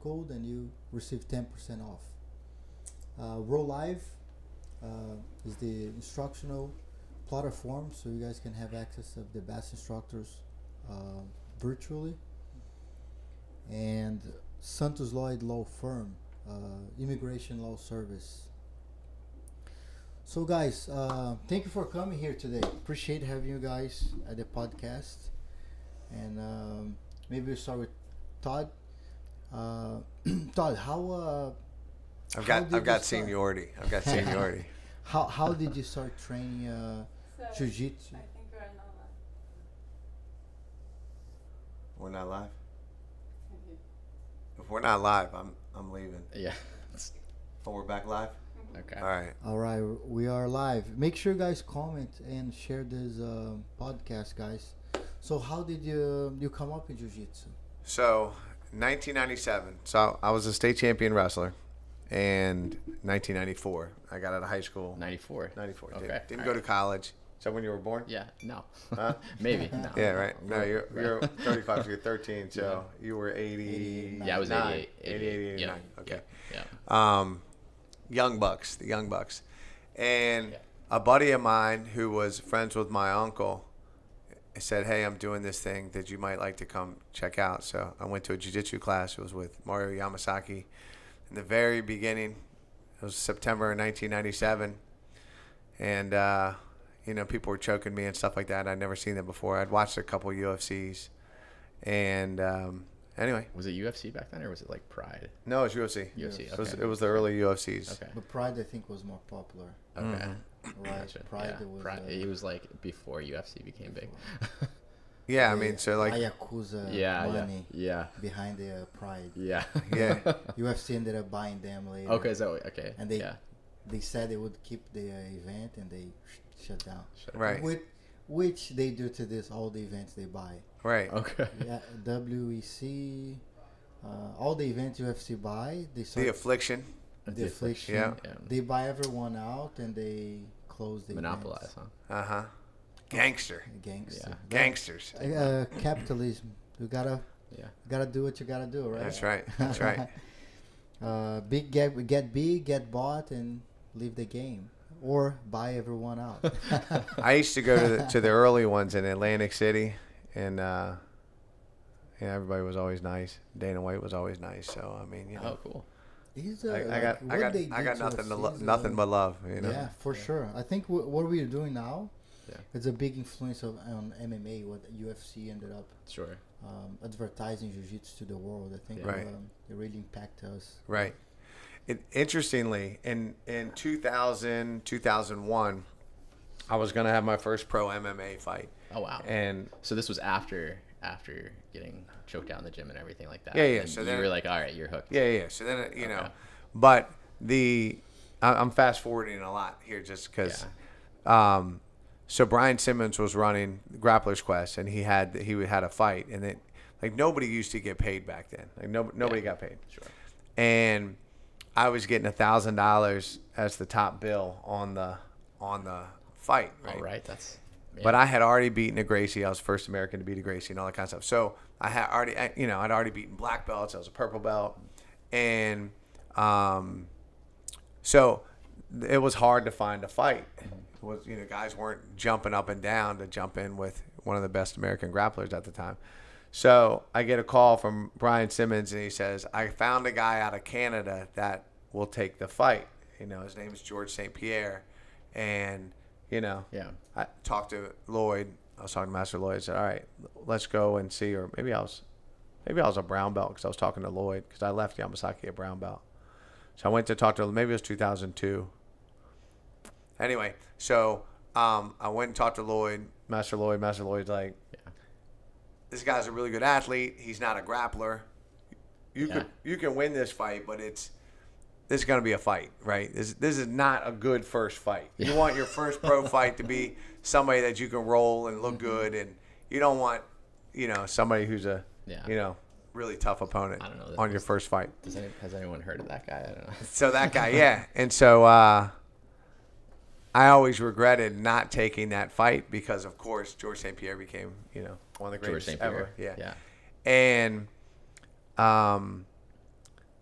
code and you receive 10% off. Roll Live is the instructional platform, so you guys can have access of the best instructors virtually. And Santos Lloyd Law Firm, immigration law service. So guys, thank you for coming here today. Appreciate having you guys at the podcast. And maybe we'll start with Todd. Todd, I've got seniority. How did you start training jiu-jitsu? I think We're not live. If we're not live, I'm leaving. Yeah. Oh, we're back live. Okay. All right. We are live. Make sure you guys comment and share this podcast, guys. So how did you come up in jiu-jitsu? So 1997. So I was a state champion wrestler, and 1994 I got out of high school. 94. Okay. Didn't go to college. Is that when you were born? Yeah. No. Huh? Maybe. No. Yeah. Right. No, you're 35. So you're 13. So you were 80. Yeah, I was 88. 89. Yeah. Okay. Yeah. The Young Bucks, and a buddy of mine who was friends with my uncle said, "Hey, I'm doing this thing that you might like to come check out." So I went to a jiu-jitsu class. It was with Mario Yamasaki. In the very beginning, it was September 1997, and people were choking me and stuff like that. I'd never seen that before. I'd watched a couple UFCs, and anyway. Was it UFC back then, or was it like Pride? No, it was UFC. UFC. It was the early UFCs. Okay. But Pride, I think, was more popular. Okay. Right. Gotcha. Pride Yeah. was. Pride. It was like before UFC became big. Yeah, I mean, so like. Yakuza Yeah. money Yeah. behind the Pride. Yeah. Yeah. UFC ended up buying them later. Okay. So okay. And they said they would keep the event, and they shut down. Right. Which they do to this, all the events they buy. Right. Okay. Yeah, WEC, all the events UFC buy, they start The Affliction. the Affliction. Yeah. They buy everyone out and they close the Monopolize, huh? Uh-huh. Gangster. Gangster. Yeah. Gangsters. Capitalism. You gotta do what you gotta do, right? That's right. That's right. Get big, get bought, and leave the game, or buy everyone out. I used to go to the early ones in Atlantic City, and everybody was always nice. Dana White was always nice. So I mean, Oh, cool. He's I got nothing but love. Yeah, for sure. I think what we're doing now, Yeah. it's a big influence on MMA. What UFC ended up Sure. advertising jiu-jitsu to the world. I think Right. it really impacted us. Right. Interestingly, in 2000, 2001, I was gonna have my first pro MMA fight. Oh wow. And So this was after getting choked out in the gym and everything like that. Yeah, yeah. And So you then were like, all right, you're hooked. yeah. So then Okay. but I'm fast forwarding a lot here just because. So Brian Simmons was running Grappler's Quest, and he had a fight, and it like nobody used to get paid back then. Like nobody got paid. Sure. And I was getting $1,000 as the top bill on the fight. Right. All right. That's. Yeah. But I had already beaten a Gracie. I was the first American to beat a Gracie and all that kind of stuff. So I had already, I'd already beaten black belts. I was a purple belt, and so it was hard to find a fight. It was guys weren't jumping up and down to jump in with one of the best American grapplers at the time. So I get a call from Brian Simmons, and he says, "I found a guy out of Canada that will take the fight. His name is George St. Pierre, and." Yeah. I talked to Lloyd. I was talking to Master Lloyd. I said, all right, let's go and see. Or maybe I was a brown belt because I was talking to Lloyd because I left Yamasaki a brown belt. So I went to talk to, maybe it was 2002. Anyway, so I went and talked to Lloyd, Master Lloyd. Master Lloyd's like, this guy's a really good athlete. He's not a grappler. You can win this fight, but this is going to be a fight, right? This is not a good first fight. You want your first pro fight to be somebody that you can roll and look good, and you don't want, somebody who's a, really tough opponent on your first fight. Has anyone heard of that guy? I don't know. So that guy, yeah. And so I always regretted not taking that fight because, of course, George St. Pierre became, one of the greatest ever. Yeah. Yeah. And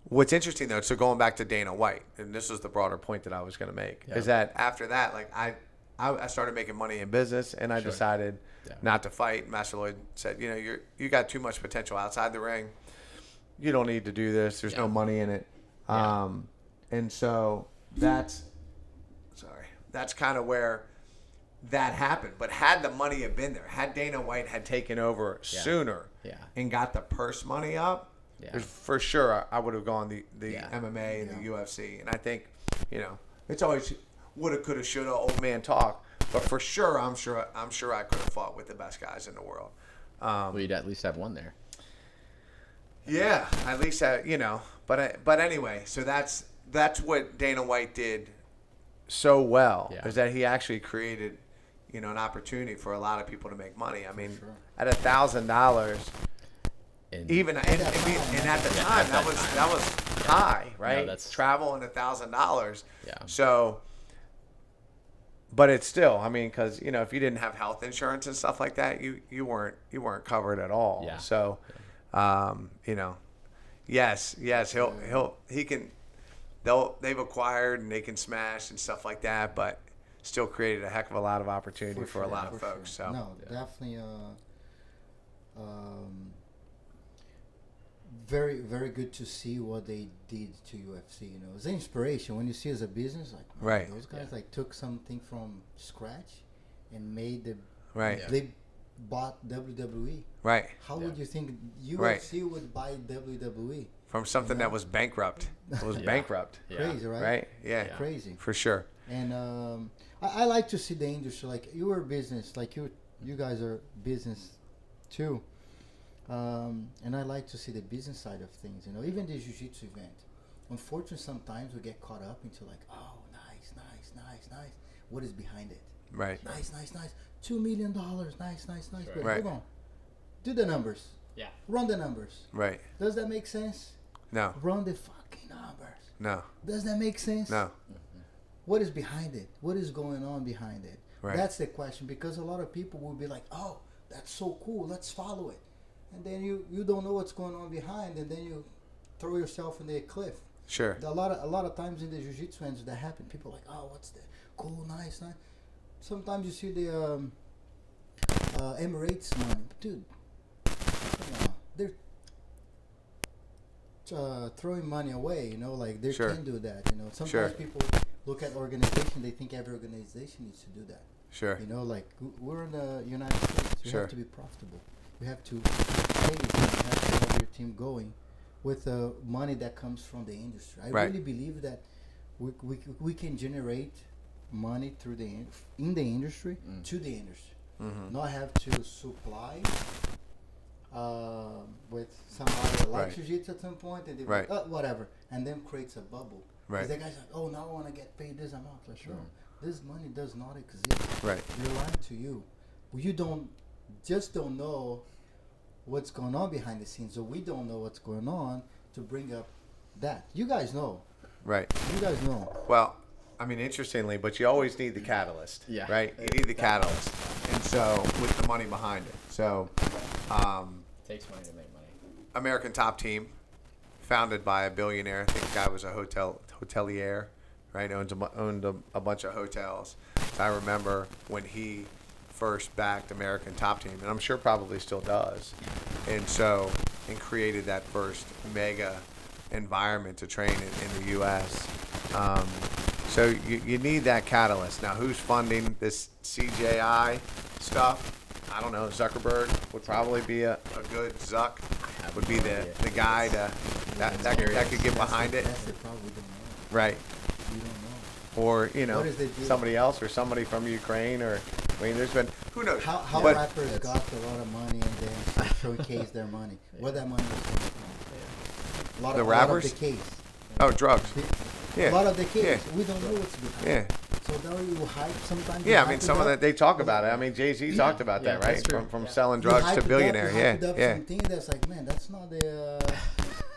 What's interesting though, so going back to Dana White, and this is the broader point that I was going to make, is that after that, like I started making money in business, and I decided not to fight. Master Lloyd said, you got too much potential outside the ring. You don't need to do this. There's no money in it. And so that's kind of where that happened. But had the money have been there, had Dana White had taken over sooner and got the purse money up, for sure I would have gone the MMA and the UFC. And I think, it's always woulda, coulda, shoulda, old man talk. But for sure, I'm sure I could have fought with the best guys in the world. Well, you'd at least have one there. Yeah, at least But anyway, so that's what Dana White did so well, is that he actually created, an opportunity for a lot of people to make money. I mean, at $1,000, even and at the time that was high, right? No, that's travel and $1,000. Yeah. So, but it's still, I mean, because if you didn't have health insurance and stuff like that, you weren't covered at all. Yeah. So, yes, they've acquired and they can smash and stuff like that, but still created a heck of a lot of opportunity for a lot of folks. So no, definitely very, very good to see what they did to UFC. It's an inspiration when you see as a business, like those guys like took something from scratch and made the they bought WWE. Right. How would you think UFC would buy WWE? From something that was bankrupt. It was bankrupt. Crazy, right? Right? Yeah. Crazy. For sure. And I like to see the industry, like you are business, like you guys are business too. And I like to see the business side of things, even the jiu-jitsu event. Unfortunately, sometimes we get caught up into like, oh, nice. What is behind it? Right. Nice. $2 million. Nice. But hold on. Do the numbers. Yeah. Run the numbers. Right. Does that make sense? No. Run the fucking numbers. No. Does that make sense? No. What is behind it? What is going on behind it? Right. That's the question, because a lot of people will be like, oh, that's so cool. Let's follow it. And then you don't know what's going on behind, and then you throw yourself in the cliff. Sure. A lot of times in the jiu-jitsu ends that happen. People are like, oh, what's that? Cool, nice. Sometimes you see the Emirates money, dude. They're throwing money away, like they can't do that. Sometimes people look at organization, they think every organization needs to do that. Sure. Like we're in the United States. You have to be profitable. You have to pay your team. You have to have your team going with the money that comes from the industry. I really believe that we can generate money through in the industry to the industry. Mm-hmm. Not have to supply with somebody that likes jiu-jitsu at some point, and they like, oh, whatever, and then creates a bubble. Because the guy's like, oh, now I want to get paid this amount. Like, no, this money does not exist. Right. They're lying to you. You don't know what's going on behind the scenes, so we don't know what's going on to bring up that. You guys know. Right. You guys know. Well, I mean, interestingly, but you always need the catalyst. Yeah. Right? You need the catalyst. And so, with the money behind it. So, takes money to make money. American Top Team, founded by a billionaire. I think the guy was a hotelier, right? Owned a bunch of hotels. So I remember when he first backed American Top Team, and I'm sure probably still does, and created that first mega environment to train in the U.S. So you need that catalyst. Now, who's funding this CJI stuff? I don't know. Zuckerberg would probably be a good Zuck. Would be the guy that could get behind it. Right. You don't know. Or somebody else, or somebody from Ukraine, or there's been, who knows? How rappers got a lot of money and then showcase their money. Where that money was coming from. The rappers? A lot of the case. Oh, drugs. A lot of the case. We don't know what's behind. Yeah. So now you hype sometimes. Yeah, I mean, some of that they talk about it. I mean, Jay-Z talked about that, right? From selling drugs to billionaire. Something that's like, man, that's not the.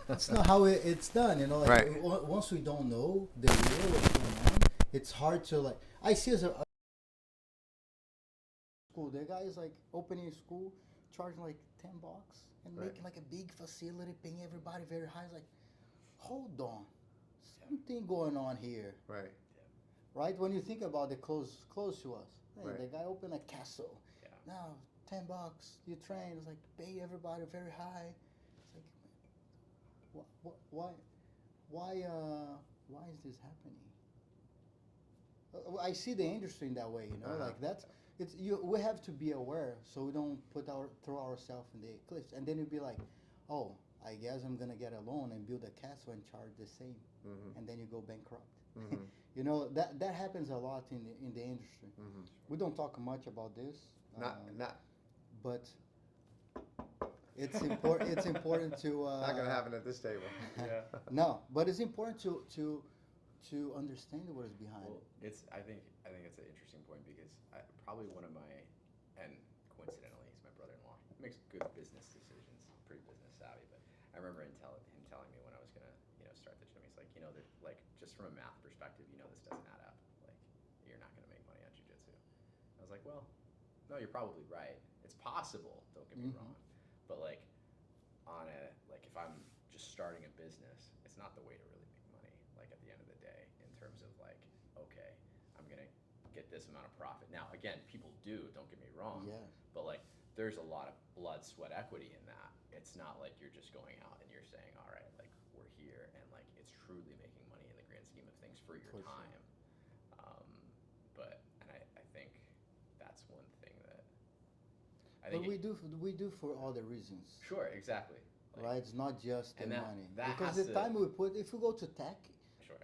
That's not how it's done. Like once we don't know the real what's going on, it's hard to I see as a school. The guy is like opening a school, charging like $10 and making like a big facility, paying everybody very high. It's like, hold on, something going on here, Right. right? When you think about the close to us, hey, Right. the guy opened a castle. Yeah. Now $10, you train. It's like pay everybody very high. It's like, why is this happening? I see the industry in that way, you know, like that's it's we have to be aware so we don't throw ourselves in the cliffs, and then you'd be like, oh, I guess I'm gonna get a loan and build a castle and charge the same, and then you go bankrupt. You know that happens a lot in the industry. We don't talk much about this, Not but it's important. It's important to not gonna happen at this table. Yeah. no, but it's important to understand what is behind Well, it. I think it's an interesting point because probably one of my, and coincidentally, he's my brother-in-law. He makes good business decisions, pretty business savvy. But I remember him telling me when I was gonna, start the gym. He's like, like just from a math perspective, this doesn't add up. Like, you're not gonna make money on jiu-jitsu. I was like, well, no, you're probably right. It's possible. Don't get me wrong, but like if I'm just starting a business, it's not the way to really make money. Like at the end of the day, in terms of like, okay, I'm gonna get this amount of profit. Now, again, people do. Don't get me wrong. Yeah. But like, there's a lot of blood, sweat, equity in that. It's not like you're just going out and you're saying, all right, like we're here, and like it's truly making money in the grand scheme of things for your time. I think that's one thing that I think. But we do for other reasons. Sure, exactly. Like, Right, it's not just the and that- money. that Because has the to- time we put, if we go to tech, Sure.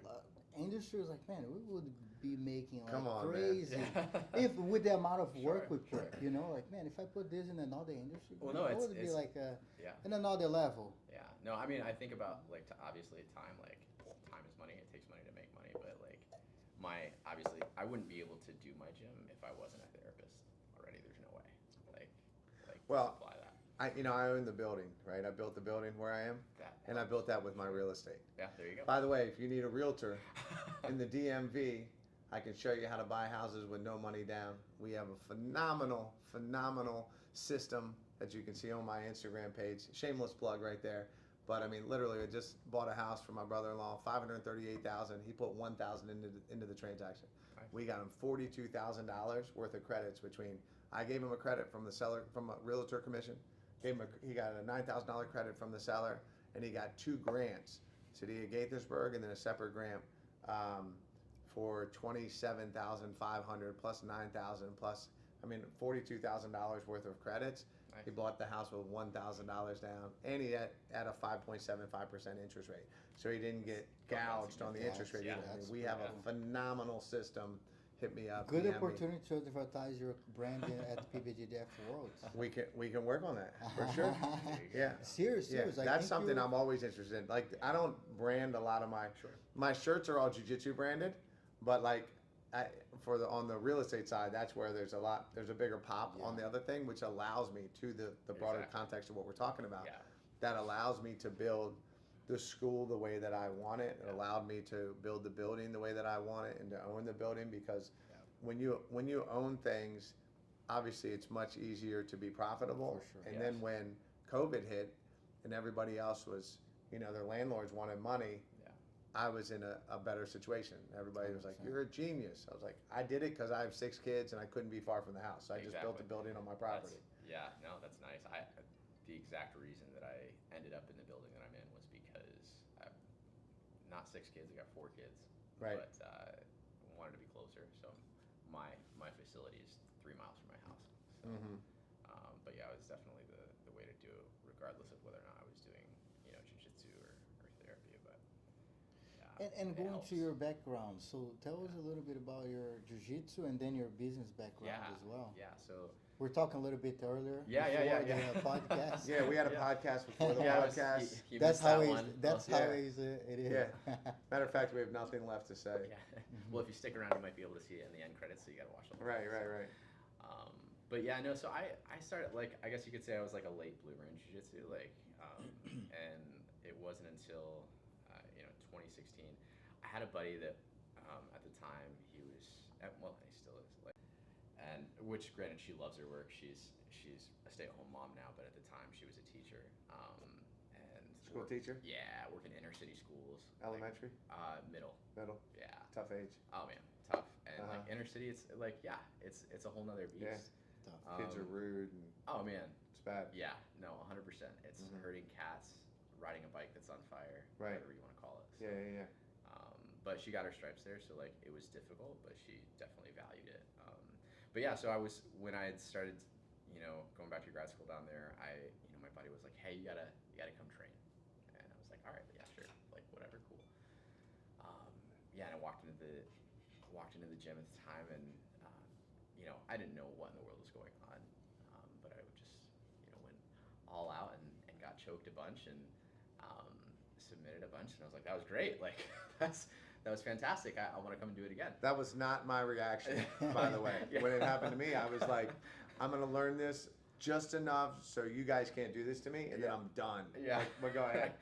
industry is like, man, we would be making like Come on, man. crazy Yeah. if with the amount of work Sure, we put. sure. You know, like man, if I put this in another industry, Well, no, it it's- would be it's- like Yeah. in another level. Yeah. No, I mean, I think about like obviously time is money. It takes money to make money, but like obviously I wouldn't be able to do my gym if I wasn't a therapist already. There's no way. Like Well, to supply that. I own the building, right? I built the building where I am, That and I built that with my real estate. Yeah, there you go. By the way, if you need a realtor in the DMV, I can show you how to buy houses with no money down. We have a phenomenal system that you can see on my Instagram page. Shameless plug right there. But I mean, literally, I just bought a house for my brother-in-law, $538,000. He put $1,000 into the transaction. Nice. We got him $42,000 worth of credits between. I gave him a credit from the seller, from a realtor commission. He got a $9,000 credit from the seller, and he got 2 grants. City of Gaithersburg, and then a separate grant for $27,500 plus $9,000 plus. I mean, $42,000 worth of credits. Nice. He bought the house with $1,000 down, and he at a 5.75% interest rate. So he didn't get gouged on the interest rate. Yeah, either. I mean, that's we have a cool. phenomenal system. Hit me up. Good DM me. opportunity to advertise your brand at PBJJF Worlds. We can work on that for sure. Yeah. Serious. Yeah, I that's think something you- I'm always interested in. Like, I don't brand a lot of my shirts are all jiu-jitsu branded, but like on the real estate side, that's where there's a bigger pop on the other thing, which allows me to the broader Exactly. context of what we're talking about. Yeah. That allows me to build the school the way that I want it. It allowed me to build the building the way that I want it and to own the building because when you own things, obviously it's much easier to be profitable. For sure. And Yes. then when COVID hit and everybody else was, their landlords wanted money, Yeah. I was in a better situation. Everybody was like, 100%. "You're a genius." I was like, "I did it because I have 6 kids and I couldn't be far from the house. So I just built Exactly. the building on my property." That's nice. The exact reason that I ended up in the building that I'm in was because I have not 6 kids. I got 4 kids. Right. But I wanted to be closer, so my facility is 3 miles from my house. So, but yeah, it was definitely the way to do it, regardless of whether or not I was doing jiu-jitsu or therapy. But yeah, And it going helps. to your background, so tell us a little bit about your jiu-jitsu and then your business background Yeah, as well. yeah. So We're talking a little bit earlier. Yeah, before the podcast. Yeah, we had a podcast before the yeah, podcast. you That's missed how that it one. is. That's Yeah. how it is. It is. Yeah. Matter of fact, we have nothing left to say. Yeah. Well, if you stick around, you might be able to see it in the end credits, so you got to watch them. Right. But yeah, no. So I started, like, I guess you could say I was like a late bloomer in jiu-jitsu, like, and it wasn't until 2016. I had a buddy that at the time he still is, like, and which granted she loves her work. She's a stay-at-home mom now, but at the time she was a teacher. And School teacher? Yeah, working inner city schools. Elementary? Like, middle. Middle? Yeah. Tough age. Oh man, tough. And Uh-huh. like inner city, it's like it's a whole nother beast. Yeah. Tough. Kids are rude and Oh man, it's bad. yeah, no, 100%. It's Mhm. herding cats, riding a bike that's on fire, Right. whatever you want to call it. So, Yeah. but she got her stripes there, so like it was difficult, but she definitely valued it. But yeah, so when I had started, going back to grad school down there, my buddy was like, hey, you gotta come train, and I was like, all right, yeah, sure, like whatever, cool. Yeah, and I walked into the gym at the time, and I didn't know what in the world was going on, but I would just went all out and got choked a bunch and submitted a bunch, and I was like, that was great, like that was fantastic. I want to come and do it again. That was not my reaction, by the way. Yeah. When it happened to me, I was like, I'm going to learn this just enough so you guys can't do this to me, and then I'm done. Yeah. Like, but go ahead.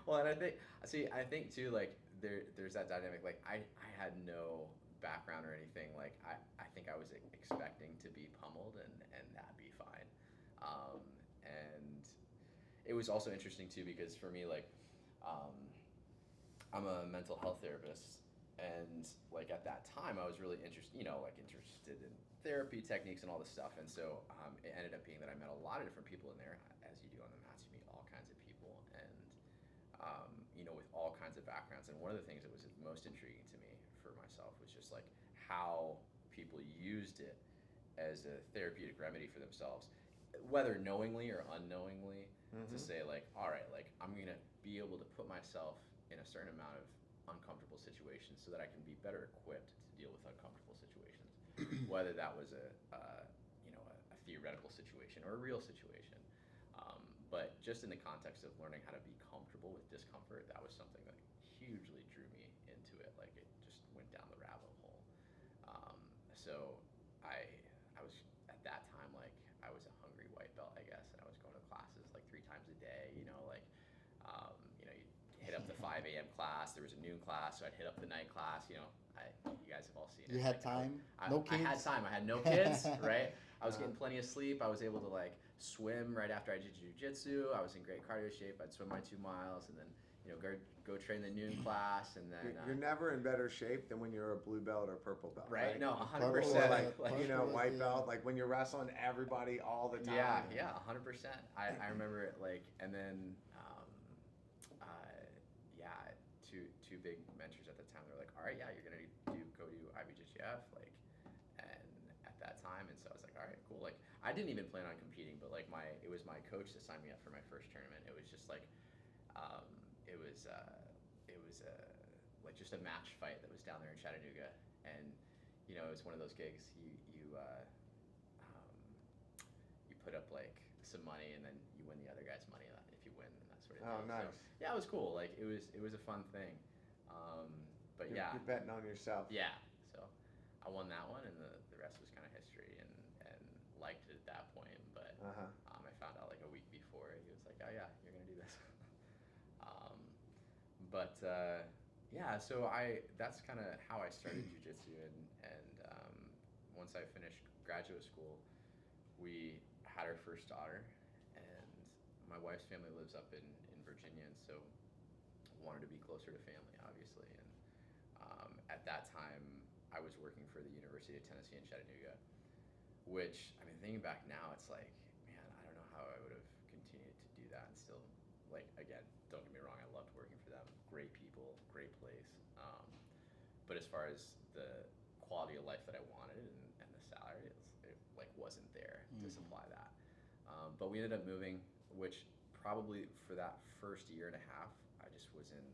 Well, and I think too, like there's that dynamic. Like I had no background or anything. Like I think I was expecting to be pummeled and that'd be fine. And it was also interesting too because for me, like I'm a mental health therapist, and like at that time I was really interested in therapy techniques and all this stuff, and so it ended up being that I met a lot of different people in there. As you do on the mats, you meet all kinds of people, and with all kinds of backgrounds. And one of the things that was most intriguing to me for myself was just like how people used it as a therapeutic remedy for themselves, whether knowingly or unknowingly, to say like, all right, like I'm gonna be able to put myself in a certain amount of uncomfortable situations so that I can be better equipped to deal with uncomfortable situations, whether that was a theoretical situation or a real situation. But just in the context of learning how to be comfortable with discomfort, that was something that hugely drew me into it. Like it just went down the rabbit hole. So I was at that time, like I was a hungry white belt, I guess, and I was going to classes like 3 times a day, you hit up the 5 a.m. class. There was a noon class, so I'd hit up the night class. You guys have all seen it. You had like, time? No kids? I had time. I had no kids, right? I was getting plenty of sleep. I was able to like swim right after I did jiu-jitsu. I was in great cardio shape. I'd swim my 2 miles and then, go train the noon class, and then You're never in better shape than when you're a blue belt or purple belt. right? No, 100%. Or white belt, like when you're wrestling everybody all the time. Yeah, 100%. I remember it like, and then, two big mentors at the time. They're like, all right, yeah, you're gonna go do IBJJF, like, and at that time, and so I was like, all right, cool. Like, I didn't even plan on competing, but like it was my coach that signed me up for my first tournament. It was just like, it was like just a match fight that was down there in Chattanooga, and it was one of those gigs you put up like some money and then you win the other guy's money if you win and that sort of thing. Oh, nice. So, yeah, it was cool. Like it was a fun thing. But You're betting on yourself. Yeah. So I won that one, and the rest was kind of history, and liked it at that point. But I found out like a week before. He was like, oh yeah, you're gonna do this. Yeah, so that's kind of how I started jiu-jitsu, and once I finished graduate school, we had our first daughter, and my wife's family lives up in Virginia, and so wanted to be closer to family, obviously. And at that time, I was working for the University of Tennessee in Chattanooga, which, I mean, thinking back now, it's like, man, I don't know how I would have continued to do that and still, like, again, don't get me wrong, I loved working for them. Great people, great place. But as far as the quality of life that I wanted and the salary, it like wasn't there to supply that. But we ended up moving, which probably for that first year and a half, I just was in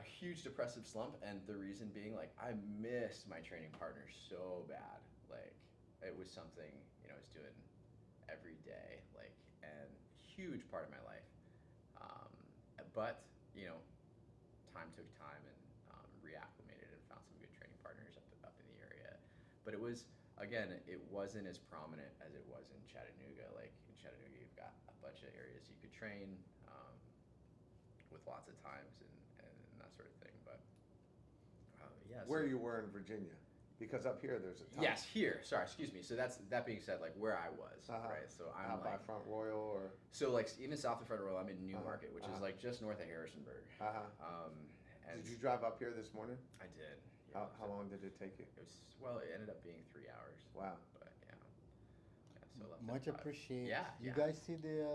a huge depressive slump. And the reason being, like, I missed my training partner so bad. Like, it was something, I was doing every day, like, and huge part of my life. But, time took time, and reacclimated and found some good training partners up in the area. But it was, again, it wasn't as prominent as it was in Chattanooga. Like, in Chattanooga, you've got a bunch of areas you could train with lots of times and that sort of thing. But, yeah. Where you were in Virginia? Because up here there's a ton. Yes, here. Sorry, excuse me. So that being said, like where I was, right? So I'm out by like, Front Royal or. so like even south of Front Royal, I'm in Newmarket, which is like just north of Harrisonburg. And Did you drive up here this morning? I did. Yeah, How long did it take you? It ended up being 3 hours. Wow. But yeah. So left Much at 5. appreciated. Yeah. You guys see the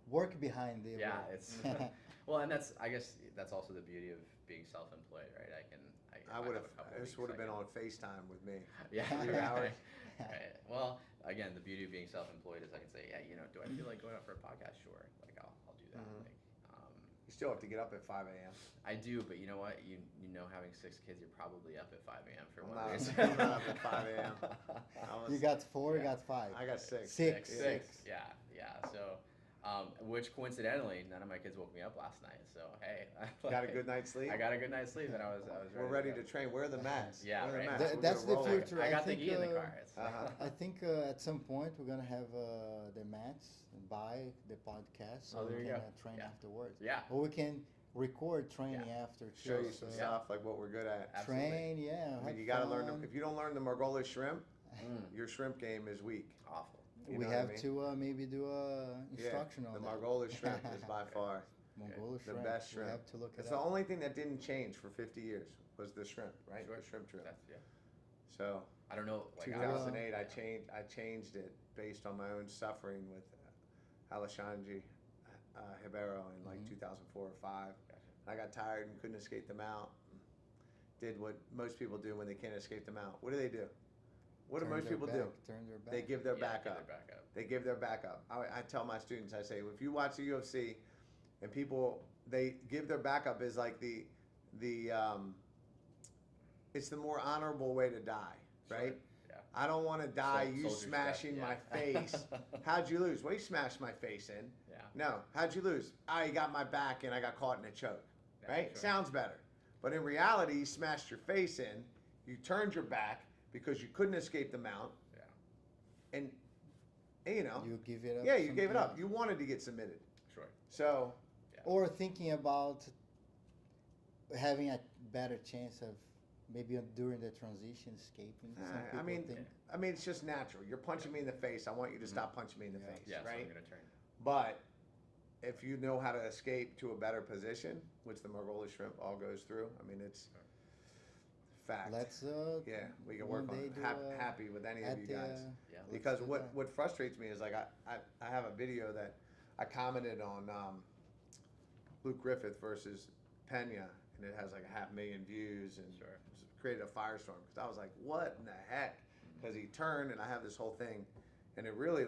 work behind it. Yeah, it's well, and I guess that's also the beauty of being self-employed, right? This would have been on FaceTime with me. Yeah, 3 hours. Right. Well, again, the beauty of being self-employed is I can say, do I feel like going out for a podcast? Sure. Like I'll do that. Mm-hmm. Like, You still have to get up at 5 a.m. I do, but you know what? You know, having 6 kids, you're probably up at 5 a.m. for one reason. I'm not up at 5 a.m. You got 4, you got 5. I got 6. 6. Yeah. So, which coincidentally, none of my kids woke me up last night. So hey, Got a good night's sleep? I got a good night's sleep, and I was We're ready to train. Where are the mats? Yeah, Where are the right. mats? We're That's gonna the roll. future. I got the think, key in the car. I think at some point we're gonna have the mats and buy the podcast so there we you can go. train afterwards. Yeah. Or we can record training after too. Show you some stuff like what we're good at. Absolutely. Train, yeah. I mean, have you got to learn. fun. If you don't learn the Margolis shrimp, your shrimp game is weak. Awful. You We know what I have mean? to maybe do a Yeah, instruction on the that. Margolis shrimp is by far Mongolia the shrimp. best shrimp. We have to look It's it the up. only thing that didn't change for 50 years was the shrimp, right? Sure. The shrimp drill. Yeah. So I don't know. Like, 2008, I changed it based on my own suffering with Alexandre Ribeiro in like 2004 or 5. Gotcha. I got tired and couldn't escape the mount. Did what most people do when they can't escape the mount. What do? What do Turn most their people back, do? Turn their back. They give their Yeah, back give up. their back up. They give their back up. I tell my students, I say, if you watch the UFC and people, they give their back up is like it's the more honorable way to die, right? Yeah. I don't want to die you Soldier's smashing death, my yeah. face. How'd you lose? Well, you smashed my face in. Yeah. No, how'd you lose? I got my back and I got caught in a choke, Yeah, right? sure. Sounds better. But in reality, you smashed your face in, you turned your back because you couldn't escape the mount, Yeah. and you know. You give it up. Yeah, you gave it something. up. You wanted to get submitted. Sure. So, Or thinking about having a better chance of maybe during the transition escaping. Some people I mean, think. it's just natural. You're punching me in the face. I want you to stop punching me in the face, Yeah. So I'm right? gonna turn. But if you know how to escape to a better position, which the Margolis shrimp all goes through, I mean, it's fact. Let's Yeah, we can one work on day it. do, Happy with any of at you the, guys. Yeah. let's Because do what that. what frustrates me is like I have a video that I commented on Luke Griffith versus Pena, and it has like 500,000 views and Sure. created a firestorm because I was like, what in the heck? Because he turned and I have this whole thing, and it really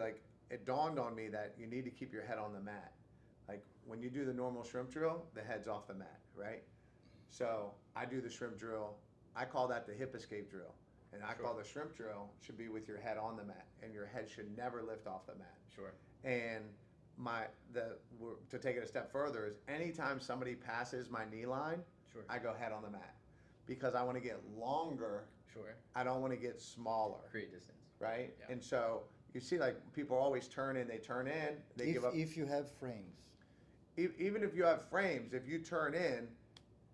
it dawned on me that you need to keep your head on the mat. Like when you do the normal shrimp drill, the head's off the mat, right? So I do the shrimp drill. I call that the hip escape drill. And I call the shrimp drill should be with your head on the mat, and your head should never lift off the mat. Sure. And to take it a step further is anytime somebody passes my knee line, Sure. I go head on the mat because I want to get longer. Sure. I don't want to get smaller, Create distance. right? Yeah. And so you see, like people always turn in, they turn in, they give up. If you have frames. Even if you have frames, if you turn in,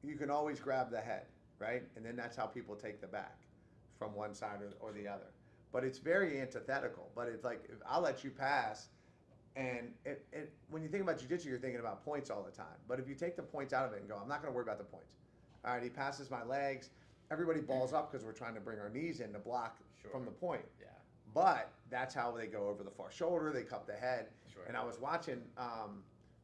you can always grab the head, right? And then that's how people take the back from one side or the other. But it's very antithetical. But it's like, I'll let you pass. And when you think about jiu-jitsu, you're thinking about points all the time. But if you take the points out of it and go, I'm not going to worry about the points. All right, he passes my legs. Everybody balls up because we're trying to bring our knees in to block from the point. Yeah. But that's how they go over the far shoulder. They cup the head. Sure. And I was watching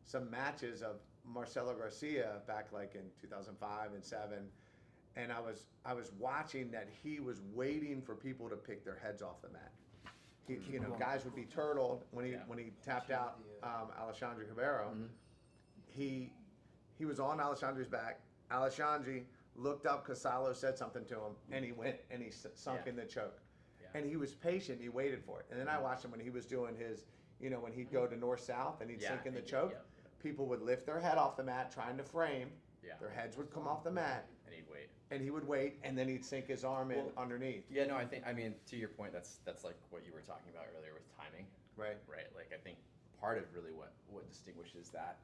some matches of Marcelo Garcia back like in 2005 and 7, and I was watching that he was waiting for people to pick their heads off the mat. Guys would be turtled when he tapped out Alexandre Ribeiro. He was on Alexandre's back. Alexandre looked up because Salo said something to him, and he went and he sunk in the choke. Yeah. And he was patient. He waited for it. And then I watched him when he was doing his, when he'd go to north-south and he'd sink in the choke. Yeah. People would lift their head off the mat trying to frame. Yeah. Their heads would come off the mat, And he'd wait. and he would wait, and then he'd sink his arm in underneath. Yeah, no, I mean, to your point, that's like what you were talking about earlier with timing. Right. Right. Like, I think part of really what distinguishes that,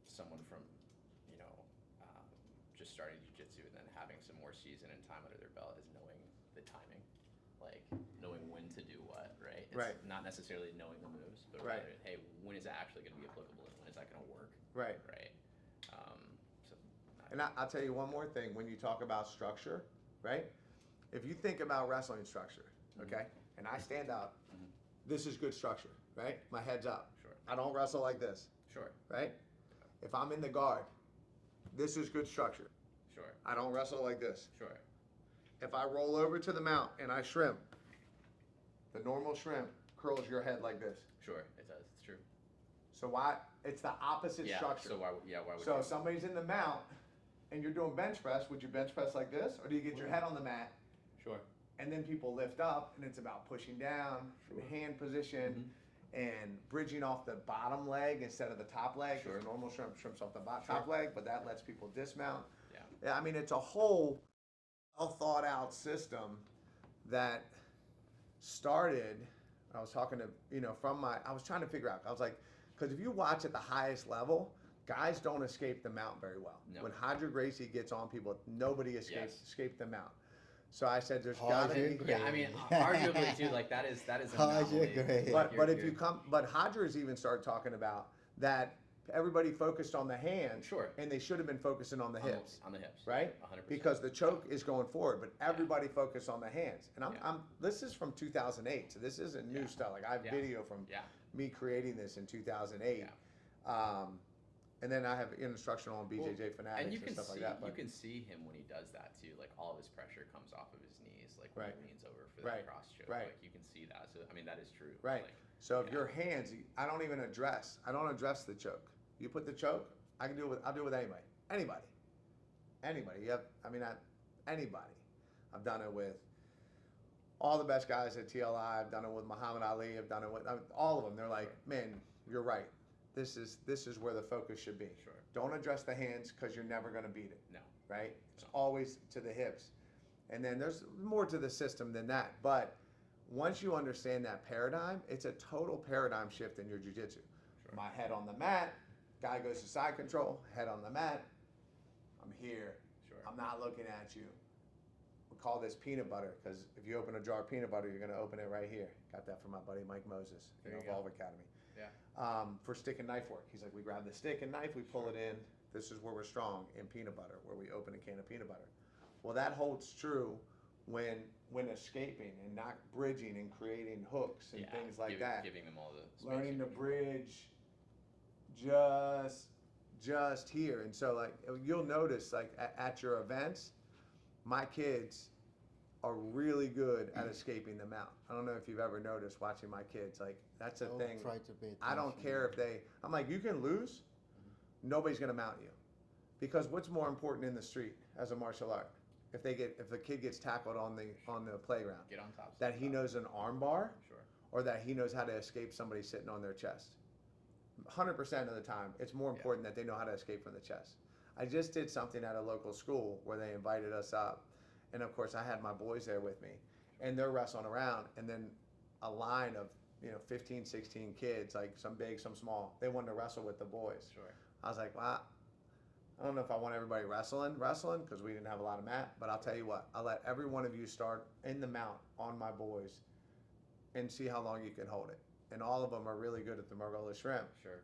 someone from, just starting jiu-jitsu and then having some more season and time under their belt is knowing the timing, like knowing when to do what, right? It's Right. not necessarily knowing the moves, but Right. rather, hey, when is that actually going to be applicable and when is that going to work? Right. Right. So, And I'll tell you one more thing. When you talk about structure, right? If you think about wrestling structure, okay, and I stand up, this is good structure, right? My head's up. Sure. I don't wrestle like this, Sure. right? If I'm in the guard, this is good structure. Sure. I don't wrestle like this. Sure. If I roll over to the mount and I shrimp, the normal shrimp curls your head like this. Sure. It does. It's true. So why? It's the opposite Yeah. structure. So why would So you? if somebody's in the mount and you're doing bench press, would you bench press like this, or do you get your head on the mat Sure. and then people lift up and it's about pushing down, and hand position, and bridging off the bottom leg instead of the top leg? Sure. Because normal shrimps off the top leg, but that lets people dismount. Yeah. I mean, it's a whole well thought out system that started. I was talking to, I was trying to figure out, I was like, because if you watch at the highest level, guys don't escape the mount very well. No. When Hodger Gracie gets on people, nobody escaped the mount. So I said, there's Hodger got to be. Yeah. I mean, arguably too. Like that is an anomaly. great. Like, But if you come, but Hodger's even started talking about that everybody focused on the hands, Sure. and they should have been focusing on the hips. On the hips. Right? 100%. Because the choke is going forward, but everybody focused on the hands. And this is from 2008, so this isn't new stuff. Like I have video from me creating this in 2008. And then I have instructional on BJJ Fanatics and you can stuff see, like that. But you can see him when he does that too. Like all of his pressure comes off of his knees, like when he leans over for that cross choke. Right. Like you can see that. So I mean that is true. Right. Like, So if your hands, I don't address the choke. You put the choke, I'll do it with anybody. Anybody. Anybody. Anybody. I've done it with all the best guys at TLI. I've done it with Muhammad Ali. I've done it with all of them. They're like, man, you're right. This is where the focus should be. Sure. Don't address the hands because you're never going to beat it. No. Right? It's always to the hips. And then there's more to the system than that. But once you understand that paradigm, it's a total paradigm shift in your jiu-jitsu. Sure. My head on the mat, guy goes to side control, head on the mat, I'm here. Sure. I'm not looking at you. We call this peanut butter because if you open a jar of peanut butter, you're going to open it right here. Got that from my buddy Mike Moses, There you Evolve go. Academy. Yeah. For stick and knife work. He's like, we grab the stick and knife, we pull it in. This is where we're strong in peanut butter, where we open a can of peanut butter. Well, that holds true when escaping and not bridging and creating hooks and things like that. Giving them all the space Learning to and- bridge just here. And so like you'll notice like at your events, my kids are really good at escaping the mount. I don't know if you've ever noticed watching my kids. Like that's a Don't thing. try to pay I don't attention. care if I'm like, you can lose, nobody's gonna mount you. Because what's more important in the street as a martial art? If the kid gets tackled on the playground, Get on top. that he knows an arm bar, Sure. or that he knows how to escape somebody sitting on their chest. 100% of the time, it's more important that they know how to escape from the chest. I just did something at a local school where they invited us up. And of course, I had my boys there with me. And they're wrestling around. And then a line of 15, 16 kids, like some big, some small, they wanted to wrestle with the boys. Sure. I was like, well, I don't know if I want everybody wrestling, because we didn't have a lot of mat. But I'll tell you what, I'll let every one of you start in the mount on my boys and see how long you can hold it. And all of them are really good at the Margolis shrimp. Sure.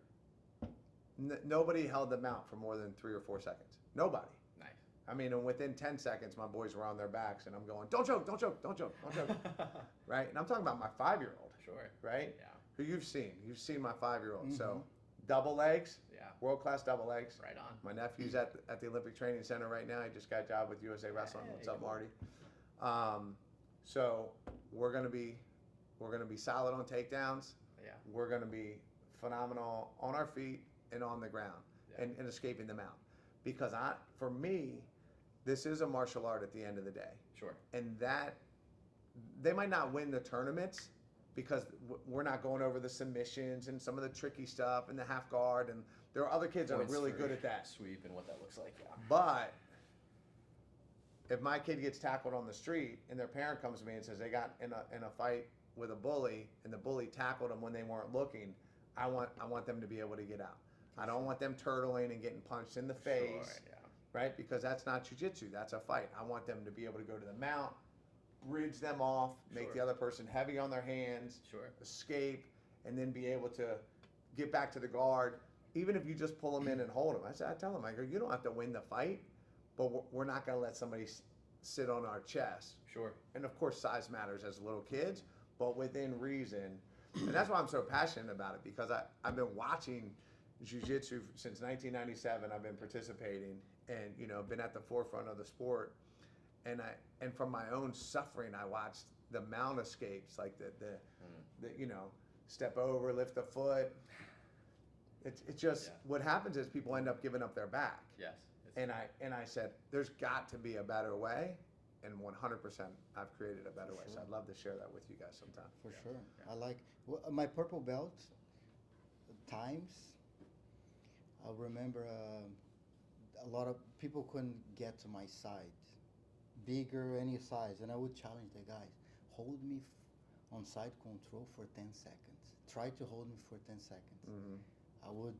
Nobody held the mount for more than 3 or 4 seconds. Nobody. Nice. I mean, and within 10 seconds, my boys were on their backs, and I'm going, don't choke, don't choke, don't choke, don't choke. Right? And I'm talking about my 5-year-old. Sure. Right? Yeah. Who you've seen. You've seen my 5-year-old. Mm-hmm. So double legs, Yeah. world-class double legs. Right on. My nephew's at the Olympic Training Center right now. He just got a job with USA Wrestling. Hey, What's up, cool. Marty? So we're gonna be solid on takedowns. Yeah. We're gonna be phenomenal on our feet and on the ground and escaping them out. Because for me, this is a martial art at the end of the day. Sure. And that they might not win the tournaments because we're not going over the submissions and some of the tricky stuff and the half guard, and there are other kids that are Points really for good at that. Sweep and what that looks like. Yeah. But if my kid gets tackled on the street and their parent comes to me and says they got in a fight with a bully and the bully tackled them when they weren't looking, I want them to be able to get out. I don't want them turtling and getting punched in the face, Sure, yeah. right? Because that's not jiu-jitsu, that's a fight. I want them to be able to go to the mount, bridge them off, make Sure. the other person heavy on their hands, Sure. escape, and then be able to get back to the guard. Even if you just pull them in and hold them, I tell them, I go, you don't have to win the fight, but we're not going to let somebody sit on our chest. Sure. And of course, size matters as little kids, but within reason. And that's why I'm so passionate about it, because I've been watching jiu-jitsu since 1997. I've been participating and, been at the forefront of the sport. And from my own suffering, I watched the mount escapes, like the step over, lift the foot. It's just, what happens is people end up giving up their back. Yes. And I said, there's got to be a better way, and 100% I've created a better way. So I'd love to share that with you guys sometime. For sure. I like my purple belt times. I remember a lot of people couldn't get to my side, bigger, any size, and I would challenge the guys, hold me on side control for 10 seconds. Try to hold me for 10 seconds. Mm-hmm. I would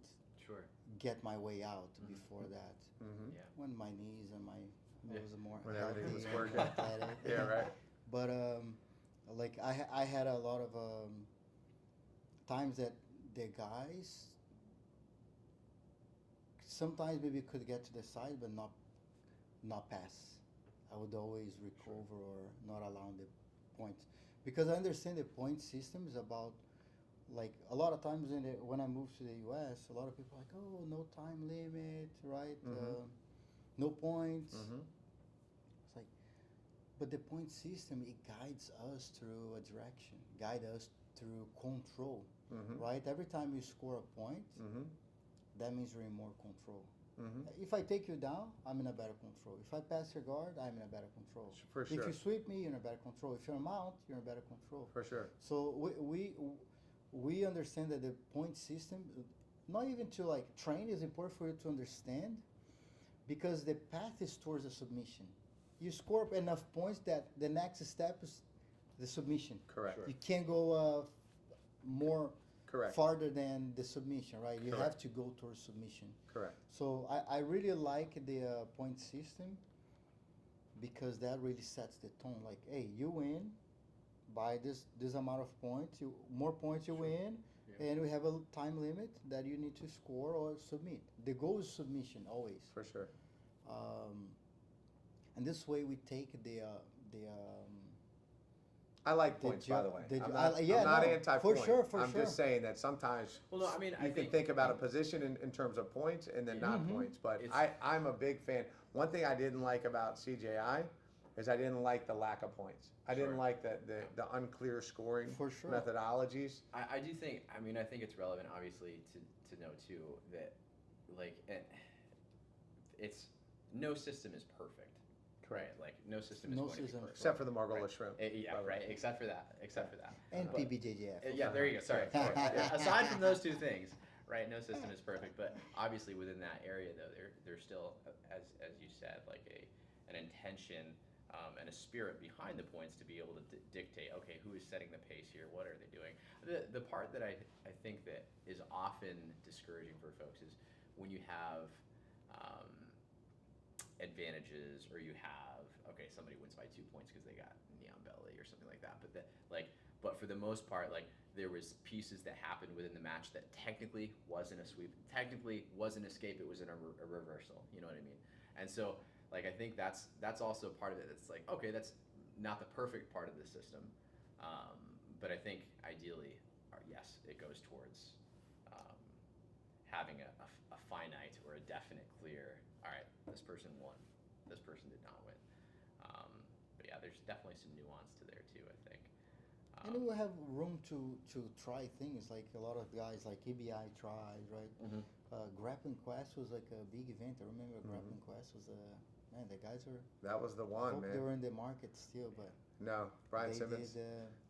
Sure. get my way out before that. Mm-hmm. Yeah. When my knees and my was more When everything healthy was and working. athletic. Yeah, right. But like I had a lot of times that the guys sometimes maybe could get to the side but not pass. I would always recover or not allow the points, because I understand the point system is about, like, a lot of times when I moved to the US, a lot of people are like, oh, no time limit, right? No points. Mm-hmm. It's like, but the point system, it guides us through a direction, guide us through control, right? Every time you score a point, that means you're in more control. If I take you down, I'm in a better control. If I pass your guard, I'm in a better control. For sure. If you sweep me, you're in a better control. If you're mount, you're in better control. For sure. So we understand that the point system, not even to like train, is important for you to understand, because the path is towards a submission. You score enough points that the next step is the submission. Correct. Sure. You can't go more Correct. farther than the submission, right? You Correct. have to go towards submission. Correct. So I really like the point system, because that really sets the tone. Like, hey, you win by this amount of points. More points you win, and we have a time limit that you need to score or submit. The goal is submission always. For sure. And this way we take I like points, by the way. I'm not no, anti-point. For sure. I'm just saying that sometimes Well, no, I mean, you can think about a position in terms of points and then not points. But I'm a big fan. One thing I didn't like about CJI is I didn't like the lack of points. I didn't like the unclear scoring methodologies. I do think, I mean, I think it's relevant, obviously, to know, too, that, like, it's, no system is perfect. Right, like no system is going to be perfect. Except for the Margolis shrimp. Yeah, right. Except for that. And PBJJF. Yeah, there you go. Sorry. Aside from those two things, right? No system is perfect, but obviously within that area, though, there's still, as you said, like an intention and a spirit behind the points to be able to dictate. Okay, who is setting the pace here? What are they doing? The part that I think that is often discouraging for folks is when you have advantages, or you have, okay, somebody wins by 2 points because they got neon belly or something like that, but for the most part, like, there was pieces that happened within the match that technically wasn't a sweep, technically was an escape, it was a reversal, you know what I mean? And so, like, I think that's also part of it. It's like, okay, that's not the perfect part of the system, but I think ideally, yes, it goes towards having a finite or a definite clear, all right, this person won, this person did not win. But yeah, there's definitely some nuance to there too, I think. And we have room to try things, like a lot of guys like EBI tried, right? Grappling Quest was like a big event. I remember Grappling Quest was man, the guys were... That was the one, man. They were in the market still, but... No, Brian Simmons.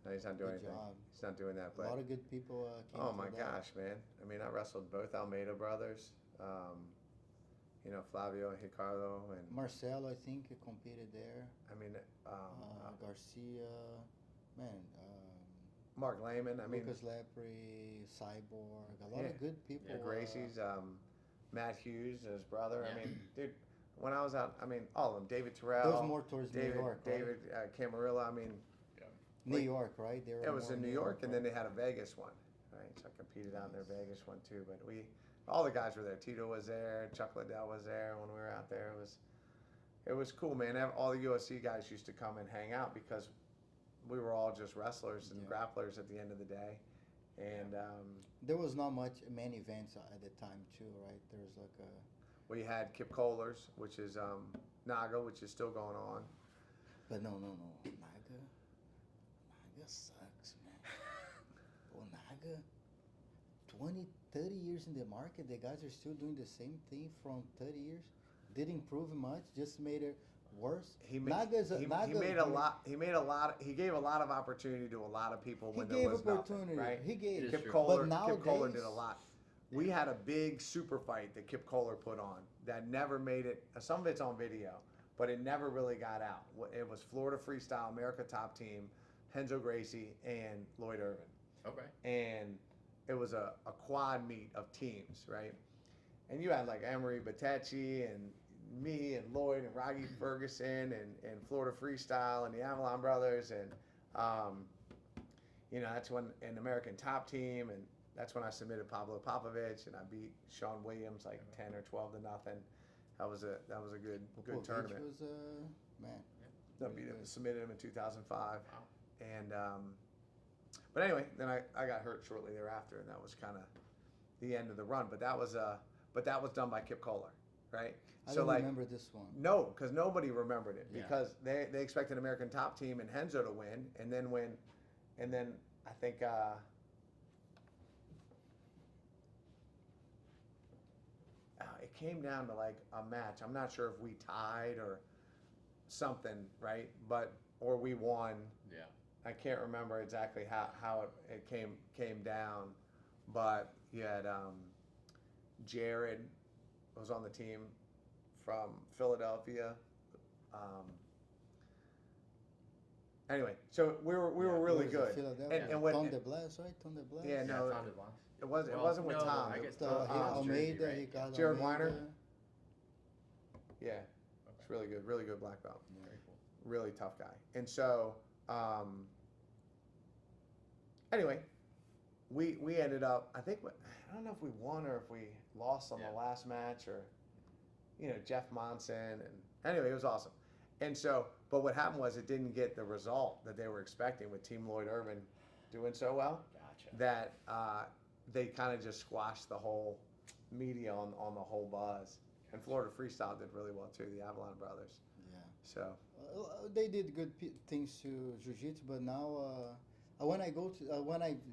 No, he's not doing anything. Job. He's not doing that. But a lot of good people came oh my that. gosh, man! I mean, I wrestled both Almeida brothers. Flavio and Ricardo and Marcelo, I think, competed there. I mean, Garcia, man. Mark Lehman. I mean, Lucas Lepre, Cyborg. A lot of good people. Yeah, Gracie's. Matt Hughes, his brother. Yeah. I mean, dude, when I was out, I mean, all of them. David Terrell. Those more towards David, New York, right? David Camarillo. I mean, New York, right? They were it was more in New York, and right? then they had a Vegas one, right? So I competed out in their Vegas one too. But all the guys were there. Tito was there. Chuck Liddell was there when we were out there. It was cool, man. All the UFC guys used to come and hang out because we were all just wrestlers and grapplers at the end of the day. And there was not many events at the time too, right? There was like a. we had Kip Kohlers, which is Naga, which is still going on. But no. Naga sucks, man. Well, Naga, 20, 30 years in the market, the guys are still doing the same thing from 30 years. Didn't improve much, just made it worse. He gave a lot of opportunity to a lot of people when there was nothing, right? He gave Kip Kohler did a lot. We had a big super fight that Kip Kohler put on that never made it. Some of it's on video, but it never really got out. It was Florida Freestyle, America Top Team, Renzo Gracie, and Lloyd Irvin. Okay. And it was a quad meet of teams, right? And you had like Emery Batecci and me and Lloyd and Rocky Ferguson and Florida Freestyle and the Avalon Brothers and that's when an American Top Team, and that's when I submitted Pablo Popovich and I beat Sean Williams like 10 or 12 to nothing. That was a good tournament. Was man. I beat him, submitted him in 2005, and but anyway, then I got hurt shortly thereafter, and that was kind of the end of the run. But that was done by Kip Kohler, right? I don't remember this one. No, because nobody remembered it because they expected American Top Team and Renzo to win, and then I think it came down to like a match. I'm not sure if we tied or something, right? Or we won. Yeah. I can't remember exactly how it came down, but you had Jared was on the team from Philadelphia. Anyway, so we were really good. And when Tom DeBlas, right? Tom DeBlas. Yeah, no, Tom DeBlas. it wasn't with Tom. I guess Almeida, right? he got Jared Almeida. Weiner. Yeah, it's really good black belt. Very cool. Really tough guy. And so, anyway, we ended up, I don't know if we won or if we lost on the last match or, Jeff Monson. And anyway, it was awesome. And so, but what happened was it didn't get the result that they were expecting with Team Lloyd Irvin doing so well. Gotcha. That they kind of just squashed the whole media on the whole buzz. And Florida Freestyle did really well too, the Avalon Brothers. Yeah. So they did good things to jiu-jitsu, but now when I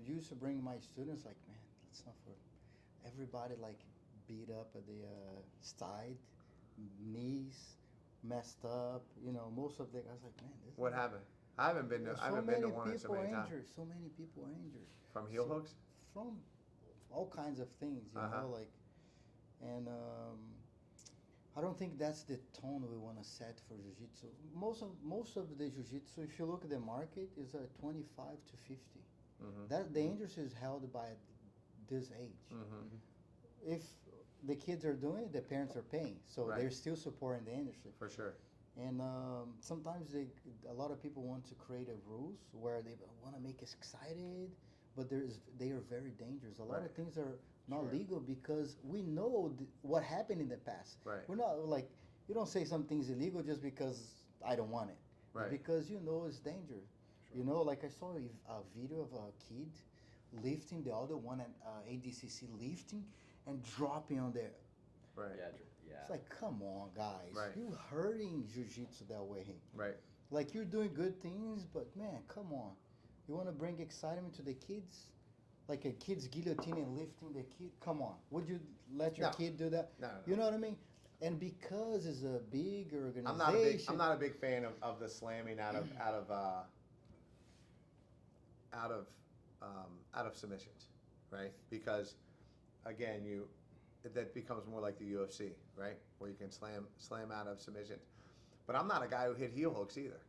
used to bring my students, like, man, let's not for everybody like beat up at the side, knees messed up. Most of the guys like, man, this. what happened? I haven't been to one in so many times. So many people are injured. From heel hooks? From all kinds of things, and I don't think that's the tone we want to set for jiu-jitsu. Most of the jiu-jitsu, if you look at the market, is 25 to 50. Mm-hmm. That the industry is held by this age. Mm-hmm. If the kids are doing it, the parents are paying, so they're still supporting the industry. For sure. And sometimes a lot of people want to create rules where they want to make us excited, but they are very dangerous. A lot of things are not legal because we know what happened in the past. Right. We're not like, you don't say something's illegal just because I don't want it. Right. Because it's danger. Sure. Like I saw a video of a kid lifting the other one at ADCC lifting and dropping on there. Right. Yeah. It's like, come on, guys. Right. You're hurting jiu-jitsu that way. Right. Like, you're doing good things, but man, come on. You want to bring excitement to the kids? Like a kid's guillotine and lifting the kid? Come on. Would you let your kid do that? No. You know what I mean? And because it's a big organization. I'm not a big fan of the slamming out of submissions, right? Because again, that becomes more like the UFC, right? Where you can slam out of submissions. But I'm not a guy who hit heel hooks either.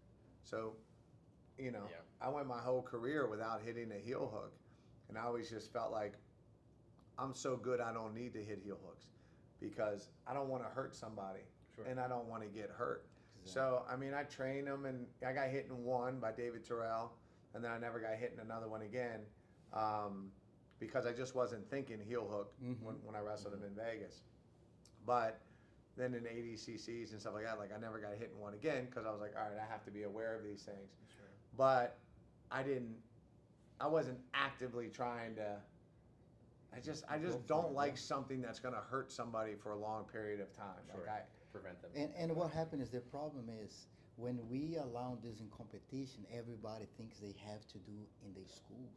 So, I went my whole career without hitting a heel hook. And I always just felt like I'm so good I don't need to hit heel hooks because I don't want to hurt somebody Sure. and I don't want to get hurt. Exactly. So, I mean, I trained them, and I got hit in one by David Terrell, and then I never got hit in another one again because I just wasn't thinking heel hook when I wrestled him in Vegas. But then in ADCCs and stuff like that, like I never got hit in one again because I was like, all right, I have to be aware of these things. Sure. But I wasn't actively trying to. I just don't like something that's going to hurt somebody for a long period of time. Sure. Like Prevent them. And what happened is the problem is when we allow this in competition, everybody thinks they have to do in their schools.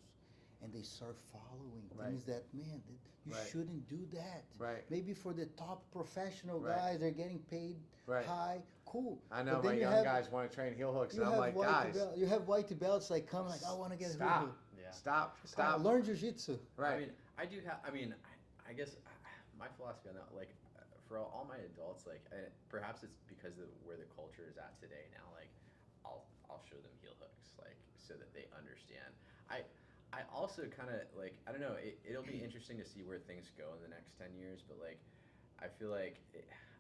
And they start following things that, man, you shouldn't do that. Right. Maybe for the top professional Right. guys, they're getting paid high. Cool. I know But then my you young have- guys want to train heel hooks, You and I'm have like, white guys, belt, you have white belts like come like I want to get a hook. stop, Yeah. stop. Learn jiu-jitsu. Right. I mean, I do have. I mean, I guess my philosophy on that, like, for all my adults, like, perhaps it's because of where the culture is at today now. Like, I'll show them heel hooks, like, so that they understand. I also kind of like, I don't know. It'll be interesting to see where things go in the next 10 years, but like, I feel like,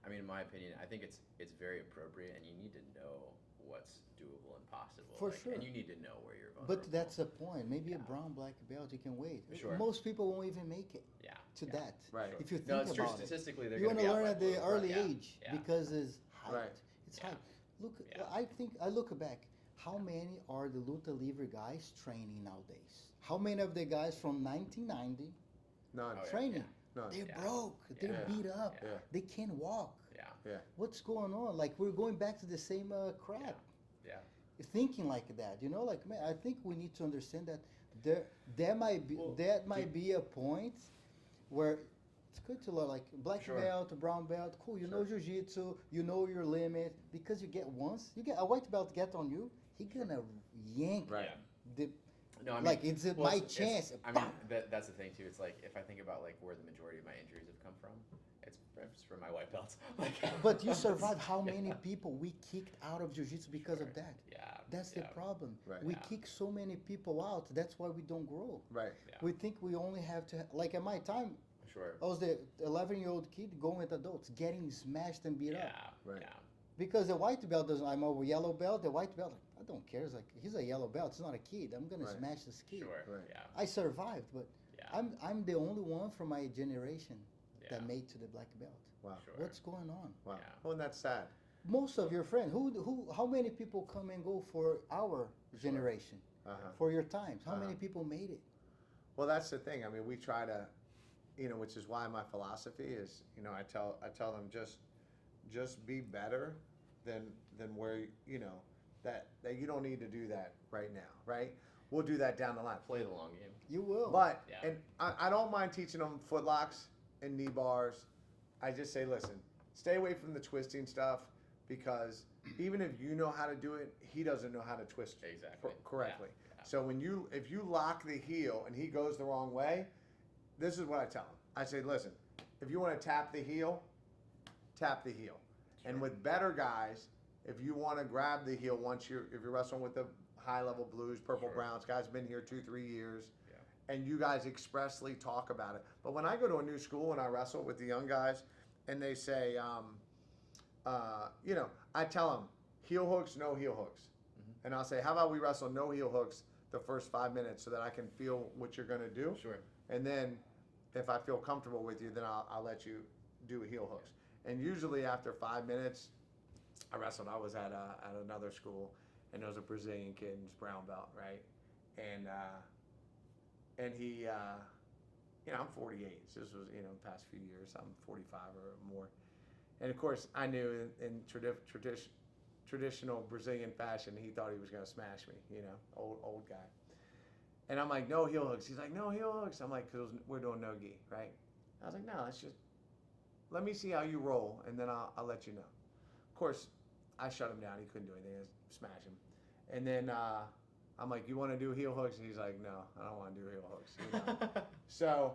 I mean, in my opinion, I think it's very appropriate, and you need to know what's doable and possible. For like, sure. And you need to know where you're vulnerable. But that's the point. Maybe a brown, black belt, you can wait. Sure. Most people won't even make it Yeah. that. Right. If you think No, it's true. about it. Statistically, they're You going want to to learn at the early Yeah. age Yeah. because it's height. Right. It's Yeah. height. Look, Yeah. I look back. How many are the luta libre guys training nowadays? How many of the guys from 1990 None. Oh, yeah. training? None. They're Yeah. broke. They're Yeah. beat up. Yeah. They can't walk. Yeah. Yeah. What's going on? Like we're going back to the same crap. Yeah. Thinking like that, you know, like man, I think we need to understand that there might be a point where it's good to learn like black Sure. belt, brown belt, cool. You know jiu-jitsu, you know your limit because you get a white belt get on you, he gonna yank Right. the. No, I mean, Like, it's my chance. I mean, that's the thing too. It's like if I think about like where the majority of my injuries have come from, it's from my white belts. Like, But you survived. How many people we kicked out of jiu-jitsu because of that? Yeah. That's the problem. Right. We Yeah. kick so many people out. That's why we don't grow. Right. Yeah. We think we only have to, like at my time, Sure. I was the 11-year-old kid going with adults, getting smashed and beat up. Yeah. Right. Yeah. Because the white belt doesn't, I'm a yellow belt, the white belt, I don't care. It's like, he's a yellow belt, it's not a kid. I'm going Right. to smash this kid. Sure. Right. Yeah. I survived, but Yeah. I'm the only one from my generation Yeah. that made to the black belt. Wow. Sure. What's going on? Wow. Yeah. Well, and that's sad. Most of your friends, how many people come and go for our generation, Uh-huh. for your times? How many people made it? Well, that's the thing. I mean, we try to, which is why my philosophy is, I tell them just be better than where that you don't need to do that right now, right? We'll do that down the line. Play the long game. You will. But Yeah. and I don't mind teaching them footlocks and knee bars. I just say, listen, stay away from the twisting stuff because even if you know how to do it, he doesn't know how to twist Exactly. correctly. Yeah. Yeah. So if you lock the heel and he goes the wrong way, this is what I tell him. I say, listen, if you want to tap the heel, tap the heel. Sure. And with better guys, if you want to grab the heel if you're wrestling with the high level blues, purple Sure. browns, guys been here 2-3 years, Yeah. and you guys expressly talk about it. But when I go to a new school and I wrestle with the young guys, and they say, I tell them heel hooks, no heel hooks, and I'll say, how about we wrestle no heel hooks the first 5 minutes so that I can feel what you're going to do. Sure. And then if I feel comfortable with you, then I'll let you do heel hooks. And usually after 5 minutes, I wrestled. I was at another school, and there was a Brazilian kid in his brown belt, right? And he, I'm 48. So this was, the past few years. I'm 45 or more. And of course, I knew in traditional Brazilian fashion, he thought he was going to smash me, old guy. And I'm like, no heel hooks. He's like, no heel hooks. I'm like, because we're doing no gi, right? I was like, no, let me see how you roll, and then I'll let you know. Of course, I shut him down. He couldn't do anything. I just smash him. And then I'm like, you want to do heel hooks? And he's like, no, I don't want to do heel hooks. So,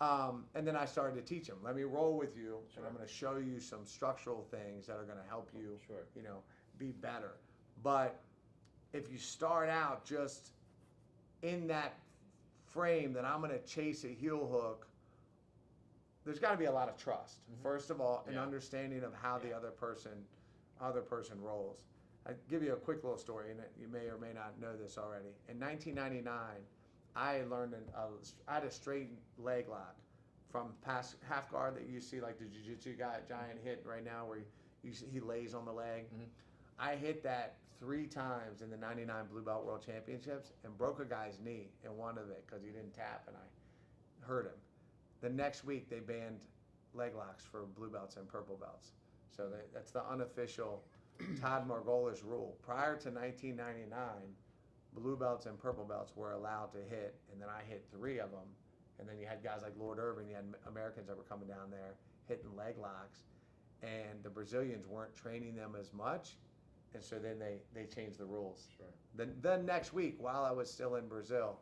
and then I started to teach him. Let me roll with you, Sure. and I'm going to show you some structural things that are going to help you, Sure. be better. But if you start out just in that frame that I'm going to chase a heel hook there's got to be a lot of trust, first of all, an Yeah. understanding of how the other person rolls. I give you a quick little story, and you may or may not know this already. In 1999, I learned I had a straight leg lock from past half guard that you see like the jiu-jitsu guy giant hit right now, where he lays on the leg. I hit that 3 times in the '99 Blue Belt World Championships and broke a guy's knee in one of it because he didn't tap, and I hurt him. The next week they banned leg locks for blue belts and purple belts. So that's the unofficial Todd Margolis rule. Prior to 1999, blue belts and purple belts were allowed to hit, and then I hit 3 of them. And then you had guys like Lord Irvin, you had Americans that were coming down there hitting leg locks, and the Brazilians weren't training them as much, and so then they changed the rules. Sure. The next week, while I was still in Brazil,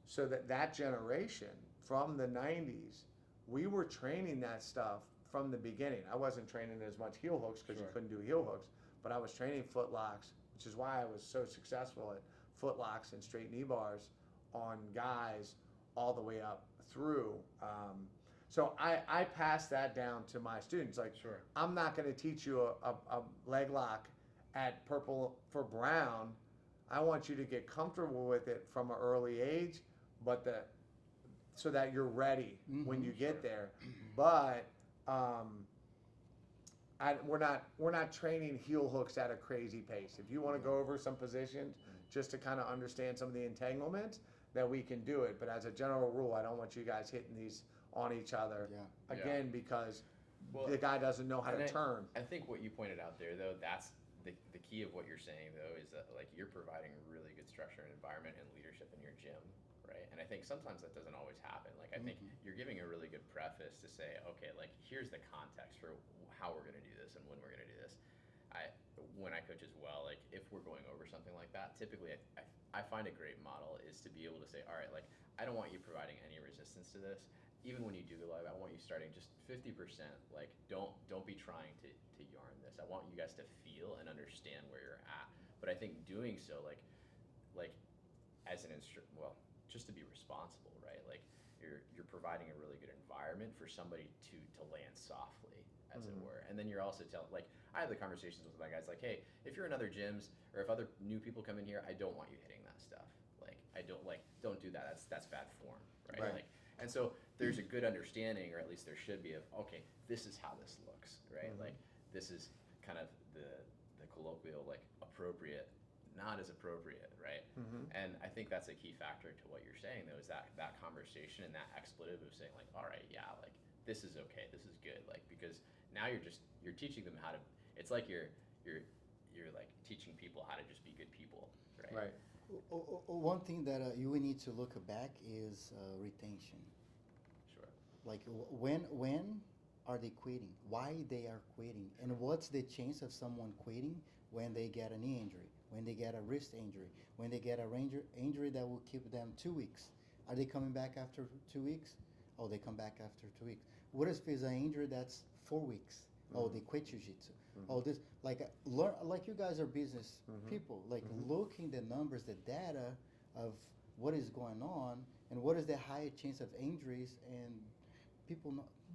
so that generation from the 90s, we were training that stuff from the beginning. I wasn't training as much heel hooks because you couldn't do heel hooks, but I was training foot locks, which is why I was so successful at foot locks and straight knee bars on guys all the way up through. So I pass that down to my students. Like, I'm not going to teach you a leg lock at purple for brown. I want you to get comfortable with it from an early age, but so that you're ready when you get there. But we're not training heel hooks at a crazy pace. If you want to go over some positions just to kind of understand some of the entanglements, that we can do it. But as a general rule, I don't want you guys hitting these on each other again because the guy doesn't know how to turn. I think what you pointed out there, though, that's the key of what you're saying, though, is that like you're providing really good structure and environment and leadership in your gym, right? And I think sometimes that doesn't always happen. Like I think you're giving a really good preface to say, okay, like here's the context for how we're going to do this and when we're going to do this. When I coach as well, like if we're going over something like that, typically I find a great model is to be able to say, all right, like I don't want you providing any resistance to this. Even when you do go live, I want you starting just 50%. Like don't be trying to yarn this. I want you guys to feel and understand where you're at. But I think doing so, like as an well, just to be responsible, right? Like you're providing a really good environment for somebody to land softly, as it were. And then you're also telling, like, I have the conversations with my guys, like, hey, if you're in other gyms or if other new people come in here, I don't want you hitting that stuff. Don't do that. That's bad form, right? Like, and so there's a good understanding, or at least there should be, of, okay, this is how this looks, right? Like, this is kind of the colloquial, like, appropriate, not as appropriate, right? And I think that's a key factor to what you're saying, though, is that conversation and that expletive of saying, like, all right, yeah, like, this is okay, this is good, like, because now you're teaching them how to, it's like you're like teaching people how to just be good people, right? Right. One thing that you will need to look back is retention. Sure. Like when are they quitting? Why they are quitting? And what's the chance of someone quitting when they get a knee injury, when they get a wrist injury, when they get a injury that will keep them 2 weeks? Are they coming back after 2 weeks? Oh, they come back after 2 weeks. What if it's an injury that's 4 weeks? Oh, they quit jiu-jitsu. Oh, this, like, learn, like you guys are business people, like looking the numbers, the data of what is going on and what is the higher chance of injuries, and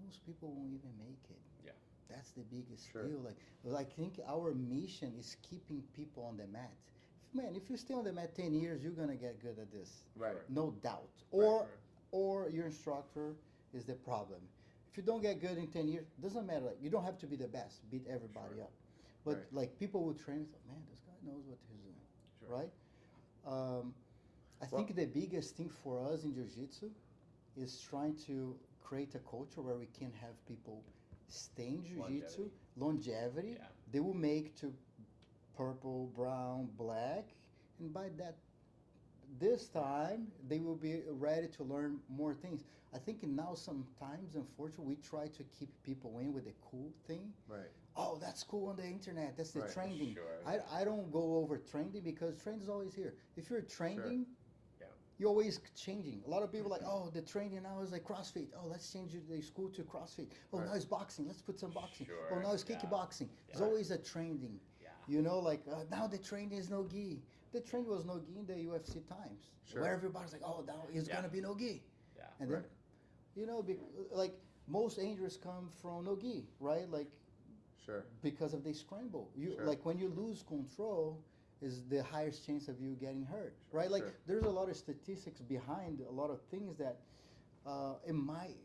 most people won't even make it. Yeah. That's the biggest deal. Like I think our mission is keeping people on the mat. Man, if you stay on the mat 10 years, you're gonna get good at this. Right. No doubt. Or your instructor is the problem. If you don't get good in 10 years, doesn't matter. Like, you don't have to be the best, beat everybody up. But like people will train, man, this guy knows what he's doing, right? I think the biggest thing for us in jiu-jitsu is trying to create a culture where we can have people stay in jiu-jitsu, longevity. Yeah. They will make to purple, brown, black, and by that this time they will be ready to learn more things. I think now sometimes, unfortunately, we try to keep people in with the cool thing. Right. Oh, that's cool on the internet. That's the trending. Sure. I don't go over trending because trend is always here. If you're trending, Yeah. you're always changing. A lot of people are like, oh, the trending now is like CrossFit. Oh, let's change the school to CrossFit. Oh, now it's boxing. Let's put some boxing. Sure. Oh, now it's Yeah. kickboxing. It's Yeah. always a trending. Yeah. You know, like now the trend is no gi. The trend was no gi in the UFC times, where everybody's like, oh, now it's gonna be no gi. Yeah. And then You know, like most injuries come from no gi, right? Like Sure. because of the scramble. You Sure. like when you lose control is the highest chance of you getting hurt, right? Like Sure. there's a lot of statistics behind a lot of things that it might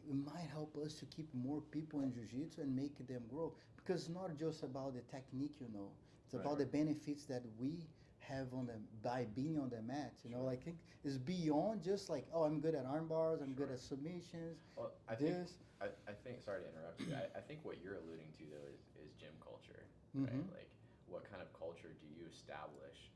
help us to keep more people in jiu-jitsu and make them grow, because it's not just about the technique, you know. It's about the benefits that we have on them by being on the mat, you know. Like, I think it's beyond just like, oh, I'm good at arm bars, I'm good at submissions. Well, I think, sorry to interrupt you. I think what you're alluding to though is gym culture, right? Mhm. Like, what kind of culture do you establish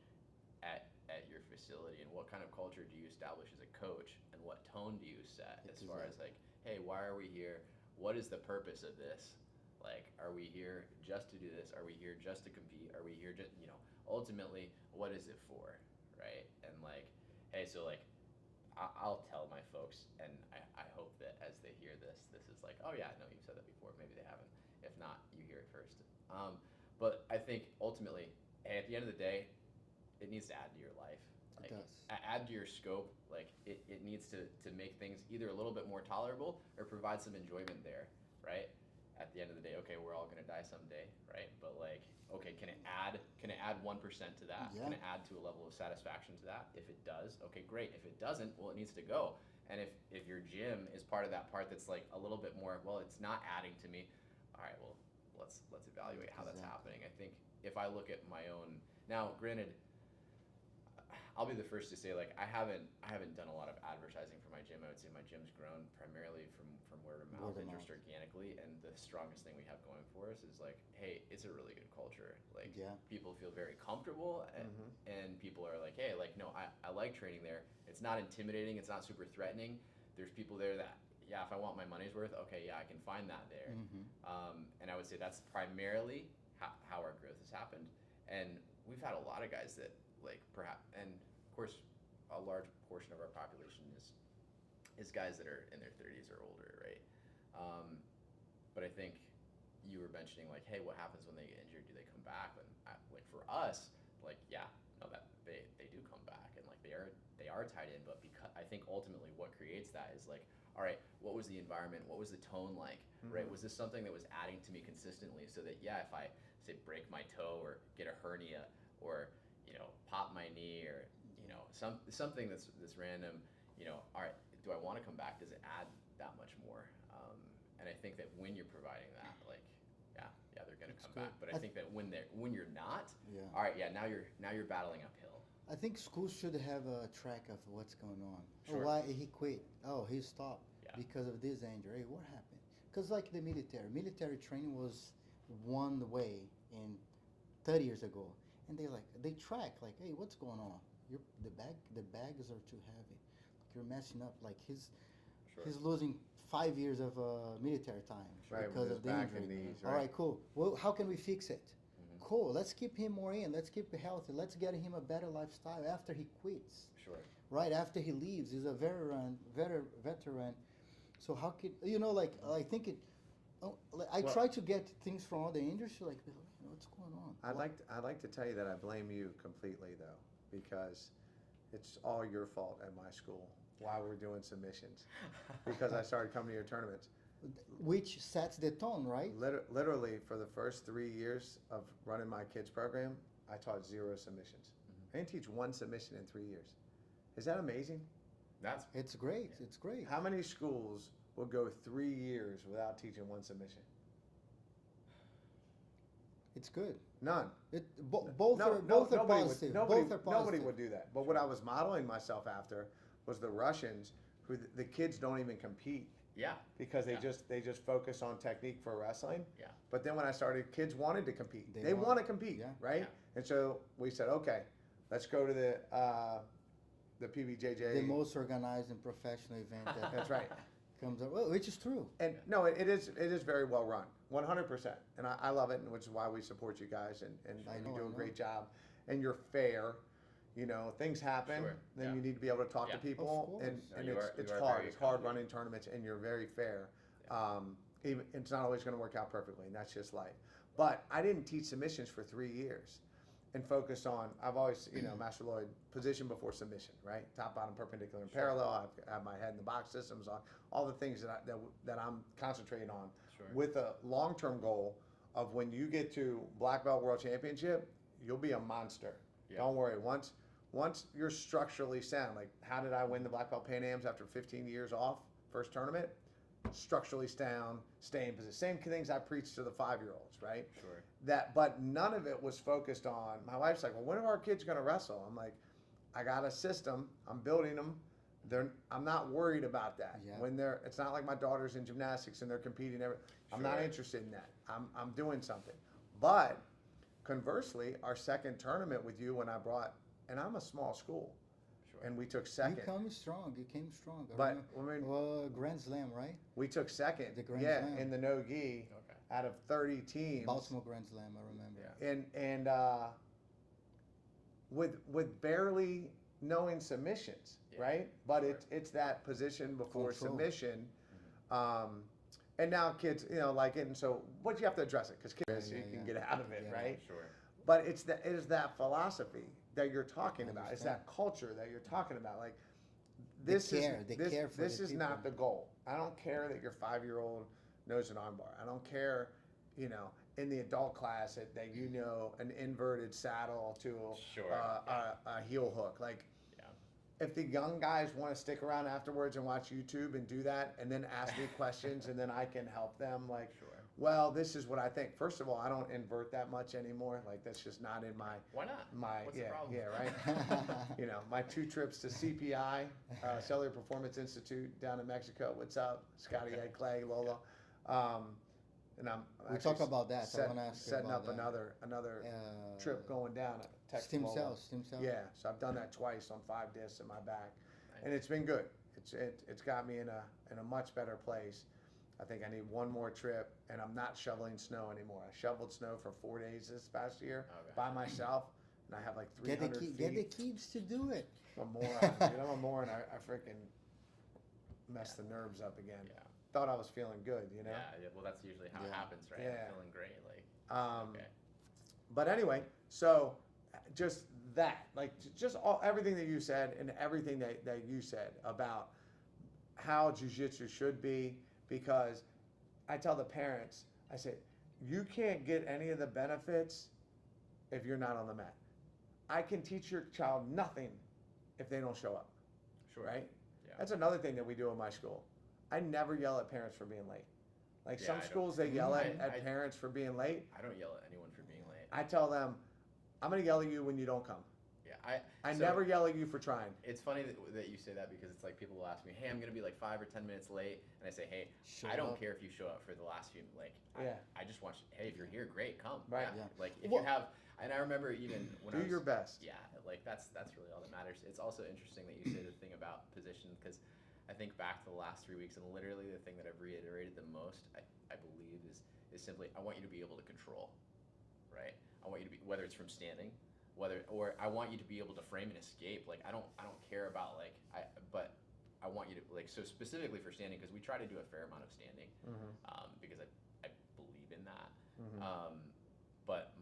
at your facility, and what kind of culture do you establish as a coach, and what tone do you set as far as like, hey, why are we here? What is the purpose of this? Like, are we here just to do this? Are we here just to compete? Are we here just, you know, ultimately, what is it for, right? And like, hey, so like, I'll tell my folks, and I hope that as they hear this, this is like, oh yeah, no, you've said that before. Maybe they haven't. If not, you hear it first. But I think ultimately, hey, at the end of the day, it needs to add to your life. Like, It does. add to your scope. Like, it needs to make things either a little bit more tolerable or provide some enjoyment there, right? At the end of the day, okay, we're all gonna die someday, right? But like, okay, can it add 1% to that? Yeah. Can it add to a level of satisfaction to that? If it does, okay, great. If it doesn't, well, it needs to go. And if your gym is part of that part that's like a little bit more, well, it's not adding to me. All right, well, let's evaluate how that's happening. I think if I look at my own now, granted, I'll be the first to say, like, I haven't done a lot of advertising for my gym. I would say my gym's grown primarily from word of mouth and just organically. And the strongest thing we have going for us is like, hey, it's a really good culture. Like, people feel very comfortable, and people are like, hey, like, no, I like training there. It's not intimidating. It's not super threatening. There's people there that, yeah, if I want my money's worth, okay, yeah, I can find that there. And I would say that's primarily how our growth has happened. And we've had a lot of guys that, like, perhaps, and of course, a large portion of our population is guys that are in their 30s or older, right? But I think you were mentioning, like, hey, what happens when they get injured? Do they come back? And like, for us, like, yeah, no, that they do come back, and like they are tied in. But because I think ultimately what creates that is like, all right, what was the environment? What was the tone like? Right? Was this something that was adding to me consistently, so that, yeah, if I say break my toe or get a hernia or, you know, pop my knee, or, you know, something that's random, you know, all right, do I want to come back? Does it add that much more? And I think that when you're providing that, like, yeah, they're gonna come back. But I think that when you're not, all right, yeah, now you're battling uphill. I think schools should have a track of what's going on. Sure. Oh, why he quit? Oh, he stopped because of this injury. Hey, what happened? Because like the military training was one way in 30 years ago, and they track like, hey, what's going on? The bags are too heavy. Like, you're messing up. Like he's losing 5 years of military time because of the injury. Knees, All right, cool. Well, how can we fix it? Cool. Let's keep him more in. Let's keep him healthy. Let's get him a better lifestyle after he quits. Sure. Right after he leaves, he's a veteran. So how could like, I think it. I try to get things from other industry, like, what's going on. I'd like to tell you that I blame you completely though, because it's all your fault at my school while we're doing submissions, because I started coming to your tournaments. Which sets the tone, right? Literally, for the first 3 years of running my kids program, I taught 0 submissions. I didn't teach 1 submission in 3 years. Is that amazing? It's great. It's great. How many schools will go 3 years without teaching 1 submission? It's good. None. Both are positive. Nobody would do that. But what I was modeling myself after was the Russians, who the kids don't even compete. Yeah. Because they just focus on technique for wrestling. Yeah. But then when I started, kids wanted to compete. They want to compete, right? Yeah. And so we said, okay, let's go to the PBJJF. The most organized and professional event that's right. Comes up, well, which is true. And no, it is very well run, 100%. And I love it, and which is why we support you guys, and you do a great job. And you're fair. You know, things happen. Then you need to be able to talk to people, and it's hard. It's hard running tournaments, and you're very fair. Even it's not always going to work out perfectly, and that's just life. But I didn't teach submissions for 3 years, and focused on, I've always, Master Lloyd, position before submission, right? Top, bottom, perpendicular, and parallel. I have my head in the box systems, all the things that I'm concentrating on with a long-term goal of when you get to Black Belt World Championship, you'll be a monster. Yeah. Don't worry. Once you're structurally sound, like how did I win the Black Belt Pan Ams after 15 years off, first tournament? Structurally sound, stay in position. Same things I preach to the 5-year-olds, right? Sure. But none of it was focused on, my wife's like, well, when are our kids going to wrestle? I'm like, I got a system. I'm building them. I'm not worried about that. Yeah. It's not like my daughter's in gymnastics and they're competing. I'm not interested in that. I'm doing something. But conversely, our second tournament with you and I'm a small school. And we took second. You came strong. But Grand Slam, right? We took second. The Grand Slam. In the no-gi out of 30 teams. Baltimore Grand Slam, I remember. Yeah. And with barely knowing submissions, right? But it's that position before submission. And now kids, like it. And so, what you have to address it because kids, you can get out of it, right? Sure. But it is that philosophy that you're talking about. It's that culture that you're talking about. Like this is not the goal. I don't care that your 5-year-old knows an armbar. I don't care, in the adult class that an inverted saddle to a heel hook. Like if the young guys want to stick around afterwards and watch YouTube and do that and then ask me questions and then I can help them, well, this is what I think. First of all, I don't invert that much anymore. Like that's just not in my. Why not? What's the problem? Right. My 2 trips to CPI, Cellular Performance Institute down in Mexico. What's up, Scotty, Ed, Clay, Lola, and we talk about that. So I want to ask setting about up that. another trip going down at Texas. Steam cells. Yeah, so I've done that twice on 5 discs in my back, and it's been good. It's got me in a much better place. I think I need one more trip, and I'm not shoveling snow anymore. I shoveled snow for 4 days this past year by myself, and I have like 300 feet. Get the kids to do it. I'm a moron. I'm a moron. I freaking messed the nerves up again. Yeah. Thought I was feeling good, Yeah, well, that's usually how it happens, right? Yeah. I'm feeling great, But anyway, so just that, just everything that you said and everything that you said about how jiu-jitsu should be, because I tell the parents, I say, you can't get any of the benefits if you're not on the mat. I can teach your child nothing if they don't show up. Sure. Right? Yeah. That's another thing that we do in my school. I never yell at parents for being late. Some schools, they yell at parents for being late. I don't yell at anyone for being late. I tell them, I'm going to yell at you when you don't come. Yeah, I never yell at you for trying. It's funny that you say that because it's like people will ask me, hey, I'm going to be like 5 or 10 minutes late. And I say, hey, I don't care if you show up for the last few, I just want you, hey, if you're here, great, come. Right. Yeah. Like if you have, and I remember even when do your best. Yeah, that's really all that matters. It's also interesting that you say the thing about position because I think back to the last 3 weeks and literally the thing that I've reiterated the most, I believe is simply, I want you to be able to control, right? I want you to be, whether it's from standing, or I want you to be able to frame and escape. I don't care about but I want you to so specifically for standing because we try to do a fair amount of standing, because I believe in that. But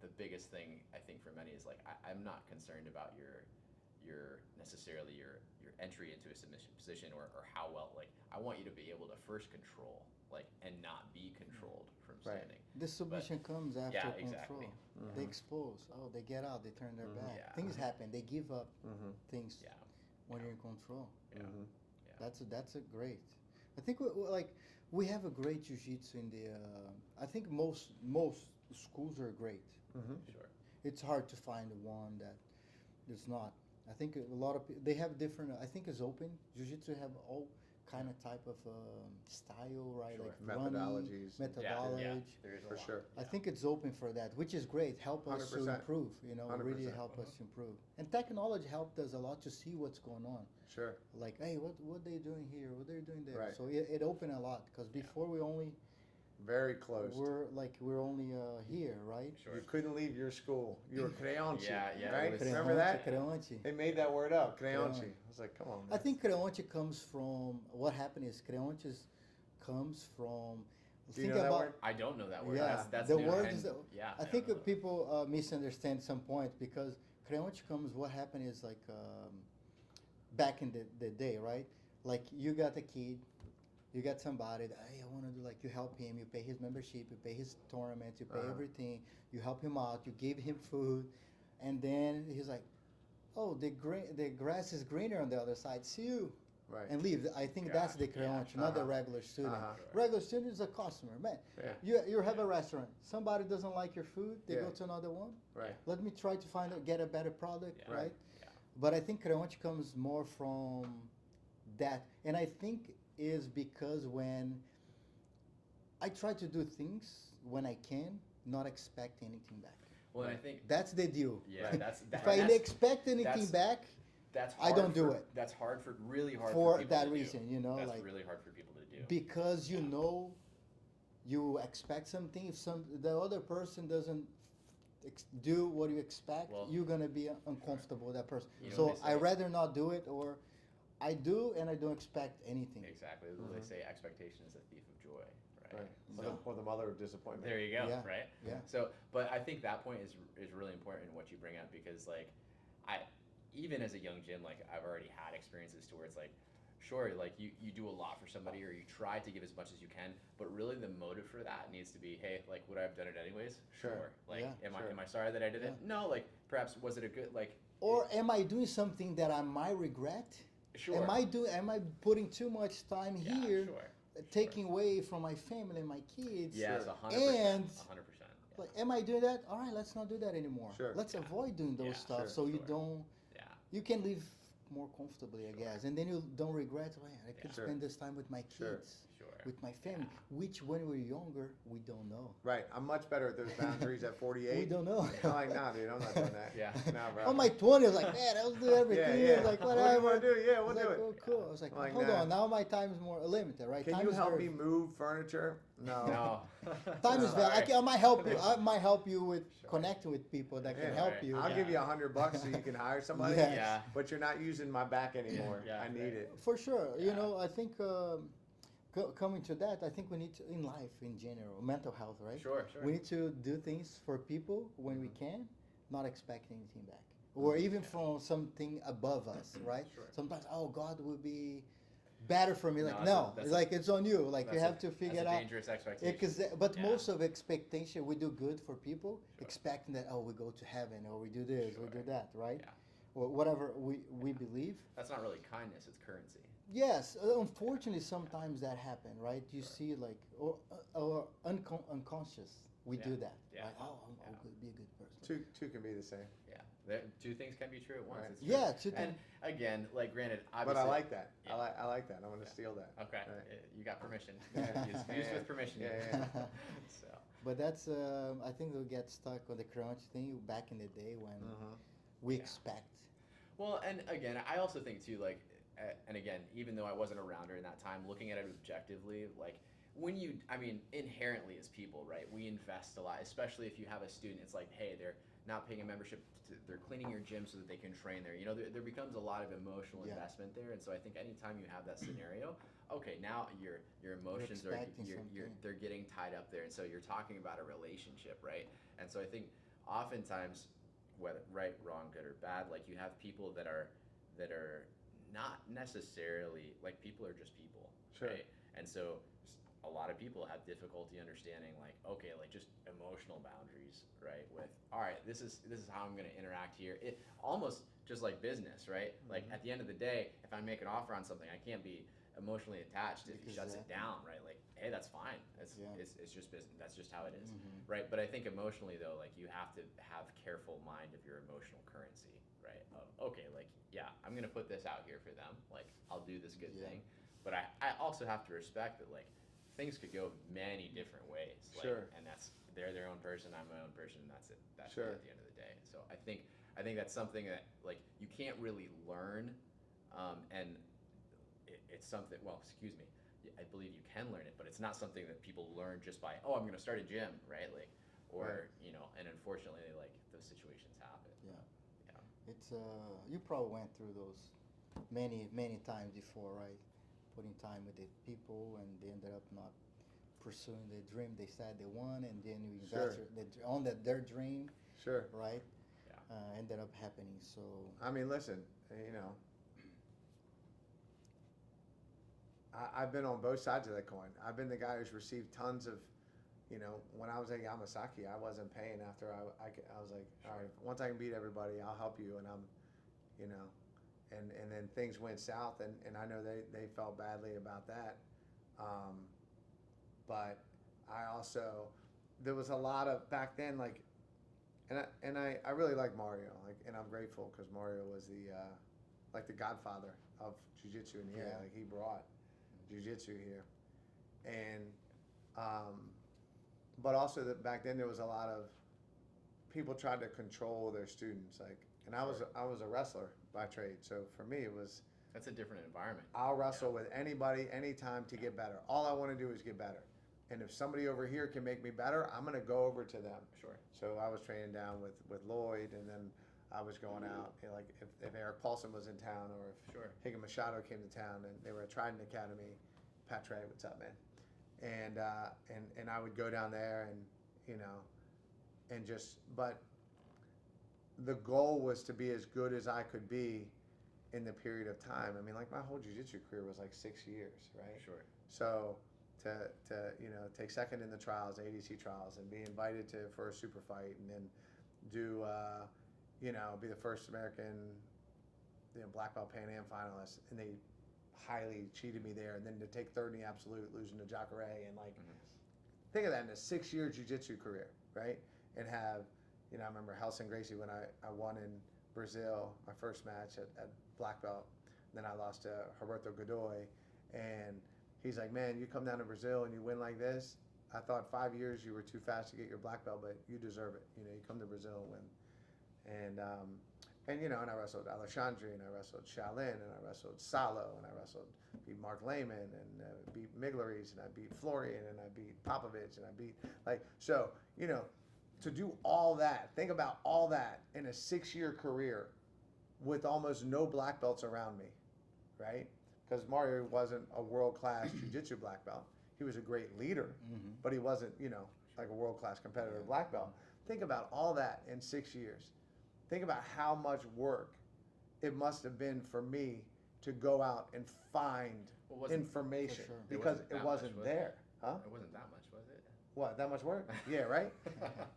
the biggest thing I think for many is I'm not concerned about your necessarily your entry into a submission position or how well I want you to be able to first control and not be controlled from standing. Right. The submission comes after control. Exactly. They expose. Oh, they get out. They turn their back. Yeah. Things happen. They give up things when you're in control. Yeah. That's a great. I think we have a great jiu-jitsu in the. I think most schools are great. Sure. It's hard to find one that is not. I think a lot of people, they have different. I think it's open. Jiu-jitsu have all kind of type of style, right? Sure. Like Methodology. For sure. I think it's open for that, which is great. Help us 100%. to improve. 100%. Really help us improve. And technology helped us a lot to see what's going on. Sure. Hey, what they doing here? What they're doing there? Right. So it opened a lot because before we only. Very closed. We're only here, right? Sure. You couldn't leave your school. You were creonte, Yeah. right? Remember that? Creonte. They made that word up, creonte. I was like, come on, man. I think creonte comes from, what happened is creonte comes from Do you know that word? I don't know that word. Yeah, That's the new. word And, is. yeah. I think people misunderstand some point because creonte comes. What happened is like back in the day, right? Like you got a kid, you got somebody that, hey, I want to do like you help him, you pay his membership, you pay his tournament, you pay everything, you help him out, you give him food, and then he's like, oh, the grass is greener on the other side. See you. Right. And leave. I think that's the creonte, not the regular student. Regular student is a customer, man. Yeah. You have a restaurant. Somebody doesn't like your food, they Yeah. go to another one. Right. Let me try to get a better product, Yeah. right? Yeah. But I think creonte comes more from that, and I think is because when I try to do things when I can, not expect anything back. Well, and I think That's the deal. Yeah, right? that's if I expect anything back, that's I hard don't do for- it. That's really hard For for people that to reason, do. you know, That's like- really hard for people to do. because you know you expect something. If the other person doesn't do what you expect, Well, you're gonna be uncomfortable with that person. You know So what they I say. rather not do it, or I do and I don't expect anything. Exactly. They say expectation is a thief of joy, right? Right. So, Or the mother of disappointment. there you go, Yeah. right? Yeah. So, but I think that point is really important in what you bring up because, like, even as a young Jim, like, I've already had experiences to where it's like, sure, like, you do a lot for somebody or you try to give as much as you can, but really the motive for that needs to be, hey, like, would I have done it anyways? Sure. Like, Yeah. am I sorry that I did it? Yeah. No, like, perhaps was it a good, like, Or am I doing something that I might regret? Sure. Am I putting too much time Yeah, here, sure, taking away from my family and my kids? yes, Sure. 100%. And 100%. Yeah. like, am I doing that? All right, let's not do that anymore. Sure. Let's avoid doing those Yeah, stuff sure, so you sure. don't. Yeah. You can live more comfortably, I guess, and then you don't regret. Oh, I could Sure. spend this time with my Sure. kids, Sure. with my family, which when we're younger we don't know. Right. I'm much better at those boundaries at 48. We don't know. I'm like, nah, dude, I'm not doing that. Yeah. Nah, bro. On my 20s, I was like, man, I'll do everything. Yeah, yeah. It's like, What do you whatever. wanna do? Yeah, I we'll was do like, it. oh, cool. I was like, Like, hold nah. on, now my time is more limited, right? Can Time you is help very- me move furniture? No. No. Time is Sorry. value. I might help you. I might help you with connecting with people that can Yeah. help Right. you. I'll Yeah. give you $100 so you can hire somebody. Yes. Yeah. But you're not using my back anymore. Yeah. I need it. For sure. You Yeah. know, I think coming to that, I think we need to, in life in general, mental health, right? Sure, sure. We need to do things for people when we can, not expect anything back. Or even from something above us, right? Sure. Sometimes, oh, God will be better for me. Like, No, no, that's it's like it's on you. Like, you That's have a- to figure that's it a out. dangerous expectation. But Yeah. most of expectation, we do good for people, expecting that, oh, we go to heaven, or we do this, we do Sure. that, right? Yeah. Or whatever we believe. That's not really kindness, it's currency. Yes, unfortunately, sometimes that happen, right? You see, like, or unconscious, we do Yeah. that. Yeah. Like, oh, I'll Yeah. be a good person. Two can be the same. Yeah. Two things can be true at once. Right. It's true. Yeah, two And things. again, like granted, But obviously. I like that. Yeah. I like that. I'm going to steal that. Okay. Right. You got permission. Yeah. Used Yeah. with permission. Yeah, So. But that's, I think we'll get stuck on the crunch thing back in the day when we Yeah. expect. Well, and again, I also think too, like, and again, even though I wasn't around during that time, looking at it objectively, like, inherently as people, right, we invest a lot, especially if you have a student, it's like, hey, they're not paying a membership, they're cleaning your gym so that they can train there. You know, there becomes a lot of emotional Yeah. investment there, and so I think anytime you have that scenario, okay, now your emotions are, expecting something. they're getting tied up there, and so you're talking about a relationship, right? And so I think oftentimes, whether right, wrong, good or bad, like, you have people that are not necessarily, like, people are just people, Sure. right? And so a lot of people have difficulty understanding, like, okay, like, just emotional boundaries, right? With, all right, this is how I'm going to interact here. It almost just like business, right? Like, at the end of the day, if I make an offer on something, I can't be emotionally attached if he shuts it Exactly. down, right? Like, hey, that's fine. It's Yeah. it's just business. That's just how it is, right? But I think emotionally though, like, you have to have careful mind of your emotional currency, right? Of, okay, like, yeah, I'm gonna put this out here for them. Like, I'll do this good Yeah. thing, but I also have to respect that, like, things could go many different ways. Like, Sure. And that's, they're their own person, I'm my own person, and that's it. That's Sure. it at the end of the day. So I think that's something that, like, you can't really learn, and it's something, well, excuse me, I believe you can learn it, but it's not something that people learn just by, oh, I'm going to start a gym, right? Like, or, Right. you know, and unfortunately, like, those situations happen. Yeah. Yeah. It's you probably went through those many times before, right? Putting time with the people and they ended up not pursuing the dream they said they want, and then you Sure. invest on their dream, Sure. right? Yeah. Ended up happening. So I mean, listen, you know, I've been on both sides of that coin. I've been the guy who's received tons of, you know, when I was at Yamasaki, I wasn't paying after I was like, all right, once I can beat everybody, I'll help you. And I'm, you know, and then things went south, and I know they felt badly about that. But I also, there was a lot of, back then, like, and I really like Mario, like, and I'm grateful because Mario was the, like the godfather of jiu-jitsu in the area. Yeah. Like, he brought jiu-jitsu here. And, but also that back then there was a lot of people tried to control their students, like, and I was a wrestler by trade, so for me it was, That's a different environment. I'll wrestle with anybody anytime to get better. All I want to do is get better, and if somebody over here can make me better, I'm gonna go over to them. Sure. So I was training down with Lloyd, and then I was going out, you know, like if Eric Paulson was in town, or if Sure. Higa Machado came to town, and they were at Trident Academy. Pat Trey, what's up, man? And I would go down there, and you know, and just, but the goal was to be as good as I could be in the period of time. I mean, like, my whole jiu-jitsu career was like 6 years, right? Sure. So to you know, take second in the trials, ADC trials, and be invited for a super fight, and then do you know, be the first American, you know, black belt Pan Am finalist, and they highly cheated me there, and then to take third in the absolute, losing to Jacare, and like, think of that in a 6-year jiu-jitsu career, right? And have, you know, I remember Helson Gracie when I won in Brazil, my first match at black belt. Then I lost to Roberto Godoy, and he's like, man, you come down to Brazil and you win like this, I thought 5 years you were too fast to get your black belt, but you deserve it. You know, you come to Brazil and win. And you know, and I wrestled Alexandre, and I wrestled Shaolin, and I wrestled Salo, and I beat Mark Lehman, and beat Migleries, and I beat Florian, and I beat Popovich, and I beat, like, so, you know, to do all that, think about all that in a 6-year career with almost no black belts around me, right? Because Mario wasn't a world-class jiu-jitsu black belt. He was a great leader, but he wasn't, you know, like a world-class competitor black belt. Think about all that in 6 years. Think about how much work it must have been for me to go out and find information, for sure. because it that wasn't much, was there. Huh? It wasn't that much, was it? What, that much work? Yeah, right?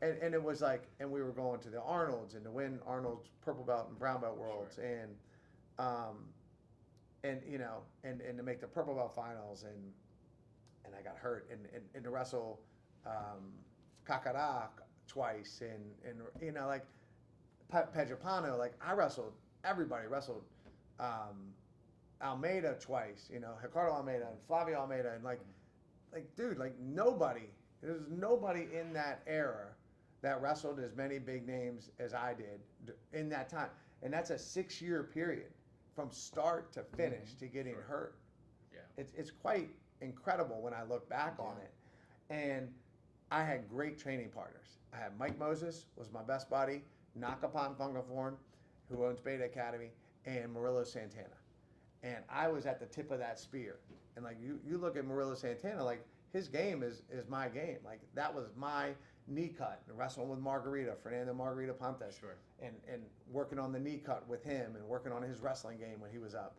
And it was like, and we were going to the Arnolds, and to win Arnold's purple belt and brown belt worlds, Sure. and you know, and to make the purple belt finals, and I got hurt, and to wrestle Kakara twice, and you know, like, Pejapano, like, I wrestled, everybody wrestled Almeida twice, you know, Ricardo Almeida and Flavio Almeida, and like, dude, like, there's nobody in that era that wrestled as many big names as I did in that time. And that's a 6-year period from start to finish to getting Sure. hurt. Yeah. It's quite incredible when I look back on it. And I had great training partners. I had Mike Moses, was my best buddy, Nakapan Fungaforn, who owns Beta Academy, and Murillo Santana. And I was at the tip of that spear. And like, you look at Murillo Santana, like, his game is my game. Like, that was my knee cut, and wrestling with Fernando Margarita Pontes, Sure. and working on the knee cut with him, and working on his wrestling game when he was up.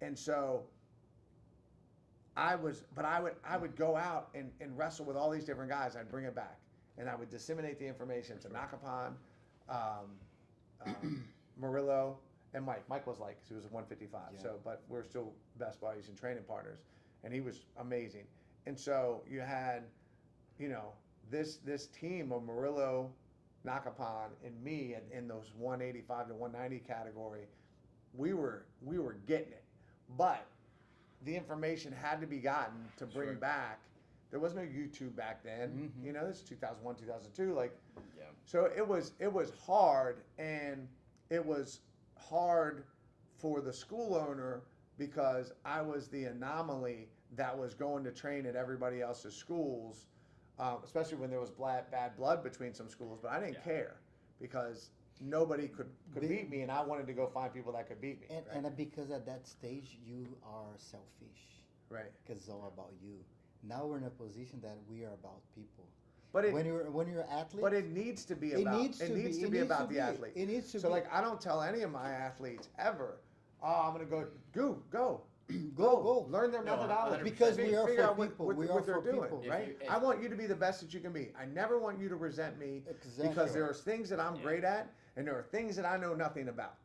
And so I would go out and wrestle with all these different guys. I'd bring it back, and I would disseminate the information to Nakapan, Murillo, and Mike. Mike was like, 'cause he was 155. Yeah. So, but we're still best buddies and training partners, and he was amazing. And so you had, you know, this team of Murillo, Nakapan, and me in those 185 to 190 category. We were getting it, but the information had to be gotten to bring Sure. back. There was no YouTube back then. You know, this is 2001, 2002. Like, Yeah. so it was hard, and it was hard for the school owner because I was the anomaly that was going to train at everybody else's schools, especially when there was bad blood between some schools. But I didn't Yeah. care because nobody could beat me, and I wanted to go find people that could beat me. And because at that stage you are selfish, Right. because it's all about you. Now we're in a position that we are about people. But when you're an athlete, but it needs to be it about needs to be about the athlete. It needs to so be. like I don't tell any of my athletes ever, oh, I'm gonna go go learn their No, methodology 100%. Because we are Figure for out what- people. what, We what are they're for doing, people. right? If- I want you to be the best that you can be. I never want you to resent me Exactly. because there are things that I'm great at and there are things that I know nothing about.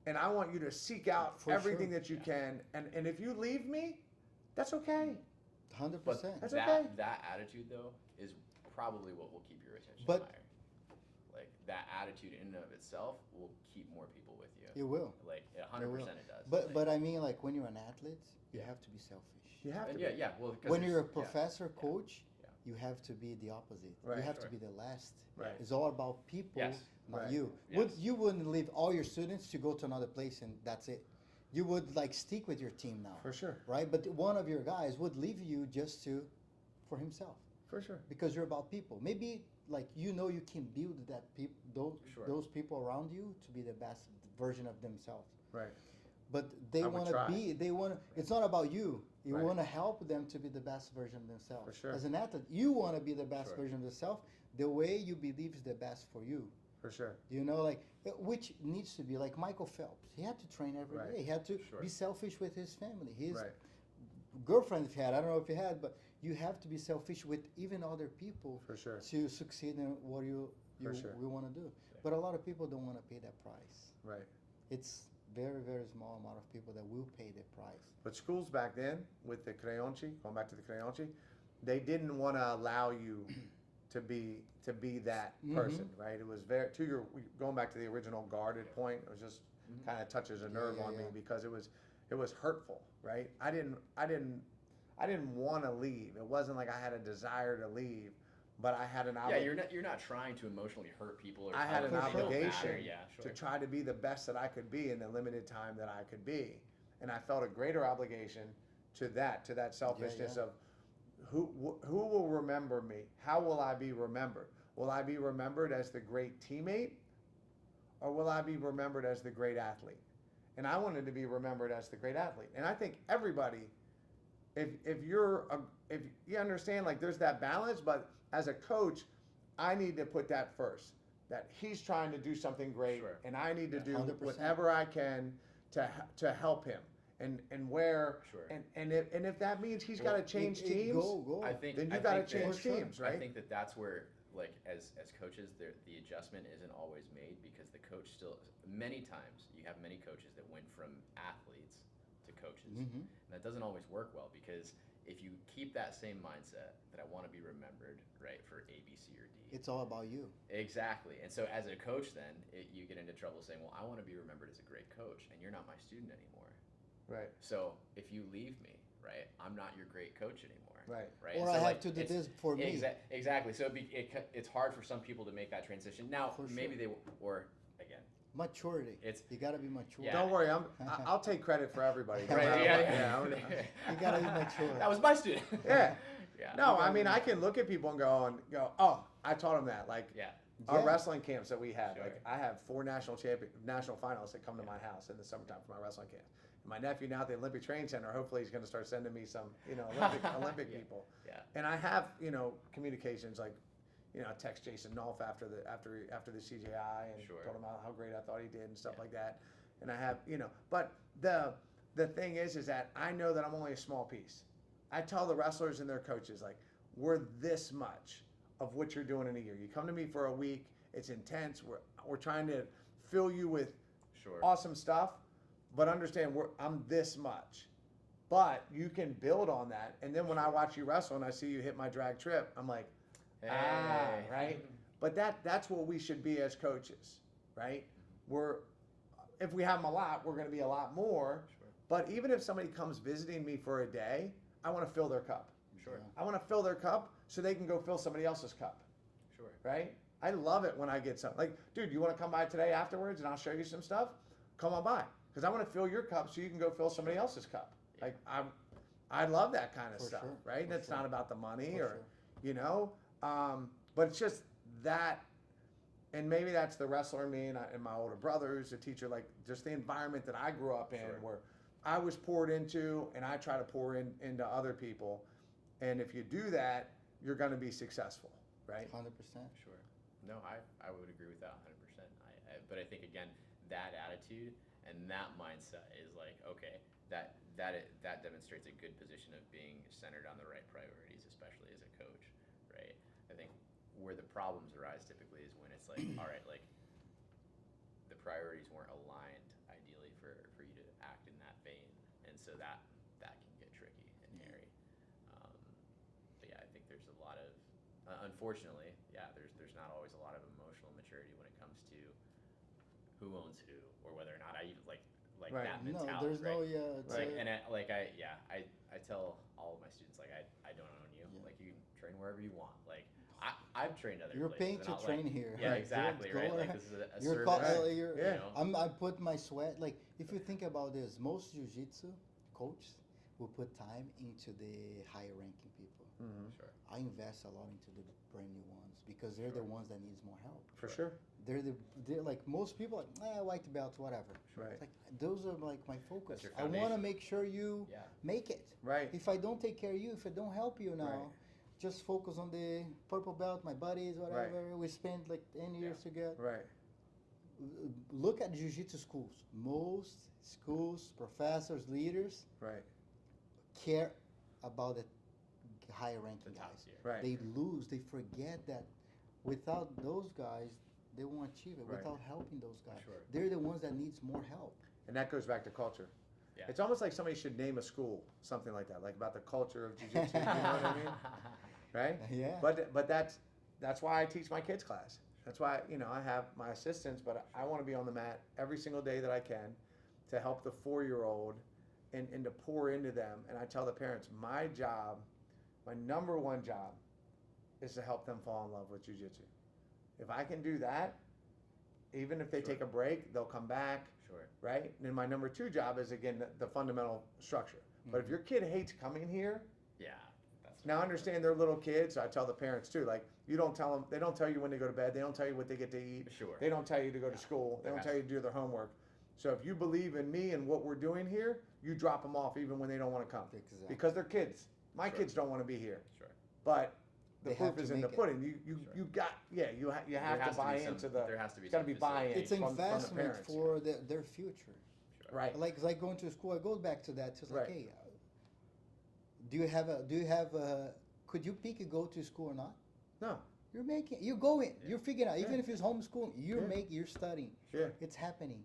And I want you to seek out For everything sure. that you can. And if you leave me, that's okay. 100%. That's okay. That attitude though is probably what will keep your attention But- higher. Like that attitude in and of itself will keep more people with you. It will. Like It 100% will. it does. But Like, but I mean, like when you're an athlete, you Yeah. have to be selfish. You have to and be. yeah. Well, 'cause When you're a there's- professor, yeah. coach, Yeah. you have to be the opposite. Right. You have Sure. to be the last. Right. It's all about people, Yes. not Right. you. Yes. You wouldn't leave all your students to go to another place and that's it. You would like stick with your team now. For sure. Right? But one of your guys would leave you just for himself. For sure. Because you're about people. Maybe like you can build that Sure. those people around you to be the best version of themselves. Right. But they I would want try. to be. They want. It's not about you. You Right. want to help them to be the best version of themselves. For sure. As an athlete, you want to be the best Sure. version of yourself. The way you believe is the best for you. For sure. You know, like which needs to be like Michael Phelps. He had to train every day. Right. He had to Sure. be selfish with his family. His Right. girlfriend if he had. I don't know if he had, but you have to be selfish with even other people For sure. to succeed in what you For sure. we want to do. But a lot of people don't want to pay that price. Right. It's very, very small amount of people that will pay the price. But schools back then, with the Creonci, going back to the Creonci, they didn't want to allow you to be that person, right? It was very going back to the original guarded point. It was just kind of touches a nerve on me yeah. because it was hurtful, right? I didn't want to leave. It wasn't like I had a desire to leave, but I had an Yeah, obligation. you're not trying to emotionally hurt people. Or I had tell an them they don't matter. obligation Yeah, sure. to try to be the best that I could be in the limited time that I could be. And I felt a greater obligation to that selfishness yeah. of who will remember me? How will I be remembered? Will I be remembered as the great teammate or will I be remembered as the great athlete? And I wanted to be remembered as the great athlete. And I think everybody, if you understand, like there's that balance, but as a coach, I need to put that first, that he's trying to do something great Sure. and I need to do 100%. whatever I can to help him. And where Sure. and if that means he's got to change teams, Go. I think then you I got to think that- change teams, right? I think that's where, like, as coaches, the adjustment isn't always made because the coach still, many times, you have many coaches that went from athletes to coaches. And that doesn't always work well because if you keep that same mindset that I want to be remembered, right, for A, B, C, or D. It's all about you. Exactly. And so as a coach then, you get into trouble saying, well, I want to be remembered as a great coach and you're not my student anymore. Right. So if you leave me, right, I'm not your great coach anymore. Right. Right. Or And I so, have to do it's- this for me. Exactly. So it's hard for some people to make that transition. Now, For maybe sure. they, or again, Maturity. It's- You gotta be mature. Yeah. Don't worry, I'll take credit for everybody. no right? matter Yeah. what. Yeah, You gotta be mature. That was my student. Yeah. Yeah. No, I mean I can look at people and go, oh, I taught him that. Like Yeah. our Yeah. wrestling camps that we have, Sure. like I have 4 national finalists that come to my house in the summertime for my wrestling camp. And my nephew now at the Olympic Training Center, hopefully he's going to start sending me some, Olympic Yeah. people. Yeah. And I have, communications like, I text Jason Nolf after the CJI and Sure. told him how great I thought he did and stuff Yeah. like that. And I have, but the thing is that I know that I'm only a small piece. I tell the wrestlers and their coaches, like, we're this much of what you're doing in a year. You come to me for a week, it's intense. We're trying to fill you with Sure. awesome stuff, but understand I'm this much. But you can build on that. And then when I watch you wrestle and I see you hit my drag trip, I'm like, Hey. right? But that's what we should be as coaches, right? If we have them a lot, we're going to be a lot more. Sure. But even if somebody comes visiting me for a day, I want to fill their cup. Sure. I want to fill their cup so they can go fill somebody else's cup, Sure. right? I love it when I get something. Like, dude, you want to come by today afterwards and I'll show you some stuff? Come on by. Because I want to fill your cup so you can go fill somebody else's cup. Yeah. Like, I love that kind of For stuff, sure. right? For It's sure. not about the money For or, but it's just that, and maybe that's the wrestler in me and my older brothers, the teacher, like just the environment that I grew up in Sure. where I was poured into and I try to pour into other people. And if you do that, you're going to be successful, right? 100%. Sure. No, I would agree with that 100%. But I think again, that attitude and that mindset is like, okay, that demonstrates a good position of being centered on the right priorities, especially as a coach, right? I think where the problems arise typically is when it's like, all right, like the priorities weren't aligned ideally for you to act in that vein, and so that can get tricky and hairy. But yeah, I think there's a lot of unfortunately, yeah, there's not always a lot of emotional maturity when it comes to who owns who, or whether or not I even like Right. that No, mentality. there's right? no, yeah. It's Like, a- and I tell all of my students, like, I don't own you. Yeah. Like, you can train wherever you want. Like, I've trained other You're places. paying and to I'll, train like, here. Yeah, Right. exactly, Go right? where- Like, this is a You're service. you're, you know? I put my sweat, like, if you think about this, most jiu-jitsu coaches will put time into the higher ranking people. Sure. I invest a lot into the brand new ones because they're the ones that needs more help. For sure. They're like most people like white belt, whatever. Right. It's like those are like my focus. your I want to foundation. make sure you Yeah. make it. Right. If I don't take care of you, if I don't help you now, Right. just focus on the purple belt, my buddies, whatever. We spent like 10 years Yeah. together. Right. Look at jiu-jitsu schools. Most schools, professors, leaders Right. care about the higher ranking The top guys. tier. Right. They lose. They forget that without those guys, they won't achieve it. Right. Without helping those guys, Sure. they're the ones that needs more help. And that goes back to culture. Yeah. It's almost like somebody should name a school, something like that, like about the culture of jiu-jitsu. You know what I mean? Right? Yeah. But that's why I teach my kids class. That's why, you know, I have my assistants, but I want to be on the mat every single day that I can to help the 4-year-old and to pour into them. And I tell the parents, my job, my number one job is to help them fall in love with jiu-jitsu. If I can do that, even if they Sure. take a break, they'll come back, Sure. right? And then my number two job is, again, the fundamental structure. But if your kid hates coming here, Yeah. That's now understand they're little kids. So I tell the parents too, like, you don't tell them, they don't tell you when they go to bed. They don't tell you what they get to eat. Sure. They don't tell you to go to school. They don't Yes. tell you to do their homework. So if you believe in me and what we're doing here, you drop them off even when they don't want to come. Exactly. Because they're kids. My Sure. kids don't want to be here. Sure. But the They have proof is to in the make it. pudding. Sure. You got, yeah, you have There to has buy be some- into the, there has to be it's got to some be buy-in It's from the investment parents. for their future. Sure. Right. Like going to school, I go back to that. It's like, Right. hey, do you have a could you pick a go to school or not? No. You're going, Yeah. you're figuring out, even Yeah. if it's homeschooling, Yeah. you're studying. Yeah. It's happening.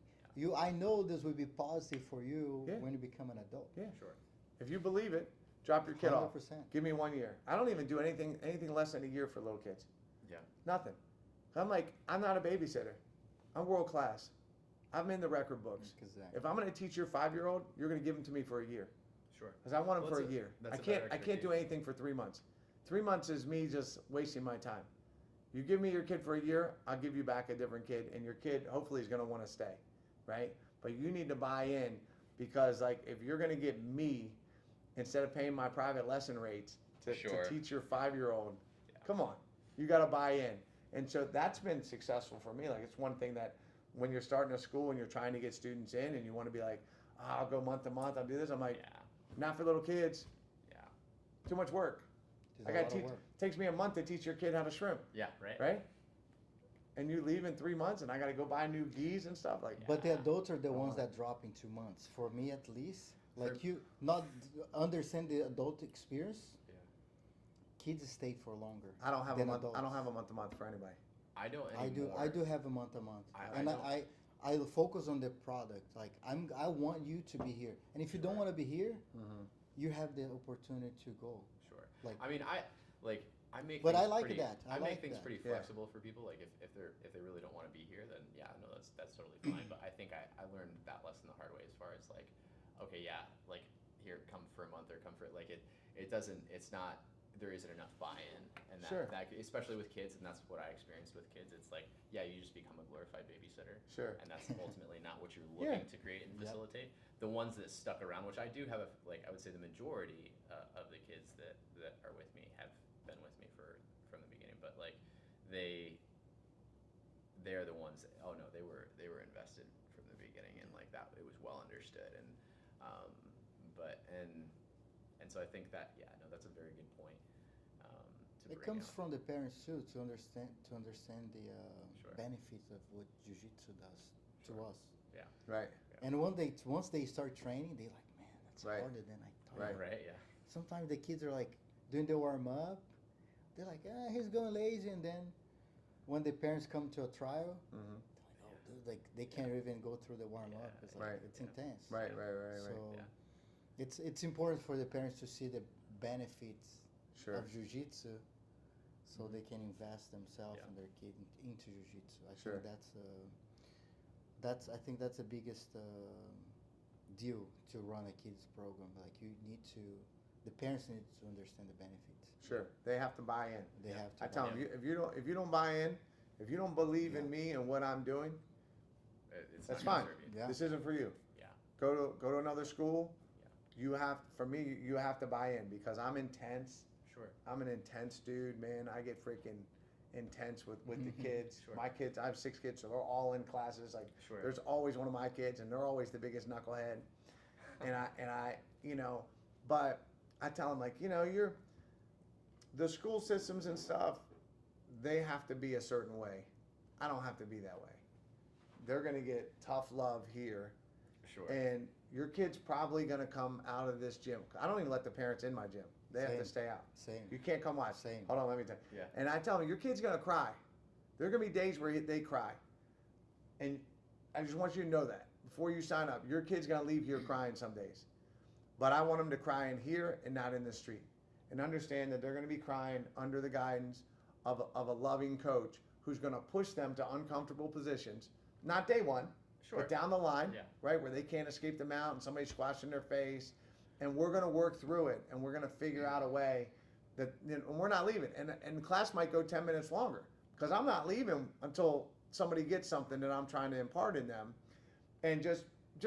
I know this will be positive for you Yeah. when you become an adult. Yeah. Sure. If you believe it, drop your kid off. 100%. Give me 1 year. I don't even do anything less than a year for little kids. Yeah. Nothing. I'm like, I'm not a babysitter. I'm world class. I'm in the record books. Exactly. If I'm going to teach your 5-year-old, you're going to give him to me for a year. Sure. Because I want him Well, for a that's year. that's I a can't. better I can't do expectation. anything for 3 months. 3 months is me just wasting my time. You give me your kid for a year, I'll give you back a different kid, and your kid hopefully is going to want to stay, right? But you need to buy in because, like, if you're going to get me instead of paying my private lesson rates to Sure. teach your 5-year-old, Yeah. come on, you got to buy in. And so that's been successful for me. Like, it's one thing that when you're starting a school and you're trying to get students in and you want to be like, oh, I'll go month to month, I'll do this. I'm like, Yeah. not for little kids. Yeah. Too much work. It's I a got lot to of teach. work. Takes me a month to teach your kid how to shrimp, Yeah. Right. right? And you leave in 3 months, and I got to go buy new gis and stuff. Like, But the adults are the ones on. that drop in 2 months. For me, at least, like For- you not understand the adult experience. Yeah. Kids stay for longer. I don't have a than month. adults. I don't have a month to month for anybody. I don't I do. anymore. I do have a month a month, I and don't. I focus on the product. Like I want you to be here, and if you don't want to be here, you have the opportunity to go. Sure. Like- I mean, I make. But I things like pretty, that. I I make like things that. pretty Yeah. flexible for people. Like if they really don't want to be here, then yeah, no, that's totally fine. But I think I learned that lesson the hard way as far as like, okay, yeah, like here, come for a month or come for like it doesn't. It's not. There isn't enough buy-in, and that, Sure. that especially with kids, and that's what I experienced with kids. It's like, yeah, you just become a glorified babysitter, Sure. and that's ultimately not what you're Yeah. looking to create and Yep. facilitate. The ones that stuck around, which I do have, I would say the majority of the kids that are with me have been with me from the beginning, but like they're the ones that, oh no, they were invested from the beginning, and like that, it was well understood, and And so I think that, yeah, no, that's a very good point. To It bring comes out. from the parents too to understand the Sure. benefits of what jiu-jitsu does to Sure. us. Yeah. Right. And once they start training, they like, man, that's Right. harder than I thought. Right. Right. Yeah. Sometimes the kids are like doing the warm up, they're like, he's going lazy, and then when the parents come to a trial, Mm-hmm. they're like, oh, dude, like they can't even go through the warm up. Yeah, It's like right. it's Yeah. intense. Right. So Yeah. it's important for the parents to see the benefits Sure. of jiu-jitsu, so they can invest themselves Yeah. and their kid into jiu-jitsu. I Sure. think that's I think that's the biggest deal to run a kids program. Like the parents need to understand the benefits. Sure. They have to buy in. They have to. I tell buy them, in. if you don't buy in, if you don't believe in Yeah. me and what I'm doing, It's that's not fine. gonna serve you. Yeah. This isn't for you. Yeah. Go to another school. Yeah. You have to buy in because I'm intense. Sure. I'm an intense dude, man. I get freaking intense with the kids. Sure. My kids, I have 6 kids, so they're all in classes. Like Sure. there's always one of my kids, and they're always the biggest knucklehead. and I, but I tell them like, the school systems and stuff, they have to be a certain way. I don't have to be that way. They're gonna get tough love here. Sure. And your kid's probably going to come out of this gym. I don't even let the parents in my gym. They have Same. to stay out. Same. You can't come watch. Same. Hold on, let me tell you. Yeah. And I tell them, your kid's going to cry. There are going to be days where they cry. And I just want you to know that before you sign up. Your kid's going to leave here crying some days. But I want them to cry in here and not in the street. And understand that they're going to be crying under the guidance of a loving coach who's going to push them to uncomfortable positions. Not day one. Sure. But down the line, Yeah. right, where they can't escape the mount and somebody's squashing their face, and we're going to work through it, and we're going to figure out a way that and we're not leaving. And the class might go 10 minutes longer because I'm not leaving until somebody gets something that I'm trying to impart in them. And just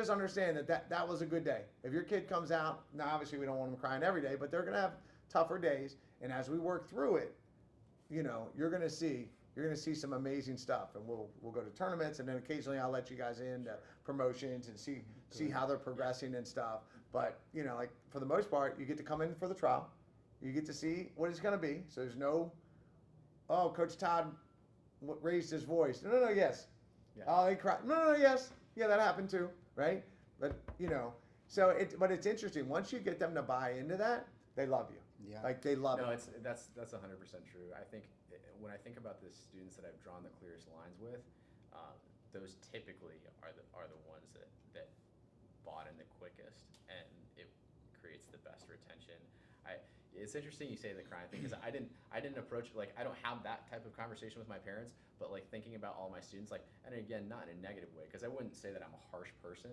understand that was a good day. If your kid comes out, now obviously we don't want them crying every day, but they're going to have tougher days. And as we work through it, you're going to see some amazing stuff, and we'll go to tournaments, and then occasionally I'll let you guys into promotions and see how they're progressing and stuff. But like for the most part, you get to come in for the trial, you get to see what it's going to be. So there's no, oh, Coach Todd raised his voice. No, yes. Yeah. Oh, he cried. No, yes. Yeah, that happened too, right? But but it's interesting. Once you get them to buy into that, they love you. Yeah. Like they love No, it. that's 100% true. I think when I think about the students that I've drawn the clearest lines with, those typically are the ones that bought in the quickest, and it creates the best retention. It's interesting you say the crying thing because I didn't approach it like I don't have that type of conversation with my parents, but like thinking about all my students, like, and again, not in a negative way because I wouldn't say that I'm a harsh person,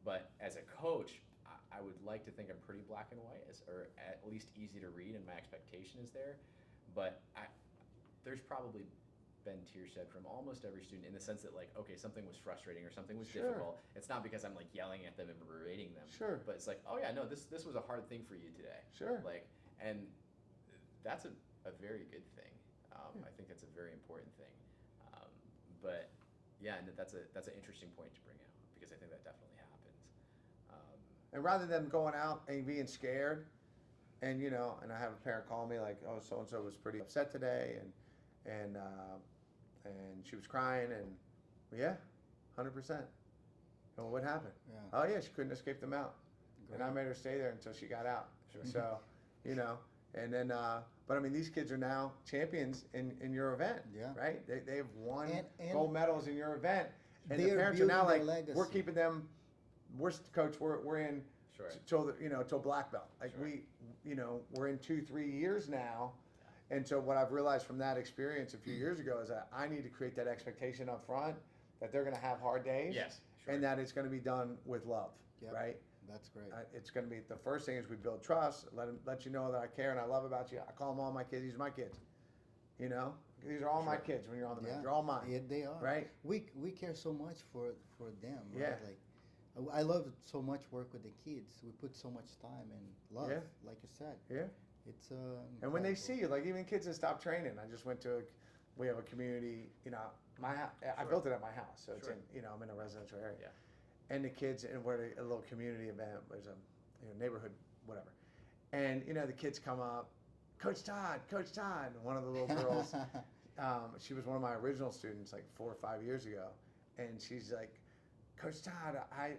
but as a coach, I would like to think I'm pretty black and white, or at least easy to read, and my expectation is there. But there's probably been tears shed from almost every student in the sense that like, okay, something was frustrating or something was Sure. difficult. It's not because I'm like yelling at them and berating them. Sure. But it's like, oh yeah, no, this was a hard thing for you today. Sure. Like, and that's a very good thing. I think that's a very important thing. But yeah, and that's an interesting point to bring out because I think that definitely happens. And rather than going out and being scared, and and I have a parent call me like, oh, so and so was pretty upset today, and she was crying, and yeah, 100%. And what happened? Yeah. Oh yeah, she couldn't escape the mount, and I made her stay there until she got out. Sure. So, and then, but I mean, these kids are now champions in your event, Yeah. right? They've won And gold medals in your event, and the they're parents are now building like, their we're legacy. keeping them. We're in Sure. till black belt. Like Sure. we're in 2-3 years now. And so what I've realized from that experience a few years ago is that I need to create that expectation up front that they're going to have hard days. Yes, sure. And that it's going to be done with love, Yep. right? That's great. It's going to be the first thing is we build trust. Let you know that I care and I love about you. I call them all my kids. These are my kids. These are all my kids when you're on the bench. They're all mine. Yeah, they are. Right? We care so much for them. Right? Yeah. Like, I love so much work with the kids. We put so much time and love, Yeah. like you said. Yeah. It's And when they see you, like even kids that stop training, I just went to we have a community, I built it at my house, so it's Sure. in, I'm in a residential area. Yeah. And the kids, and we're at a little community event, there's a neighborhood, whatever. And the kids come up, Coach Todd. And one of the little girls, she was one of my original students like 4 or 5 years ago, and she's like, Coach Todd, I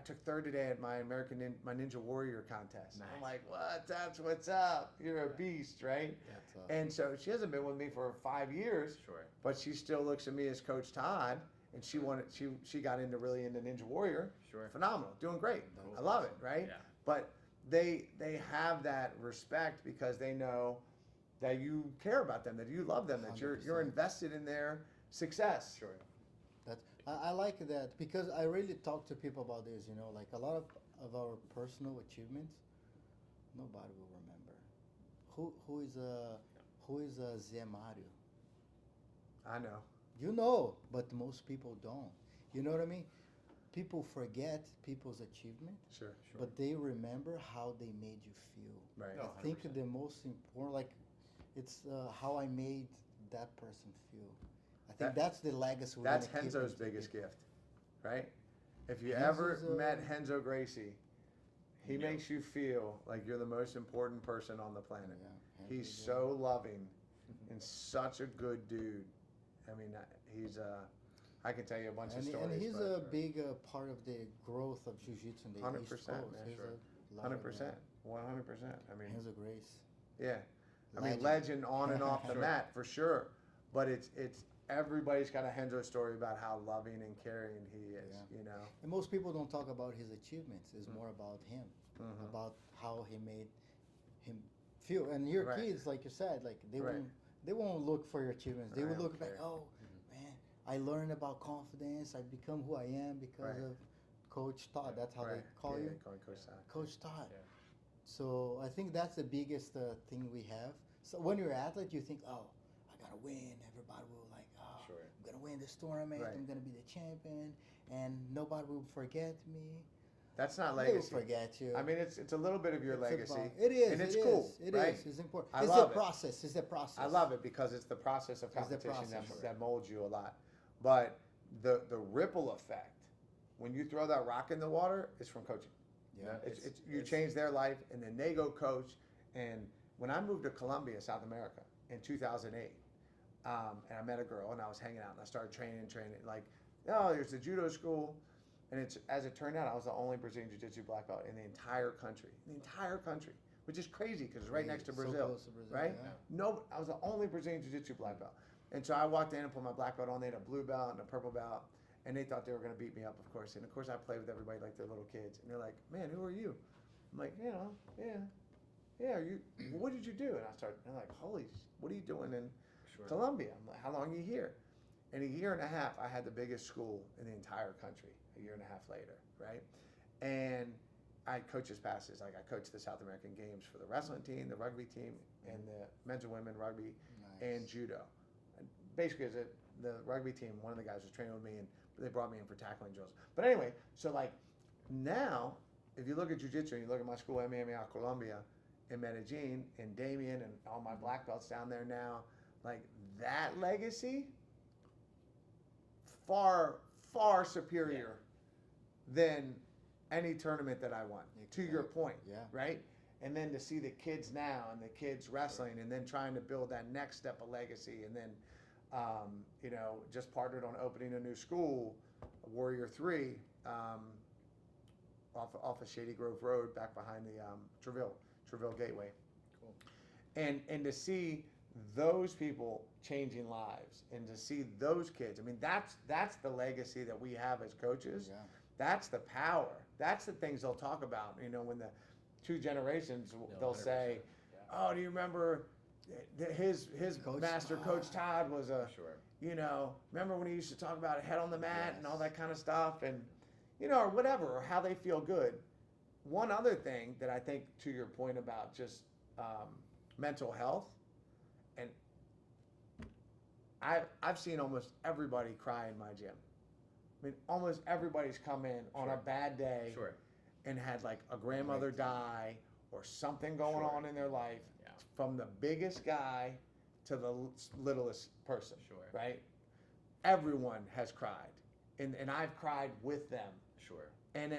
took third today at my my Ninja Warrior contest. Nice. I'm like, what? That's what's up. You're a beast, right? That's awesome. And so she hasn't been with me for 5 years, Sure. but she still looks at me as Coach Todd, and she got really into Ninja Warrior. Sure. Phenomenal, doing great. That's I love awesome. it, right? Yeah. But they have that respect because they know that you care about them, that you love them, that you're 100%. invested in their success. Sure. I like that because I really talk to people about this. Like a lot of our personal achievements, nobody will remember. Who is a Zé Mario? I know. But most people don't. You know what I mean? People forget people's achievement, Sure. but they remember how they made you feel. Right. No. I think 100%. the most important, like, it's how I made that person feel. I think that's the legacy. That's Henzo's biggest gift, right? If you Henzo's, ever met Henzo Gracie, he Yeah. makes you feel like you're the most important person on the planet. Yeah, He's Henzo's, so loving and such a good dude. I mean, he's I can tell you a bunch of stories. And he's but- a big part of the growth of jiu-jitsu in the 100%, East Coast. man, He's sure. a lot of, 100%, 100%. I mean, Henzo Grace. yeah. I mean, Legend. legend on and off the Sure. mat for sure. But it's everybody's got a Henzo story about how loving and caring he is. Yeah. And most people don't talk about his achievements. It's more about him, about how he made him feel. And your Right. kids, like you said, like Right. they won't look for your achievements. They I will don't look care. like, oh man, I learned about confidence. I become who I am because Right. of Coach Todd. That's how Right. they call Yeah, you, they call him Coach Todd. Coach Todd. Yeah. So I think that's the biggest thing we have. So when you're an athlete, you think, oh, I gotta win. Everybody will like, oh, Sure. I'm gonna win this tournament. Right. I'm gonna be the champion, and nobody will forget me. That's not They will legacy. forget you. I mean, it's a little bit of your It's legacy. about- it is. and it's it cool. is, It right? is. It's important. I It's love a it. process. It's a process. I love it because it's the process of It's the competition process. that molds you a lot. But the ripple effect when you throw that rock in the water is from coaching. Yeah. You change their life, and then they go coach. And when I moved to Colombia, South America, in 2008, and I met a girl, and I was hanging out, and I started training. Like, oh, there's a judo school, and as it turned out, I was the only Brazilian Jiu-Jitsu black belt in the entire country, which is crazy because it's right next to So Brazil, close to Brazil, right? yeah. No, I was the only Brazilian Jiu-Jitsu black belt, and so I walked in and put my black belt on. They had a blue belt and a purple belt. And they thought they were going to beat me up, of course. And of course, I played with everybody like they're little kids. And they're like, "Man, who are you?" I'm like, yeah. Are you? What did you do? And they're like, "Holy, what are you doing in Sure. Colombia?" I'm like, "How long are you here?" In a year and a half, I had the biggest school in the entire country. A year and a half later, right? And I coaches passes. Like I coached the South American Games for the wrestling team, the rugby team, and the men's and women rugby Nice. and judo. And basically, as the rugby team, one of the guys was training with me, and they brought me in for tackling drills. But anyway, so like now, if you look at jiu-jitsu and you look at my school, MMA Colombia, in Medellin, and Damien, and all my black belts down there now, like that legacy, far, far superior than any tournament that I won, to your Exactly. point, Yeah. right? And then to see the kids now and the kids wrestling and then trying to build that next step of legacy and then, just partnered on opening a new school, Warrior 3, off of Shady Grove Road back behind the Treville Gateway. Cool. And to see those people changing lives and to see those kids, I mean, that's the legacy that we have as coaches. Yeah. That's the power. That's the things they'll talk about. When the two generations, they'll 100%. say, Yeah. "Oh, do you remember his Coach master, Todd. Coach Todd, was a, Sure. remember when he used to talk about head on the mat and Yes. all that kind of stuff and, or whatever, or how they feel good." One other thing that I think, to your point about just mental health, and I've seen almost everybody cry in my gym. I mean, almost everybody's come in on a Sure. bad day Sure. and had like a grandmother die or something going Sure. on in their life, Yeah. from the biggest guy to the littlest person. Sure. Right? Everyone has cried, and I've cried with them, Sure. and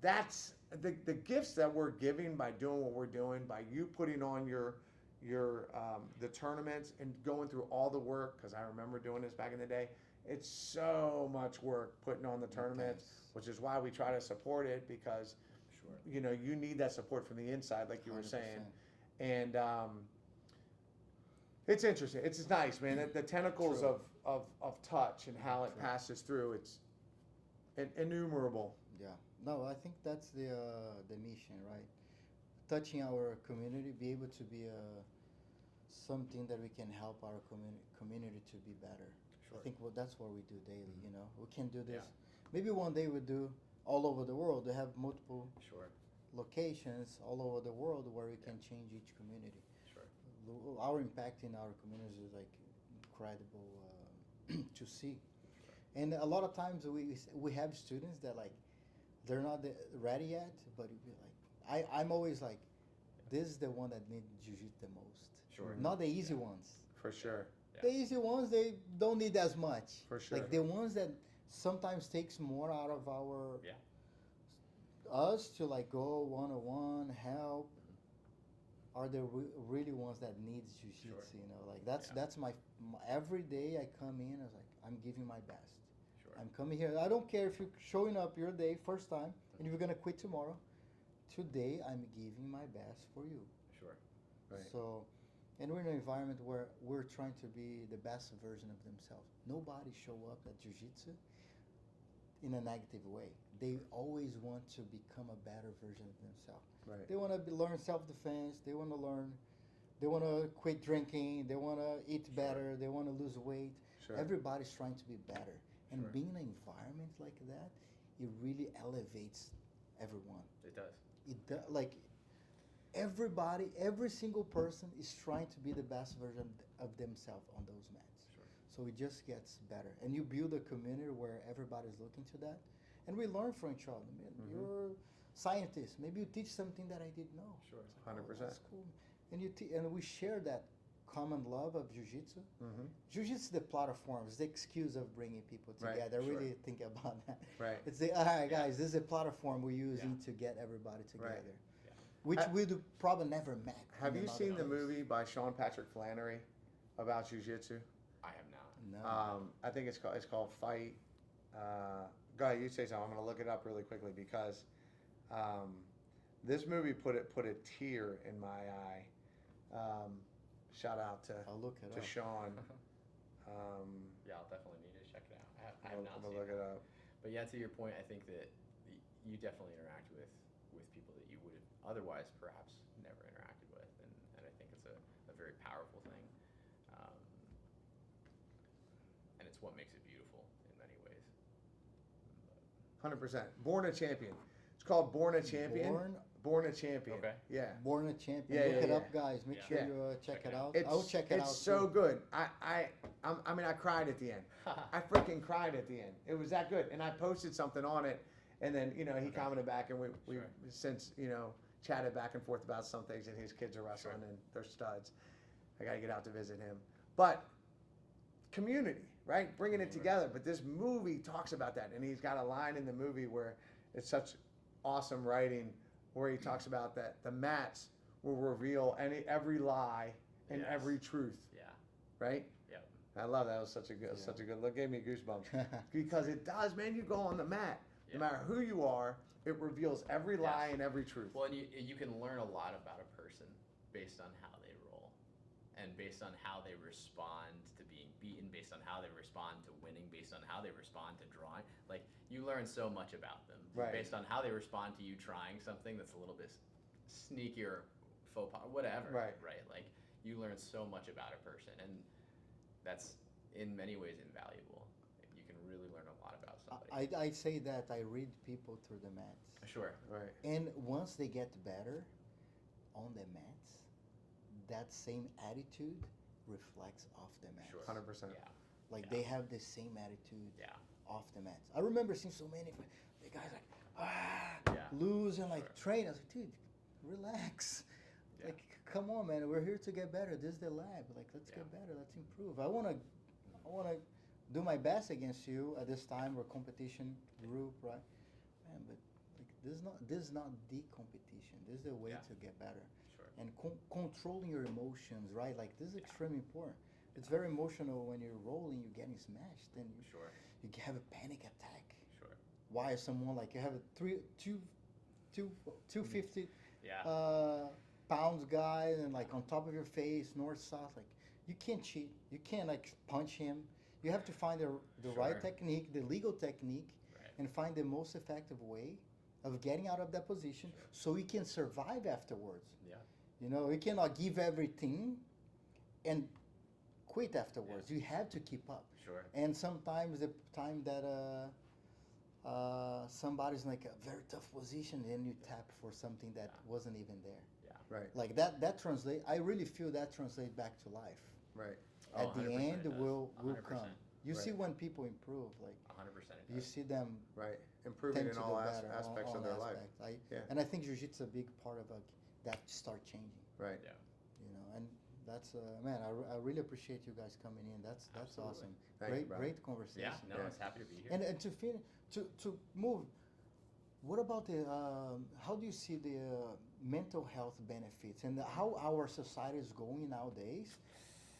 that's the gifts that we're giving by doing what we're doing, by you putting on your the tournaments and going through all the work, because I remember doing this back in the day. It's so much work putting on the tournaments, which is why we try to support it, because you know, you need that support from the inside, like you were 100%. saying. And it's interesting. It's nice, man. The tentacles of touch and how it passes through, it's innumerable. Yeah. No, I think that's the mission, right? Touching our community, be able to be something that we can help our community to be better. Sure. I think that's what we do daily. You know, we can do this. Maybe one day we do all over the world. We have multiple locations all over the world where we can change each community. Sure. Our impact in our communities is like incredible to see. And a lot of times we have students that like they're not ready yet, but it'd be like I'm always like, this is the one that needs jiu-jitsu the most. Sure. Not the easy ones. For sure. Yeah. The easy ones, they don't need as much. For sure. Like the ones that sometimes takes more out of our us to like go one-on-one help are the really ones that needs jiu-jitsu. Sure. You know, like that's my every day I come in, I was like, I'm giving my best. Sure. I'm coming here. I don't care if you're showing up your day first time and you're gonna quit tomorrow. Today I'm giving my best for you. Sure. Right. So, and we're in an environment where we're trying to be the best version of themselves. Nobody show up at jiu-jitsu in a negative way. They always want to become a better version of themselves. Right. They want to learn self-defense. They want to learn. They want to quit drinking. They want to eat better. They want to lose weight. Sure. Everybody's trying to be better. And Sure. being in an environment like that, it really elevates everyone. It does. Like everybody, every single person is trying to be the best version of themselves on those mats. Sure. So it just gets better, and you build a community where everybody's looking to that, and we learn from each other. Man, you're a scientist. Maybe you teach something that I didn't know. Sure. It's like, 100%. that's cool. And and we share that common love of jiu-jitsu. Jiu-jitsu is the platform. It's the excuse of bringing people Right, together. sure. Really think about that. Right. It's all right, guys, this is a platform we're using to get everybody together. Yeah. Which we'd probably never met. Have in you another seen the place. movie by Sean Patrick Flannery about jiu-jitsu? I have not. No. I think it's called Fight. Go ahead, you say something. I'm going to look it up really quickly because this movie put a tear in my eye. Shout out to I'll look it up. Sean. Yeah, I'll definitely need to check it out. I have I'm not gonna seen look it up. But yeah, to your point, I think that you definitely interact with people that you would have otherwise perhaps never interacted with, and I think it's a very powerful thing, and it's what makes it beautiful in many ways. 100%. Born a Champion. It's called Born a Champion. Born a Champion. Okay. Yeah. Born a Champion. Yeah, Look yeah, it yeah. up, guys. Make sure Yeah. you check it out. It's, I'll check it out. It's so too. good. I mean, I cried at the end. I freaking cried at the end. It was that good. And I posted something on it, and then he commented back, and we since chatted back and forth about some things, and his kids are wrestling and they're studs. I got to get out to visit him. But community, right? Bringing it together. But this movie talks about that, and he's got a line in the movie where it's such awesome writing, where he talks about that the mats will reveal every lie and every truth, Yeah. right? Yep. I love that. It was such a good look. Gave me goosebumps because it does, man. You go on the mat, no matter who you are, it reveals every lie and every truth. Well, and you can learn a lot about a person based on how they roll, and based on how they respond to being beaten, based on how they respond to winning, based on how they respond to drawing. Like, you learn so much about them based on how they respond to you trying something that's a little bit sneakier, faux pas, whatever. Right. Like, you learn so much about a person, and that's in many ways invaluable. You can really learn a lot about somebody. I say that I read people through the mats. Sure. Right. And once they get better on the mats, that same attitude reflects off the mats. Sure. 100%. Yeah. Like they have the same attitude Yeah. off the mats. I remember seeing so many the guys like lose and like train. I was like, dude, relax. Yeah. Like, come on, man. We're here to get better. This is the lab. Like, let's get better. Let's improve. I wanna do my best against you at this time. We're competition group, right? Man, but like this is not the competition. This is the way Yeah. to get better. Sure. And controlling your emotions, right? Like this is extremely important. It's very emotional when you're rolling, you're getting smashed, and Sure. you have a panic attack. Sure. Why is someone like you have a 250 Yeah. pounds guy and like on top of your face, north south, like you can't cheat. You can't like punch him. You have to find the right Sure. technique, the legal technique, Right. and find the most effective way of getting out of that position so he can survive afterwards. Yeah. You know, you cannot give everything and quit afterwards. You have to keep up. Sure. And sometimes the time that somebody's in like a very tough position, then you tap for something that wasn't even there. Yeah. Right. Like that translate. I really feel that translate back to life. Right. Oh, At the 100% end, it does. will 100%. come. You see Right. when people improve, like 100%. you see them Right. Improving tend in to all do better, aspects all of their life. aspects. Yeah. And I think jiu-jitsu is a big part of that start changing. Right. Yeah. You know, and that's man, I really appreciate you guys coming in. That's Absolutely. awesome. Thank you, Great brother. great conversation. Yeah. No, I Yeah. was happy to be here. And to finish, to move, what about the how do you see the mental health benefits and how our society is going nowadays,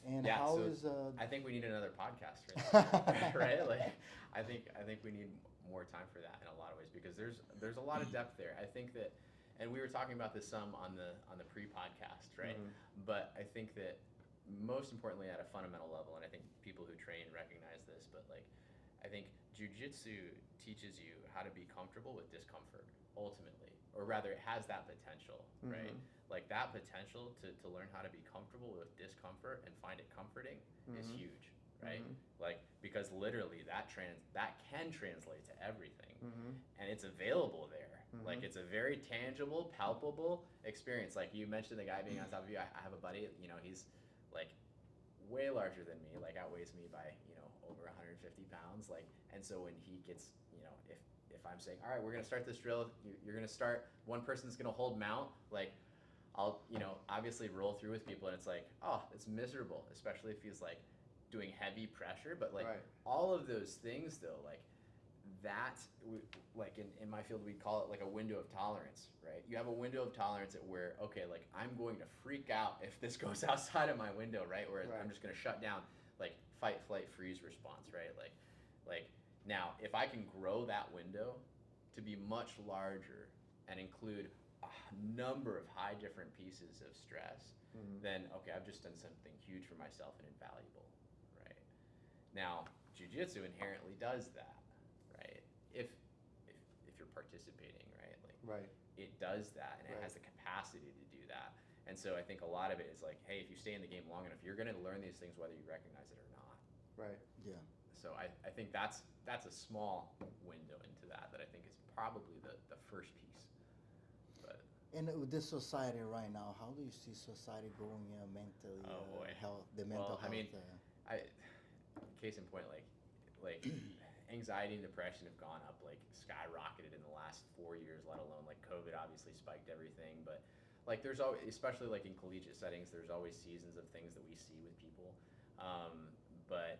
and yeah, how so is I think we need another podcast, right? Right? Like, I think we need more time for that in a lot of ways because there's a lot of depth there. I think that, and we were talking about this some on the pre-podcast, right? Mm-hmm. But I think that most importantly at a fundamental level, and I think people who train recognize this, but like, I think jiu-jitsu teaches you how to be comfortable with discomfort ultimately, or rather it has that potential, right? Mhm. Like that potential to learn how to be comfortable with discomfort and find it comforting is Mhm. huge, right? Mhm. Like, because literally that can translate to everything, Mm-hmm. and it's available there. Like, it's a very tangible, palpable experience. Like you mentioned the guy being on top of you. I have a buddy, you know, he's like way larger than me, like outweighs me by, you know, over 150 pounds. Like, and so when he gets, you know, if I'm saying, all right, we're gonna start this drill, you're gonna start, one person's gonna hold mount, like, I'll, you know, obviously roll through with people, and it's like, oh, it's miserable, especially if he's like doing heavy pressure. But like Right. all of those things though, like that, like in my field, we'd call it like a window of tolerance, right? You have a window of tolerance at where, okay, like I'm going to freak out if this goes outside of my window, right? Where Right. I'm just going to shut down, like fight, flight, freeze response, right? Like now, if I can grow that window to be much larger and include a number of high different pieces of stress, then okay, I've just done something huge for myself and invaluable, right? Now, jiu-jitsu inherently does that, right? If you're participating, right? Like, Right. it does that, and it Right. has the capacity to do that. And so I think a lot of it is like, hey, if you stay in the game long enough, you're going to learn these things whether you recognize it or not. Right. yeah. So I think that's a small window into that I think is probably the first piece. But And with this society right now, how do you see society going mentally? Oh, boy. Health, the mental Well, health. I mean, case in point, like anxiety and depression have gone up, like skyrocketed in the last 4 years, let alone like COVID obviously spiked everything. But like there's always, especially like in collegiate settings, there's always seasons of things that we see with people. But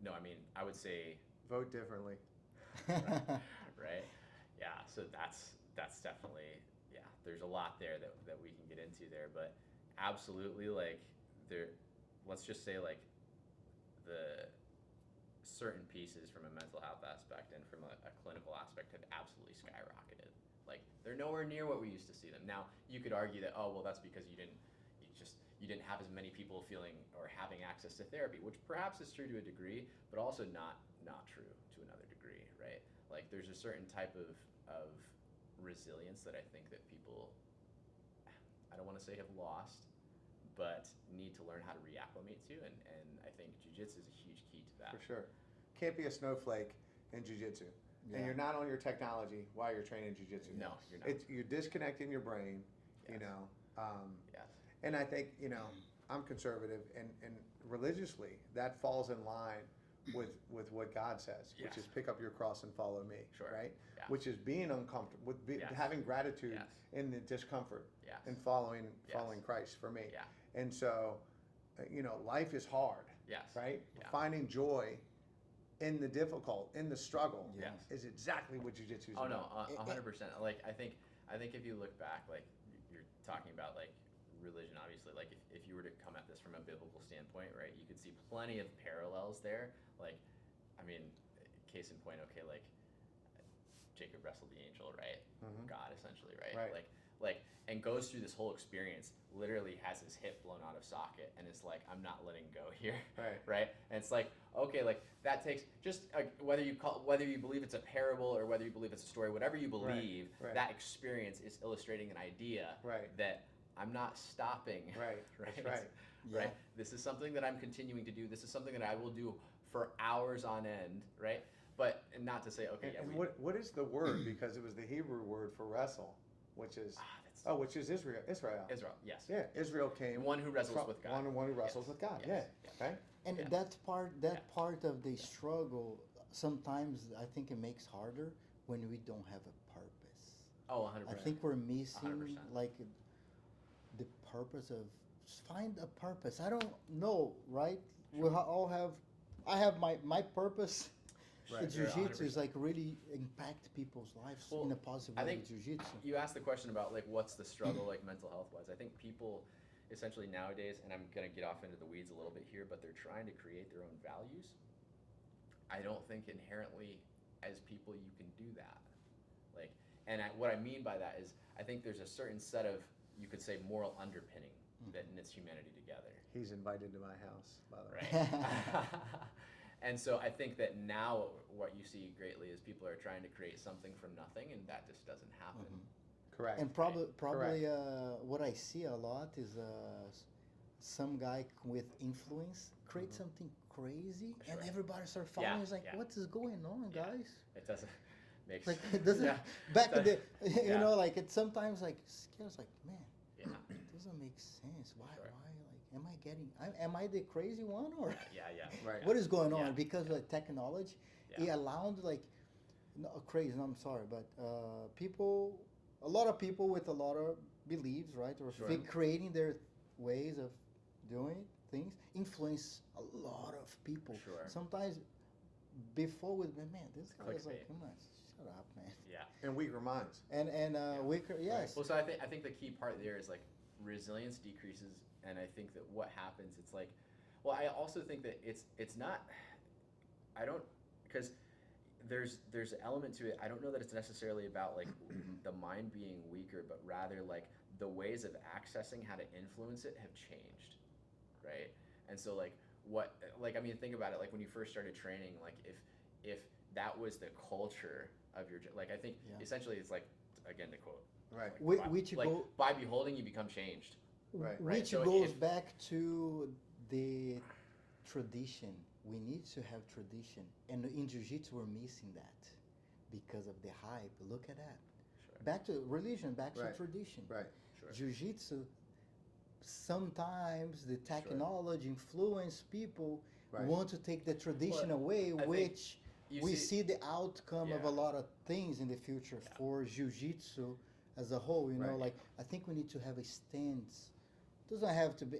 no, I mean, I would say, Vote differently. right? Yeah, so that's definitely, yeah, there's a lot there that we can get into there, but absolutely, like there, let's just say like the certain pieces from a mental health aspect and from a clinical aspect have absolutely skyrocketed. Like they're nowhere near what we used to see them. Now you could argue that, oh well, that's because you didn't have as many people feeling or having access to therapy, which perhaps is true to a degree, but also not true to another degree, right? Like there's a certain type of resilience that I think that people, I don't want to say have lost, but need to learn how to reacclimate to, and I think jiu-jitsu is a huge key to that. For sure. Can't be a snowflake in jiu-jitsu. Yeah. And you're not on your technology while you're training jiu-jitsu. No, you're not. You're disconnecting your brain, you Yes. know. Yes. And I think, you know, I'm conservative, and religiously that falls in line with what God says, which Yes. is pick up your cross and follow me, Sure. right? Yeah. Which is being uncomfortable, with Yes. having gratitude Yes. in the discomfort, Yes. and following Yes. Christ for me. Yeah. And so, you know, life is hard, Yes. right? Yeah. Finding joy in the difficult, in the struggle, Yes. is exactly what jiu-jitsu is Oh about. no, 100%. Like I think if you look back, like you're talking about like religion, obviously, like if you were to come at this from a biblical standpoint, right, you could see plenty of parallels there. Like, I mean, case in point, okay, like Jacob wrestled the angel, right? God, essentially, right? Right. And goes through this whole experience, literally has his hip blown out of socket, and is like, I'm not letting go here, Right. right? And it's like, okay, like that takes just whether you believe it's a parable or whether you believe it's a story, whatever you believe, Right. that experience is illustrating an idea Right. that I'm not stopping. Right. Right. That's right. Yeah. Right. This is something that I'm continuing to do. This is something that I will do for hours on end. Right. But not to say, okay, And what is the word? Because it was the Hebrew word for wrestle, which is which is Israel. Israel. Yes. Yeah, Israel came. One who wrestles with God. One who wrestles Yes. with God. Yes. Yeah. Yes. Right. And Yeah. that part of the struggle, sometimes I think it makes harder when we don't have a purpose. Oh, 100%. I think we're missing 100%. like the purpose of find a purpose. I don't know, right? We all have. I have my purpose. Right. The Sure, jiu-jitsu is 100%. like really impact people's lives Well, in a positive I way. think with jiu-jitsu. You asked the question about like what's the struggle like mental health wise. I think people essentially nowadays, and I'm gonna get off into the weeds a little bit here, but they're trying to create their own values. I don't think inherently as people you can do that. Like, and what I mean by that is I think there's a certain set of, you could say, moral underpinning that knits humanity together. He's invited to my house, by the way. Right. And so I think that now what you see greatly is people are trying to create something from nothing, and that just doesn't happen. Correct. And probably what I see a lot is some guy with influence create something crazy, and Sure. everybody start following. Yeah, It's like, yeah. what is going on, Yeah. guys? It doesn't make Like it doesn't. Yeah. Back in the, you Yeah. know, like it sometimes like scares. Like, man, Yeah. it doesn't make sense. Why? Sure. Why? Like, am I the crazy one or? Yeah, yeah. Right. What is going on? Yeah. Because of the technology, Yeah. it allowed like, no, crazy. No, I'm sorry, but people, a lot of people with a lot of beliefs, right, or Sure. creating their ways of doing things, influence a lot of people. Sure. Sometimes, before with man, this guy is like, Clickbait. come on, shut up, man. Yeah. And weaker minds. And weaker, yes. Well, so I think the key part there is like resilience decreases, and I think that what happens, it's like, well, I also think that it's not, I don't, because there's an element to it. I don't know that it's necessarily about like the mind being weaker, but rather like the ways of accessing how to influence it have changed, right? And so like I mean, think about it. Like when you first started training, like if that was the culture of your, like I think Yeah. essentially it's like, again to quote, Right. Which like go, by beholding you become changed. Right. which So goes if- back to the tradition. We need to have tradition, and in jiu-jitsu we're missing that because of the hype. Look at that. Sure. Back to religion, back to Right. tradition. Right. Sure. Jiu-jitsu, sometimes the technology influence people Right. want to take the tradition Well, away, I think which you we see- see the outcome of Yeah. a lot of things in the future Yeah. for jiu-jitsu as a whole. You know, Right. like I think we need to have a stance. Doesn't have to be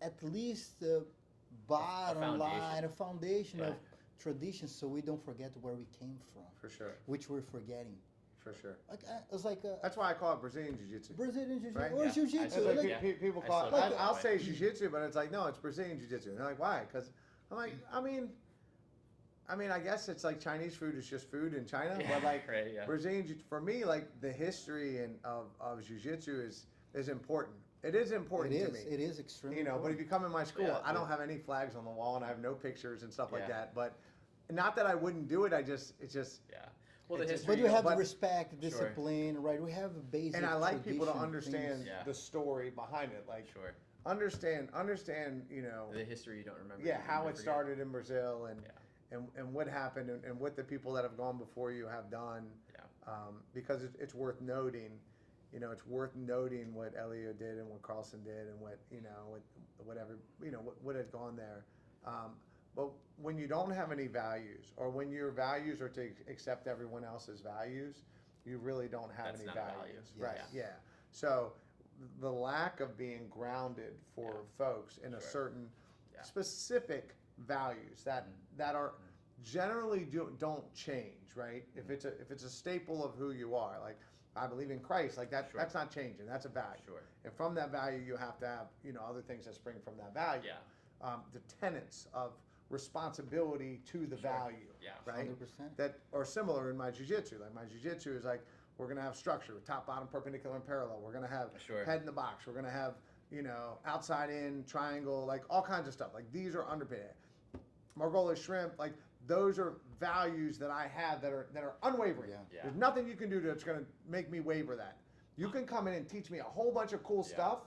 at least the bottom line, a foundation of Yeah. tradition, so we don't forget where we came from, For sure. which we're forgetting. For sure. Like it's like That's why I call it Brazilian Jiu-Jitsu. Brazilian jiu-jitsu Right? or Yeah. jiu-jitsu. It's like like- Yeah. people I call it. still feel I'll that say way. Jiu-Jitsu, but it's like no, it's Brazilian Jiu-Jitsu. And they're like, why? Because I'm like, I mean, I guess it's like Chinese food is just food in China, Yeah, but like right, yeah. Brazilian for me, like the history of Jiu-Jitsu is important. It is important to me. It is extremely. You know, but if you come in my school, Yeah, I don't yeah. have any flags on the wall and I have no pictures and stuff like Yeah. that. But not that I wouldn't do it. It's just. Yeah. Well, the It's- history. But we have but- respect, discipline, right? We have a basic. And I like people to tradition understand things. Yeah. the story behind it. Like Sure. understand. You know. The history you don't remember. Yeah, you how never it forget. started in Brazil and Yeah. and what happened and what the people that have gone before you have done. Yeah. Because it's worth noting. You know, it's worth noting what Elio did and what Carlson did and what whatever what had gone there. But when you don't have any values, or when your values are to accept everyone else's values, you really don't have That's any not a value. values. Yes. Right? Yeah. So the lack of being grounded for Yeah. folks in a Sure. certain Yeah. specific values that are generally don't change, right? If it's a staple of who you are, like I believe in Christ, like that Sure. that's not changing. That's a value. Sure. And from that value, you have to have other things that spring from that value. Yeah. The tenets of responsibility to the value. Yeah. Right. 100%. That are similar in my jiu-jitsu. Like my jiu-jitsu is like we're gonna have structure, top, bottom, perpendicular, and parallel. We're gonna have Sure. head in the box. We're gonna have outside in, triangle, like all kinds of stuff. Like these are underpinned. Margolis shrimp, like those are values that I have that are unwavering. Yeah. Yeah. There's nothing you can do that's gonna make me waver that. You can come in and teach me a whole bunch of cool Yeah. stuff,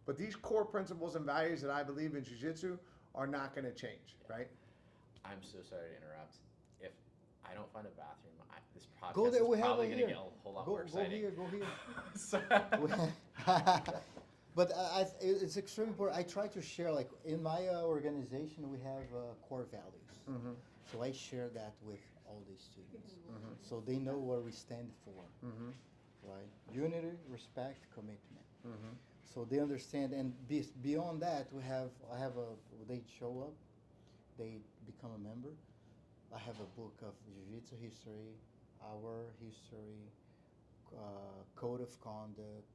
but these core principles and values that I believe in jiu-jitsu are not gonna change, right? I'm so sorry to interrupt. If I don't find a bathroom, this podcast Go there. is We have probably it going to here. get a whole lot Go, more go exciting. here. Go here. So- But it's extremely important. I try to share, like in my organization, we have core values. Mm-hmm. So I share that with all the students, so they know what we stand for, Mm-hmm. right? Unity, respect, commitment. Mm-hmm. So they understand, and beyond that, they show up, they become a member. I have a book of jiu-jitsu history, our history, code of conduct.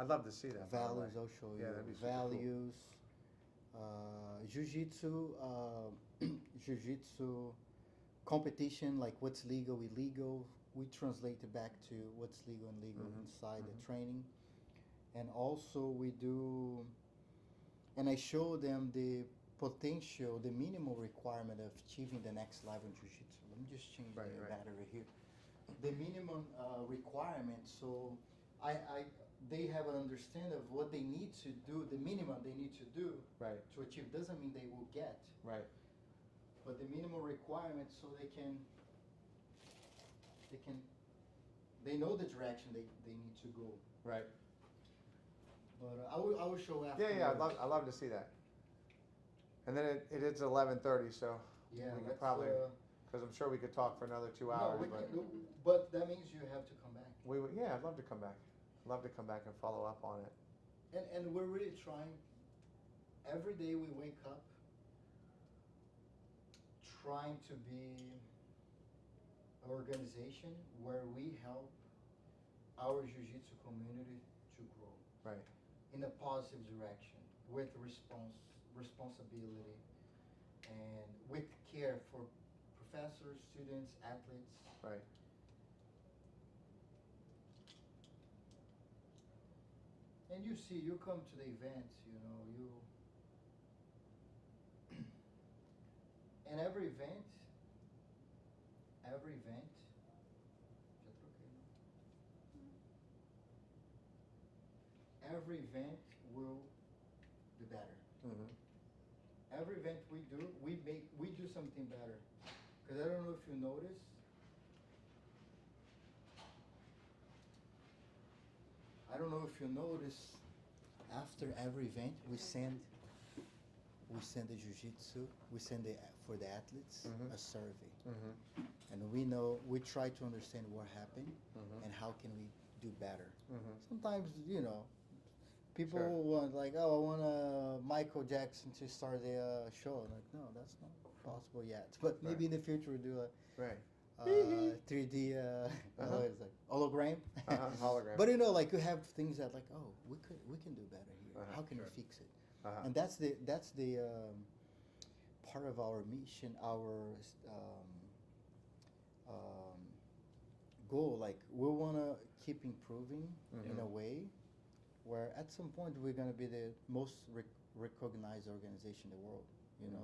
I'd love to see that. by the Values, way. I'll show Yeah, you. that'd be super cool. Values, jiu-jitsu, jiu-jitsu competition, like what's legal, illegal. We translate it back to what's legal and legal inside the training. And also we do, and I show them the potential, the minimum requirement of achieving the next level in jiu-jitsu. Let me just change Right, the right. battery here. The minimum requirement, so they have an understanding of what they need to do, the minimum they need to do Right. to achieve. Doesn't mean they will get, Right. but the minimum requirement so they know the direction they need to go. Right. But I will show after. Yeah. I'd love to see that. And then it is 11:30, so Yeah, we could let's, probably, because I'm sure we could talk for another 2 no, hours. we but can, but that means you have to come back. we would, yeah, I'd love to come back. I'd love to come back and follow up on it. And we're really trying. Every day we wake up trying to be an organization where we help our jiu-jitsu community to grow Right. in a positive direction with responsibility and with care for professors, students, athletes. Right. And you see, you come to the events, and every event, every event will be better. Mm-hmm. Every event we do, we do something better. Because I don't know if you notice, after every event we send the jiu-jitsu, for the athletes Mhm. a survey. Mm-hmm. And we try to understand what happened and how can we do better. Mm-hmm. Sometimes, people Sure. want like, oh, I want Michael Jackson to start the show. I'm like, no, that's not possible yet. But maybe in the future we'll do Right. a 3D it's like hologram. Hologram. But like you have things that like, oh, we can do better here. How can we fix it? And that's the part of our mission, our goal. Like we want to keep improving in a way where at some point we're going to be the most recognized organization in the world.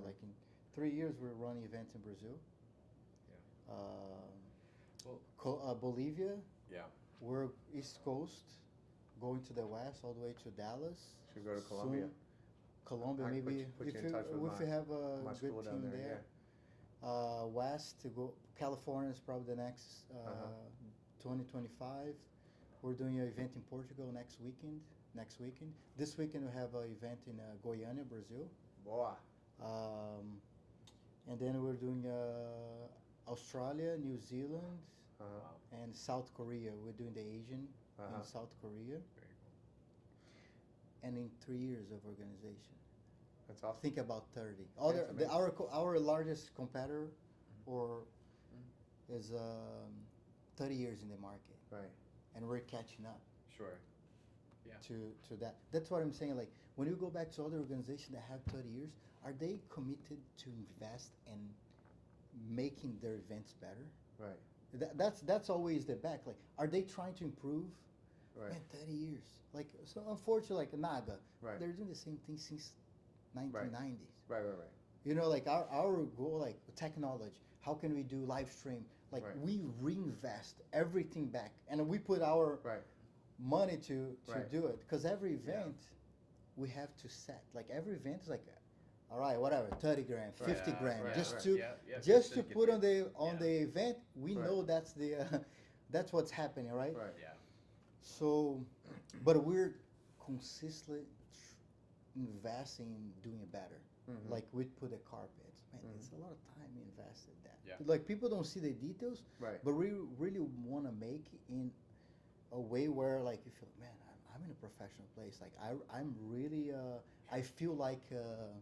Like in 3 years we're running events in Brazil. Bolivia. Yeah. We're East Coast, going to the west all the way to Dallas. Should go to Soon. Colombia. Colombia, I can maybe put you if in touch with you have a my good school down team there, there. West to go. California is probably the next 2025. We're doing an event in Portugal next weekend. This weekend we have an event in Goiânia, Brazil. Boy. And then we're doing Australia, New Zealand, Wow. and South Korea. We're doing the Asian in South Korea. Very cool. And in 3 years of organization. That's awesome. think about 30. That's amazing. Our largest competitor or is 30 years in the market, Right. and we're catching up Sure. Yeah. to that. That's what I'm saying. Like when you go back to other organizations that have 30 years, are they committed to invest and making their events better? Right. That's always the back. Like, are they trying to improve? Right. Man, 30 years. Like, so unfortunately, like Naga, Right. they're doing the same thing since 1990s. Right. You know, like our goal, like technology. How can we do live stream? Like Right. we reinvest everything back, and we put our Right. money to Right. do it. Because every event, we have to set. Like every event is like, all right, whatever, 30 grand, 50 Yeah, grand, right, just right. to Yeah, just just to to get put the- on the event. We Right. know that's the that's what's happening, right? Right. Yeah. So, but we're consistently investing in doing it better. Mhm. Like we put the carpets, man. Mhm. It's a lot of time invested in that. Yeah. Like people don't see the details, Right. but we really want to make it in a way where like you feel, man, I'm in a professional place. Like I'm really I feel like a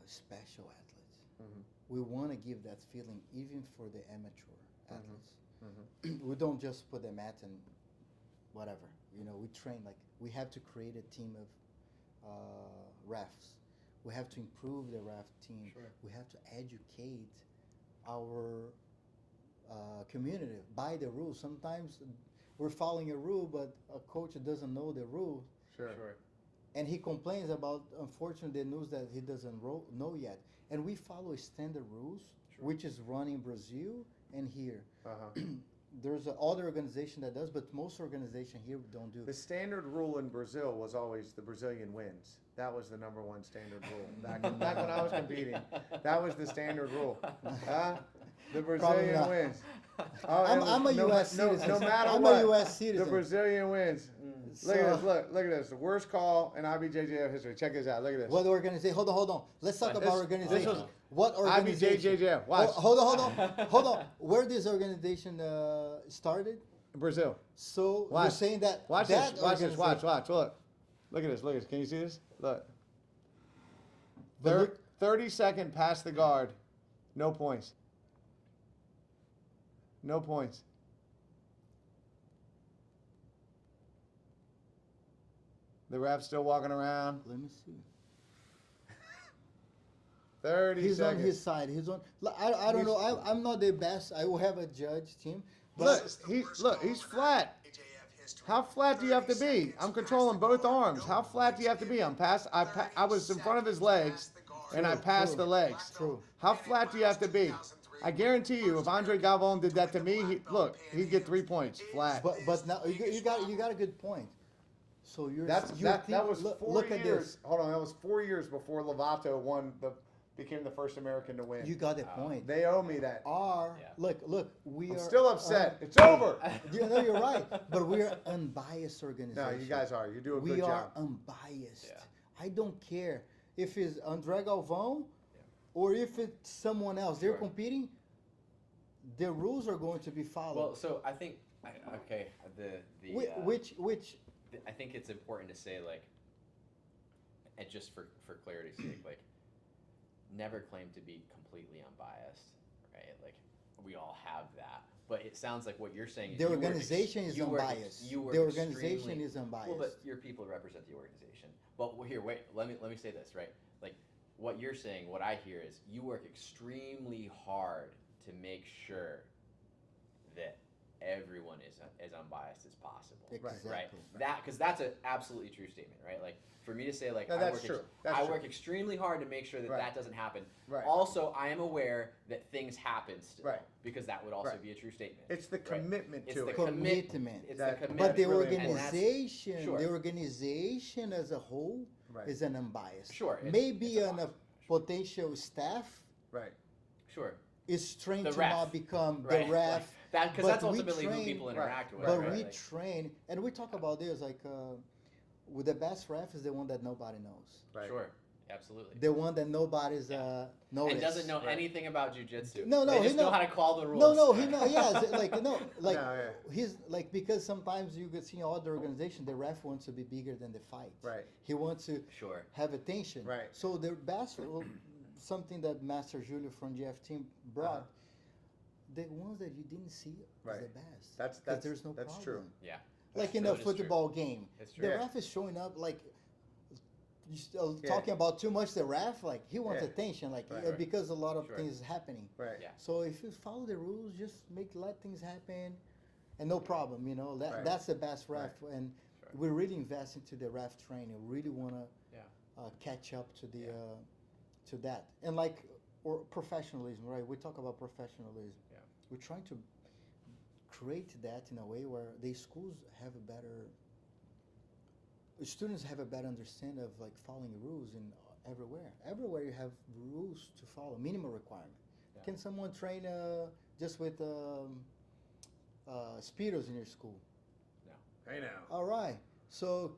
special athlete. Mhm. We want to give that feeling even for the amateur Mhm. athletes. Mhm. We don't just put them at and whatever. You know, we train like we have to create a team of refs. We have to improve the ref team. Sure. We have to educate our community by the rules. Sometimes we're following a rule, but a coach doesn't know the rule, Sure. Sure. and he complains about, unfortunately, the news that he doesn't know yet. And we follow standard rules, Sure. which is run in Brazil and here. Uh-huh. There's other organization that does, but most organization here don't do. The standard rule in Brazil was always the Brazilian wins. That was the number one standard rule. Back when I was competing, that was the standard rule. The Brazilian not. wins. Oh, it I'm a was U.S. no citizen. matter I'm what, a U.S. citizen. the Brazilian wins. So- Look at this. Look at this. The worst call in IBJJF history. Check this out. Look at this. What organization? Hold on. Let's talk This- about this organization. was What organization? IBJJF. Watch. Hold on. Where this organization started? Brazil. So you're Watch. saying that Watch that this. Watch this. organization- Watch. Look at this. Can you see this? Look. But look- 30-second past the guard. No points. No points. The ref's still walking around. Let me see. 30 He's seconds. on his side. He's on. I don't know. I'm not the best. I will have a judge team. Look, But he's flat. How flat do you have to be? I'm controlling both arms. How flat do you have to be? I was in front of his legs, and I passed the legs. True. How flat do you have to be? I guarantee you, if Andre Galvão did that to me, he'd get 3 points flat. but now you got a good point. So you're That was look, 4 look years. at this. Hold on, that was 4 years before Lovato became the first American to win. You got the point. They owe me that. Yeah. Look. We I'm are still upset. It's over. No, you're right. But we're unbiased No, organization. you guys are. You do a We good are job. unbiased. Yeah. I don't care if it's André Galvão or if it's someone else. They're Sure. competing. The rules are going to be followed. Well, so I think okay, which I think it's important to say, like, and just for clarity's sake, like, never claim to be completely unbiased, right? Like, we all have that, but it sounds like what you're saying is the organization is unbiased. The organization is unbiased. Well, but your people represent the organization. But here, wait. Let me say this, right? Like, what you're saying, what I hear is you work extremely hard to make sure that everyone is as unbiased as possible, Exactly. right? Because that's an absolutely true statement, right? Like, for me to say, like, No, that's true. That's I true. work extremely hard to make sure that Right. that doesn't happen. Right. Also, I am aware that things happen still, Right. because that would also Right. be a true statement. It's the right? commitment It's to the it. Commitment. It's That- the commitment. But the really important. And that's- organization, sure. the organization as a whole Right. is an unbiased. Sure, it's- Maybe it's a a box. potential staff Right. Sure. is trained The to ref. not become Right. the ref. Like that, because but that's we ultimately who train- people Right. interact with. But right? we Like, train, and we talk about this like with the best ref is the one that nobody knows. Right. Sure. Absolutely. The one that nobody's noticed. And doesn't know anything about jiu-jitsu. No, they he just know how to call the rules. No, he know. Yeah, Yeah. he's like, because sometimes you can see other organizations, the ref wants to be bigger than the fight. Right. He wants to Sure. have attention. Right. So the best, something that Master Julio from GF team brought, the ones that you didn't see is Right. the best. That's there's no that's problem. true. Yeah. Like in That a is true. football game, It's true. the Yeah. ref is showing up like. Talking about too much the ref, like he wants Yeah. attention, like Right. because a lot of Sure. things is happening. Right. Yeah. So if you follow the rules, just let things happen, and no problem. You know Right. that's the best ref, and Sure. we really invest into the ref training. We really want to Yeah. catch up to the to that, and like or professionalism, right? We talk about professionalism. Yeah. We're trying to create that in a way where the schools have a better. Students have a better understanding of like following rules in everywhere. Everywhere you have rules to follow, minimum requirement. Yeah. Can someone train just with speedos in your school? I know. All right, so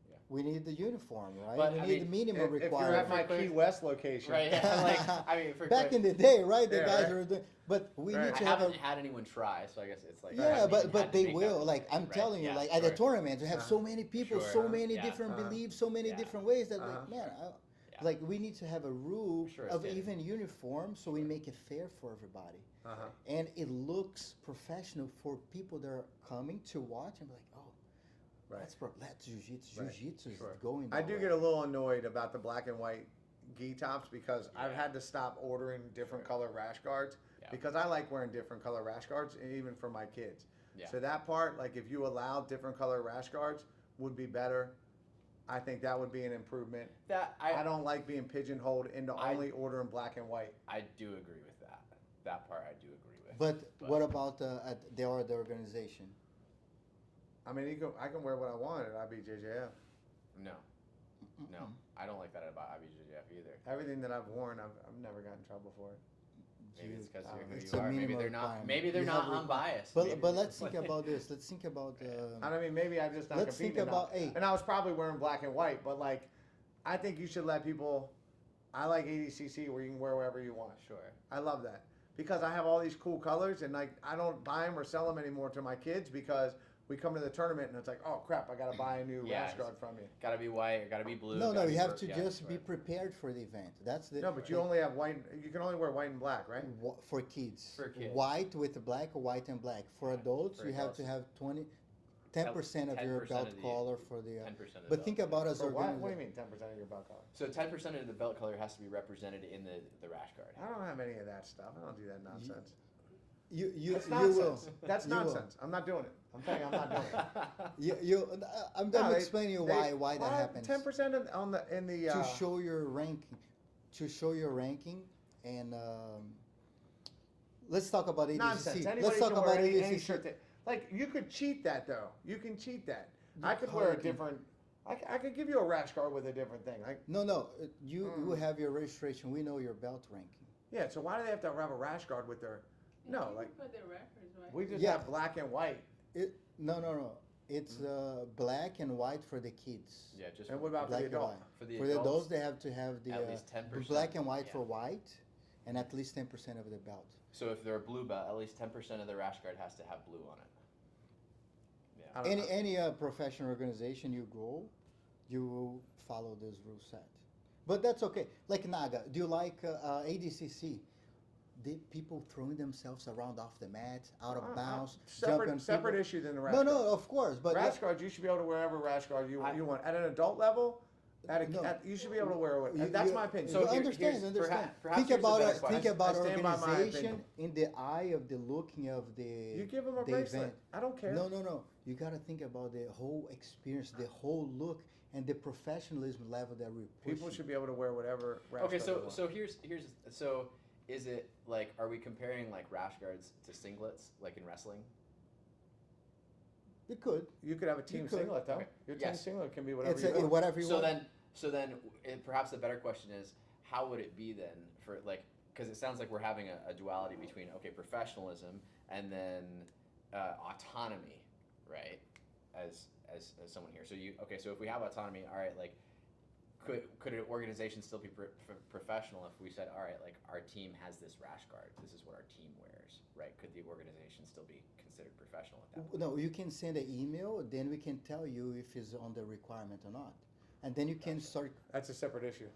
Yeah. we need the uniform, right? But, we I need the mean, minimum If you're requirement. at my Key West location, Right. Yeah. Like, I mean, for Back in the day, right? The Yeah, guys right. were doing, but we Right. need I to have haven't a. had anyone try, so I guess it's like I Yeah, haven't even but had to they make that will. Like mistake, I'm right? telling you, Yeah, like at sure. the tournaments, we have so many people, Sure. so many Yeah. different beliefs, so many Yeah. different ways that Uh-huh. like, man, Yeah. like we need to have a rule Sure, of standard. even uniform, so we make it fair for everybody, Uh-huh. and it looks professional for people that are coming to watch and be like, oh, Right. that's jiu-jitsu. Right. Jiu-jitsu is Sure. going. I that do way. get a little annoyed about the black and white gi tops because I've Yeah. had to stop ordering different color rash guards Yeah. because I like wearing different color rash guards, even for my kids. Yeah. So that part, like if you allowed different color rash guards, would be better. I think that would be an improvement. That I don't like being pigeonholed into I- only ordering black and white. I do agree with that. That part I do agree with. But what about at the other organization? I mean, I can wear what I want at IBJJF. No. No. I don't like that about IBJJF either. Everything that I've worn, I've never gotten in trouble for it. Maybe it's because you're It's who a you are. Maybe minimum they're not. requirement. Maybe they're You not have a- unbiased. But Maybe but it's let's just think like- about this. Let's think about. I mean, maybe I'm just not Let's think competing about- enough. hey. And I was probably wearing black and white, but like, I think you should let people. I like ADCC where you can wear whatever you want. Sure. I love that because I have all these cool colors, and like I don't buy them or sell them anymore to my kids because we come to the tournament and it's like, oh crap, I gotta buy a new Yeah, rash guard from you. Gotta be white. Or gotta be blue. No, gotta be you have purple. to Yeah, just sure. be prepared for the event. That's the No, but you only have white. You can only wear white and black, right? for kids. For kids. White with black, white and black. For adults, For you have adults. to have 10% of your 10% belt of the- color for the. 10% of the But belt think color. about us For what? What do you organizing. mean 10% of your belt color? So 10% of the belt color has to be represented in the rash guard. I don't have any of that stuff. I don't do that nonsense. You That's will. nonsense. That's You will. nonsense. I'm not doing it. I'm telling you, I'm not doing it. I'm No, they- explaining you they- why that happens. 10% on the in the. To show your ranking, and let's talk about ADCC. Nonsense. Anybody Let's talk can about wear any ADCC. shirt that, like you could cheat that though. You can cheat that. You I could wear a can. different. I could give you a rash guard with a different thing. Like No, you have your registration. We know your belt ranking. yeah. So why do they have to have a rash guard with their? No, You like put the records, right? we just Yeah. have black and white. No. It's black and white for the kids. Yeah, just And what about Black for and the adult? white. for the For the adults, adults, they have to have the at least 10%. black and white Yeah. for white, and at least 10% of the belt. So if they're a blue belt, at least 10% of the rash guard has to have blue on it. I Yeah. don't know. Any professional organization you go, you will follow this rule set. But that's okay. Like Naga, do you like ADCC? The people throwing themselves around off the mat, out of bounds, jumping. Separate people. issue than the rash No, guard. no, of course, but rash guards, you should be able to wear whatever rash guard you I- want. At an adult level, No. you should be able to wear it. You- That's you- my opinion. So you here- understand. here's- perhaps Think here's a about better think question. about I stand by my organization opinion. in the eye of the looking of the. You give them a the bracelet. event. I don't care. No. You gotta think about the whole experience, the whole look, and the professionalism level that we're pushing. People should be able to wear whatever rash Okay, guard they so want. so here's so is it like are we comparing like rash guards to singlets like in wrestling? You could. You could have a team could. singlet though. Okay. Your team Yes. singlet can be whatever It's you want. whatever you So want. then perhaps the better question is how would it be then for like because it sounds like we're having a duality between okay professionalism and then autonomy, right? As someone here, so so if we have autonomy, all right, like could an organization still be professional if we said, all right, like our team has this rash guard, this is what our team wears, right? Could the organization still be considered professional at that point? No, you can send an email, then we can tell you if it's on the requirement or not, and then you can start. That's a separate issue.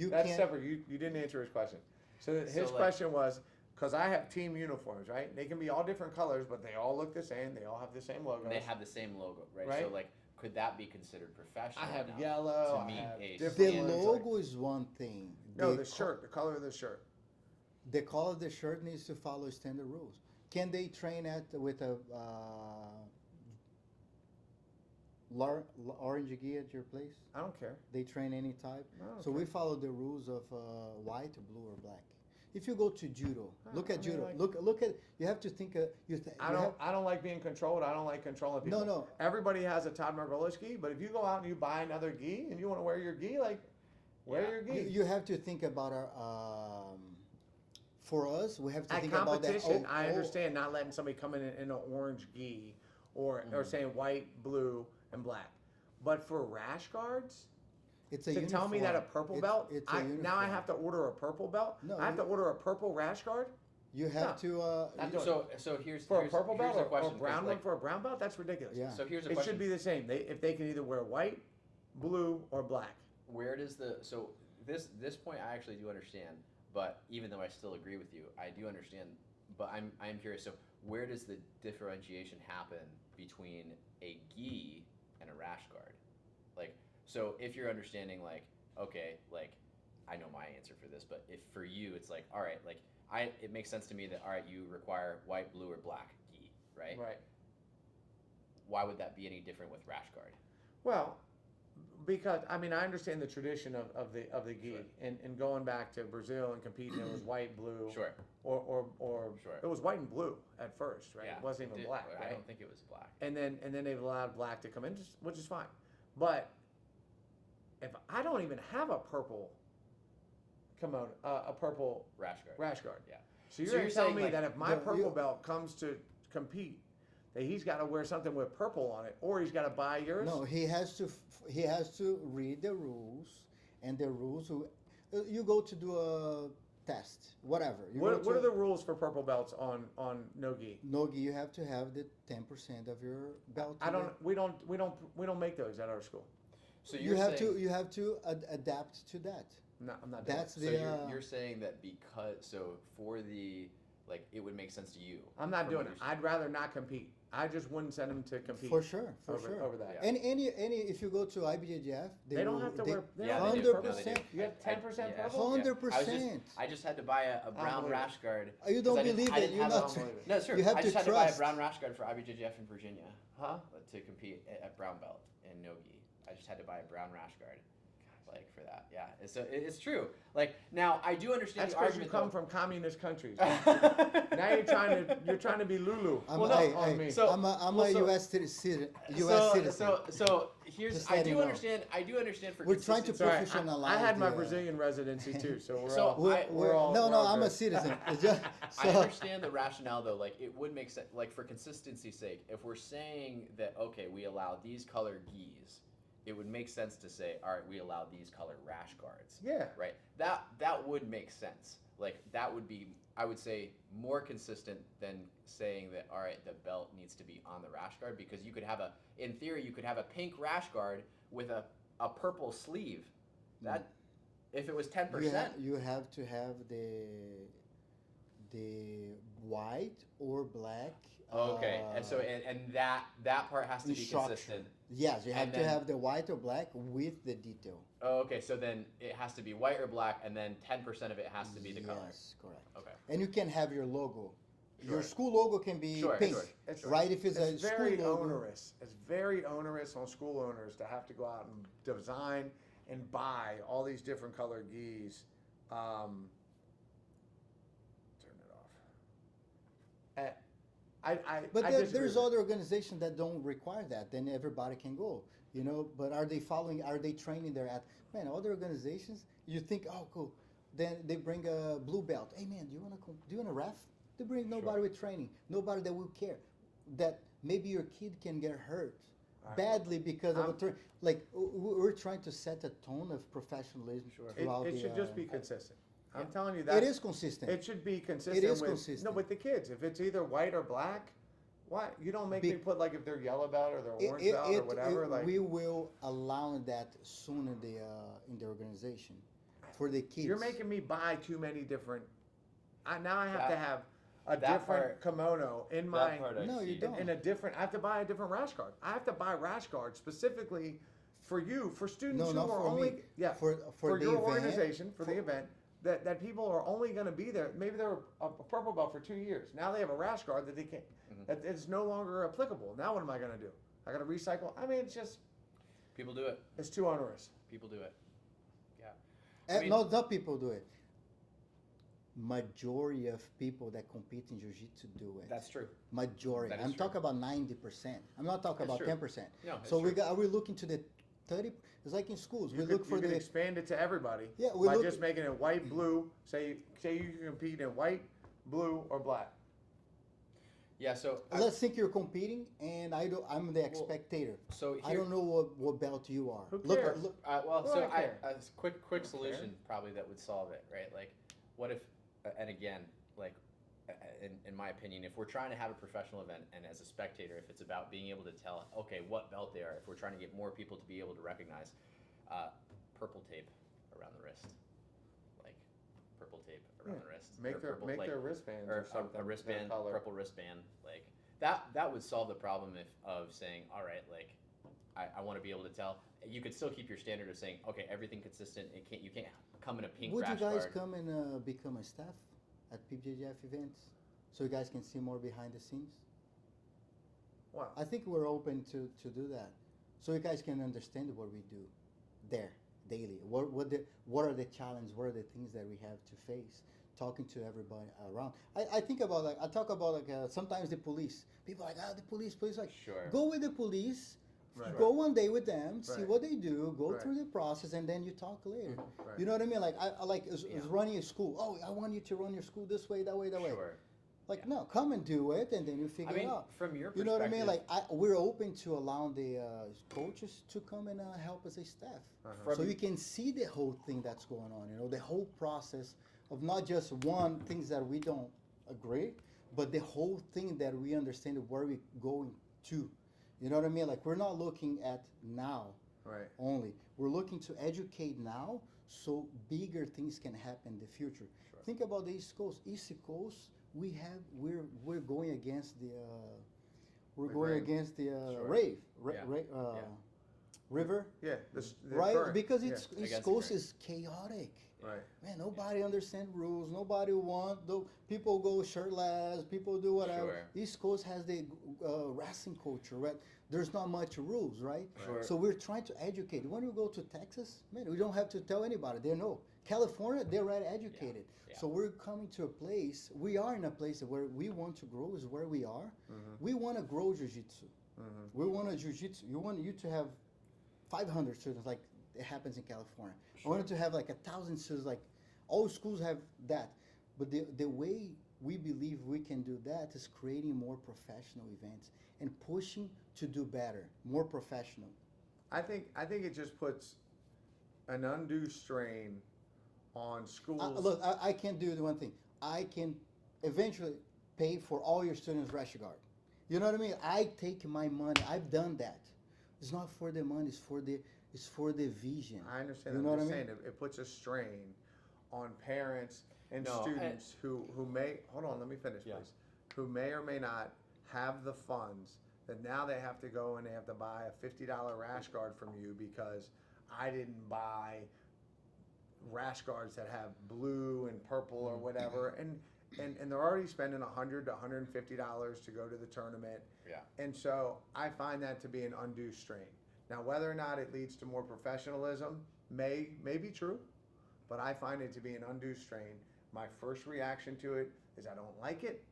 That's separate. You didn't answer his question. So his like, question was, because I have team uniforms, right? They can be all different colors, but they all look the same. They all have the same logo. They have the same logo, right? Right. So like, could that be considered professional? I have enough yellow, to I meet have a different The ones, logo is one thing. No, the shirt, the color of the shirt. The color of the shirt needs to follow standard rules. Can they train with a orange gi at your place? I don't care. They train any type. No, So okay. we follow the rules of white, blue, or black. If you go to judo, look at judo. like- Look at. You have to think. I don't like being controlled. I don't like controlling people. No. Everybody has a Todd Margolis gi, but if you go out and you buy another gi and you want to wear your gi, like wear your gi. You have to think about our. For us, we have to At think about that. competition, I understand not letting somebody come in an orange gi or saying white, blue, and black. But for rash guards, It's a to tell me that a uniform. purple belt, It's a now I uniform. have to order a purple belt? No, I have to order a purple rash guard? You have to. Not doing So here's For a here's, purple here's belt a question, or brown 'cause, one like, for a brown belt? That's ridiculous. Yeah. So here's a It question. should be the same. If they can either wear white, blue, or black. Where does this point I actually do understand, but even though I still agree with you, I do understand. But I'm curious. So where does the differentiation happen between a gi and a rash guard? Like, so if you're understanding, like, okay, like, I know my answer for this, but if for you it's like, all right, like it makes sense to me that all right, you require white, blue, or black gi, right? Right. Why would that be any different with rash guard? Well, because I mean I understand the tradition of the gi Sure. and going back to Brazil and competing, it was white, blue, Sure. or Sure. it was white and blue at first, right? Yeah, It wasn't even black, I right? don't think it was black. And then they've allowed black to come in, which is fine. But if I don't even have a purple kimono, a purple Rash guard. rash guard, Yeah. so you're So going you're to tell saying, me like, that if my the- purple you- belt comes to compete, that he's got to wear something with purple on it, or he's got to buy yours? No, he has to read the rules, and the rules. You go to do a test, whatever. What are the rules for purple belts on no gi? Nogi? You have to have the 10% of your belt. We don't make those at our school. So You you're have saying, to adapt to that. No, I'm not doing That's it. So the. you're saying that because for the like it would make sense to you. I'm not from doing what it. you're I'd rather not compete. I just wouldn't send him to compete. For sure, over that. Yeah. And any if you go to IBJJF, They don't have to wear. They Yeah, don't they have do. to No, wear they do. purple. You have 10% Yeah. purple. 100%. I just had to buy a brown Unbelievable. rash guard. You don't 'cause I didn't- believe I it, didn't you're have not- a- No, it's true. you have I just to had to buy a trust. brown rash guard for IBJJF in Virginia, Huh? to compete at brown belt in no-gi. I just had to buy a brown rash guard, like for that. Yeah, so it's true. Like now, I do understand That's the because you argument. come though. from communist countries. Now you're trying to be Lulu. I'm, Well, no, hey, on hey, me. So- I'm a well, so- U.S. citizen. U.S. citizen. So here's Just I letting do you know. understand. I do understand for We're trying to consistency. Sorry, professionalize. I had my the, Brazilian residency too, so we're So all. We're all- no, we're no. all I'm a good. citizen. It's just- I so- understand the rationale though. Like it would make sense. Like for consistency's sake, if we're saying that okay, we allow these color gis, it would make sense to say, all right, we allow these color rash guards. Yeah. Right. That would make sense. Like that would be, I would say, more consistent than saying that all right, the belt needs to be on the rash guard, because you could have in theory, you could have a pink rash guard with a purple sleeve. That if it was 10%. you have to have the white or black. Okay, and so and that part has to be instruction. consistent. Yes, you have And to then- have the white or black with the detail. Oh, okay, so then it has to be white or black, and then 10% of it has to be the color. Yes, correct. Okay. And you can have your logo. Your Sure. school logo can be Sure, pink, sure, It's- right? If it's a It's school very logo. onerous. It's very onerous on school owners to have to go out and design and buy all these different color gis. Turn it off. But I there's disagree. other organizations that don't require that. Then everybody can go, you know. But are they following? Are they training their man? Other organizations, you think, oh, cool. Then they bring a blue belt. Hey, man, do you want to ref? They bring nobody with training, nobody that will care. That maybe your kid can get hurt badly because of I'm- a turn. Like we're trying to set a tone of professionalism throughout It the. should just be consistent. I'm Yeah. telling you that It is consistent. It should be consistent. It is with, consistent. No, with the kids. If it's either white or black, why you don't make me put like if they're yellow belt or they're orange belt or whatever. Like we will allow that soon in the organization for the kids. you're making me buy too many different. Now I have to That- have a that different part- kimono in that my. part I No, you see. don't. In a different, I have to buy a different rash guard. I have to buy rash guard specifically for you, for students No, who not are for only, me. yeah, For the your event. organization, for the event, that people are only going to be there. Maybe they're a purple belt for 2 years. Now they have a rash guard that they can't, that it's no longer applicable. Now what am I going to do? I got to recycle. I mean, it's just, People do it. it's too onerous. People do it. Yeah. Not people do it. Majority of people that compete in jiu-jitsu do it. That's true. Majority. That is I'm true. talking about 90%. I'm not talking That's about true. 10%. No, it's so true. we're looking to the 30. It's like in schools. You We could, look for you could the. expand it to everybody Yeah, we by look- just making it white, blue. Say you can compete in white, blue, or black. Yeah. So Let's think you're competing, and I'm the spectator. so I here- don't know what belt you are. Who Look, cares? look. well, Well, so I care. a quick solution probably that would solve it, right? Like, what if, and again, like, in my opinion, if we're trying to have a professional event, and as a spectator, if it's about being able to tell, okay, what belt they are, if we're trying to get more people to be able to recognize, purple tape around the wrist, like purple tape around the wrist, Make or their purple, make like, their wristbands or or something. a wristband, that color. purple wristband, like that would solve the problem of saying, all right, like I want to be able to tell. You could still keep your standard of saying, okay, everything consistent. You can't come in a pink Would you rash guys guard. come and become a staff at PBJJF events, so you guys can see more behind the scenes? Wow. I think we're open to do that, so you guys can understand what we do there daily. What are the challenges? What are the things that we have to face? Talking to everybody around. I think about I talk about sometimes the police. People are like the police. Like Sure. go with the police. Right. Go one day with them, see Right. what they do, go Right. through the process, and then you talk later. Right. You know what I mean? Like I like is running a school. Oh, I want you to run your school this way, that way, that way. Sure. Like Yeah. no, come and do it, and then you figure I mean, it out. from your You know what I mean? Like perspective- we're open to allowing the coaches to come and help as a staff, Uh-huh. so you can see the whole thing that's going on. You know, the whole process of not just one things that we don't agree, but the whole thing that we understand where we're going to. You know what I mean? Like we're not looking at now Right. only. We're looking to educate now so bigger things can happen in the future. Think about the East Coast. East Coast, we're going against the rave. Sure. rave, Yeah. Yeah. river, Yeah. The right? current. Because Yeah. it's East Against Coast the is chaotic. Right. Man, nobody understands rules. Nobody people go shirtless. People do whatever. Sure. East Coast has the wrestling culture, right? There's not much rules, right? Sure. So we're trying to educate. When we go to Texas, man, we don't have to tell anybody. They know. California, they're already educated. Yeah. So we're coming to a place. We are in a place where we want to grow. Is where we are. We want to grow jiu-jitsu. We want to jiu-jitsu. You want you to have 500 students like it happens in California. I wanted to have like 1,000 students, like all schools have that. But the way we believe we can do that is creating more professional events and pushing to do better, more professional. I think it just puts an undue strain on schools. Look, I can do the one thing. I can eventually pay for all your students' rash guard. You know what I mean? I take my money. I've done that. It's not for the money. It's for the vision. I understand. You that, know I'm what I just mean? saying it puts a strain on parents and No, students who may hold on. Let me finish, Yeah. please. Who may or may not have the funds that now they have to go and they have to buy a $50 rash guard from you because I didn't buy rash guards that have blue and purple or whatever, and they're already spending $100 to $150 to go to the tournament. Yeah. And so I find that to be an undue strain. Now, whether or not it leads to more professionalism may be true, but I find it to be an undue strain. My first reaction to it is I don't like it,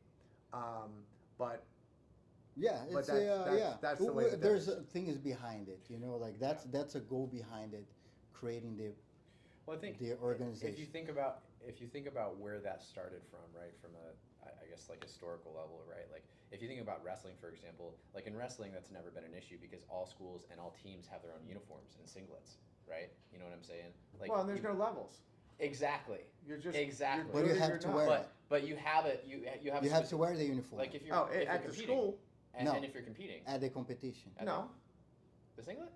but Yeah, But it's that's the way that there's is. a thing is behind it. You know, like that's a goal behind it, creating the Well, I think the organization. if you think about where that started from, right, from I guess like historical level, right? Like if you think about wrestling, for example, like in wrestling, that's never been an issue because all schools and all teams have their own uniforms and singlets, right? You know what I'm saying? Like, well, and there's no levels. Exactly. You're just exactly. But you have to wear it. But you have it. You have. You have to wear the uniform. Like if you're at the competing, school. No. and if you're competing at the competition. No, the singlet.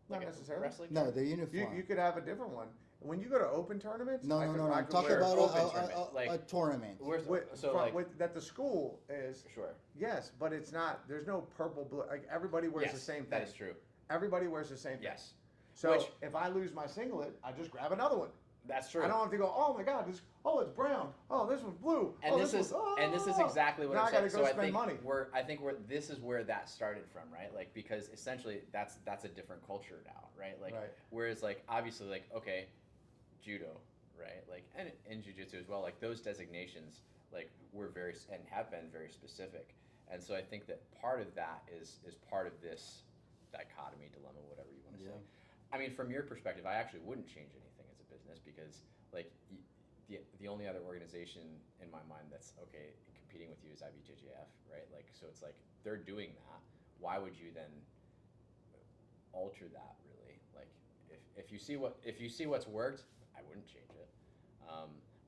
not Like a necessarily. wrestling. No, the uniform. You could have a different one. When you go to open tournaments, no. I'm talking wear about open a tournament. tournament. That the school is. Sure. Yes, but it's not. There's no purple, blue. Like everybody wears the same thing. That is true. Everybody wears the same thing. Yes. So if I lose my singlet, I just grab another one. That's true. I don't have to go. Oh my God! It's brown. Oh, this one's blue. And this is exactly what now I'm saying. I gotta go spend money. I think this is where that started from, right? Like because essentially that's a different culture now, right? Like whereas like obviously like okay, judo, right? Like and in jiu-jitsu as well, like those designations like were very and have been very specific. And so I think that part of that is part of this dichotomy, dilemma, whatever you want to say. I mean, from your perspective, I actually wouldn't change anything as a business because, like, the only other organization in my mind that's okay competing with you is PBJJF, right? Like, so it's like they're doing that. Why would you then alter that? Really, like, if you see what's worked, I wouldn't change it.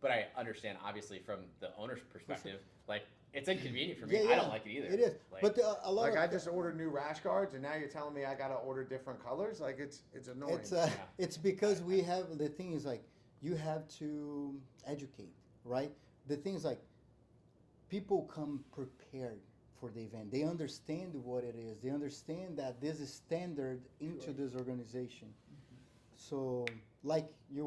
But I understand, obviously, from the owner's perspective, like. It's inconvenient for me. I don't like it either. It is, like, but a lot. Like I just ordered new rash guards, and now you're telling me I gotta order different colors. Like it's annoying. It's because we have the thing is like you have to educate, right? The thing is like people come prepared for the event. They understand what it is. They understand that this is standard into this organization. Mm-hmm. So like you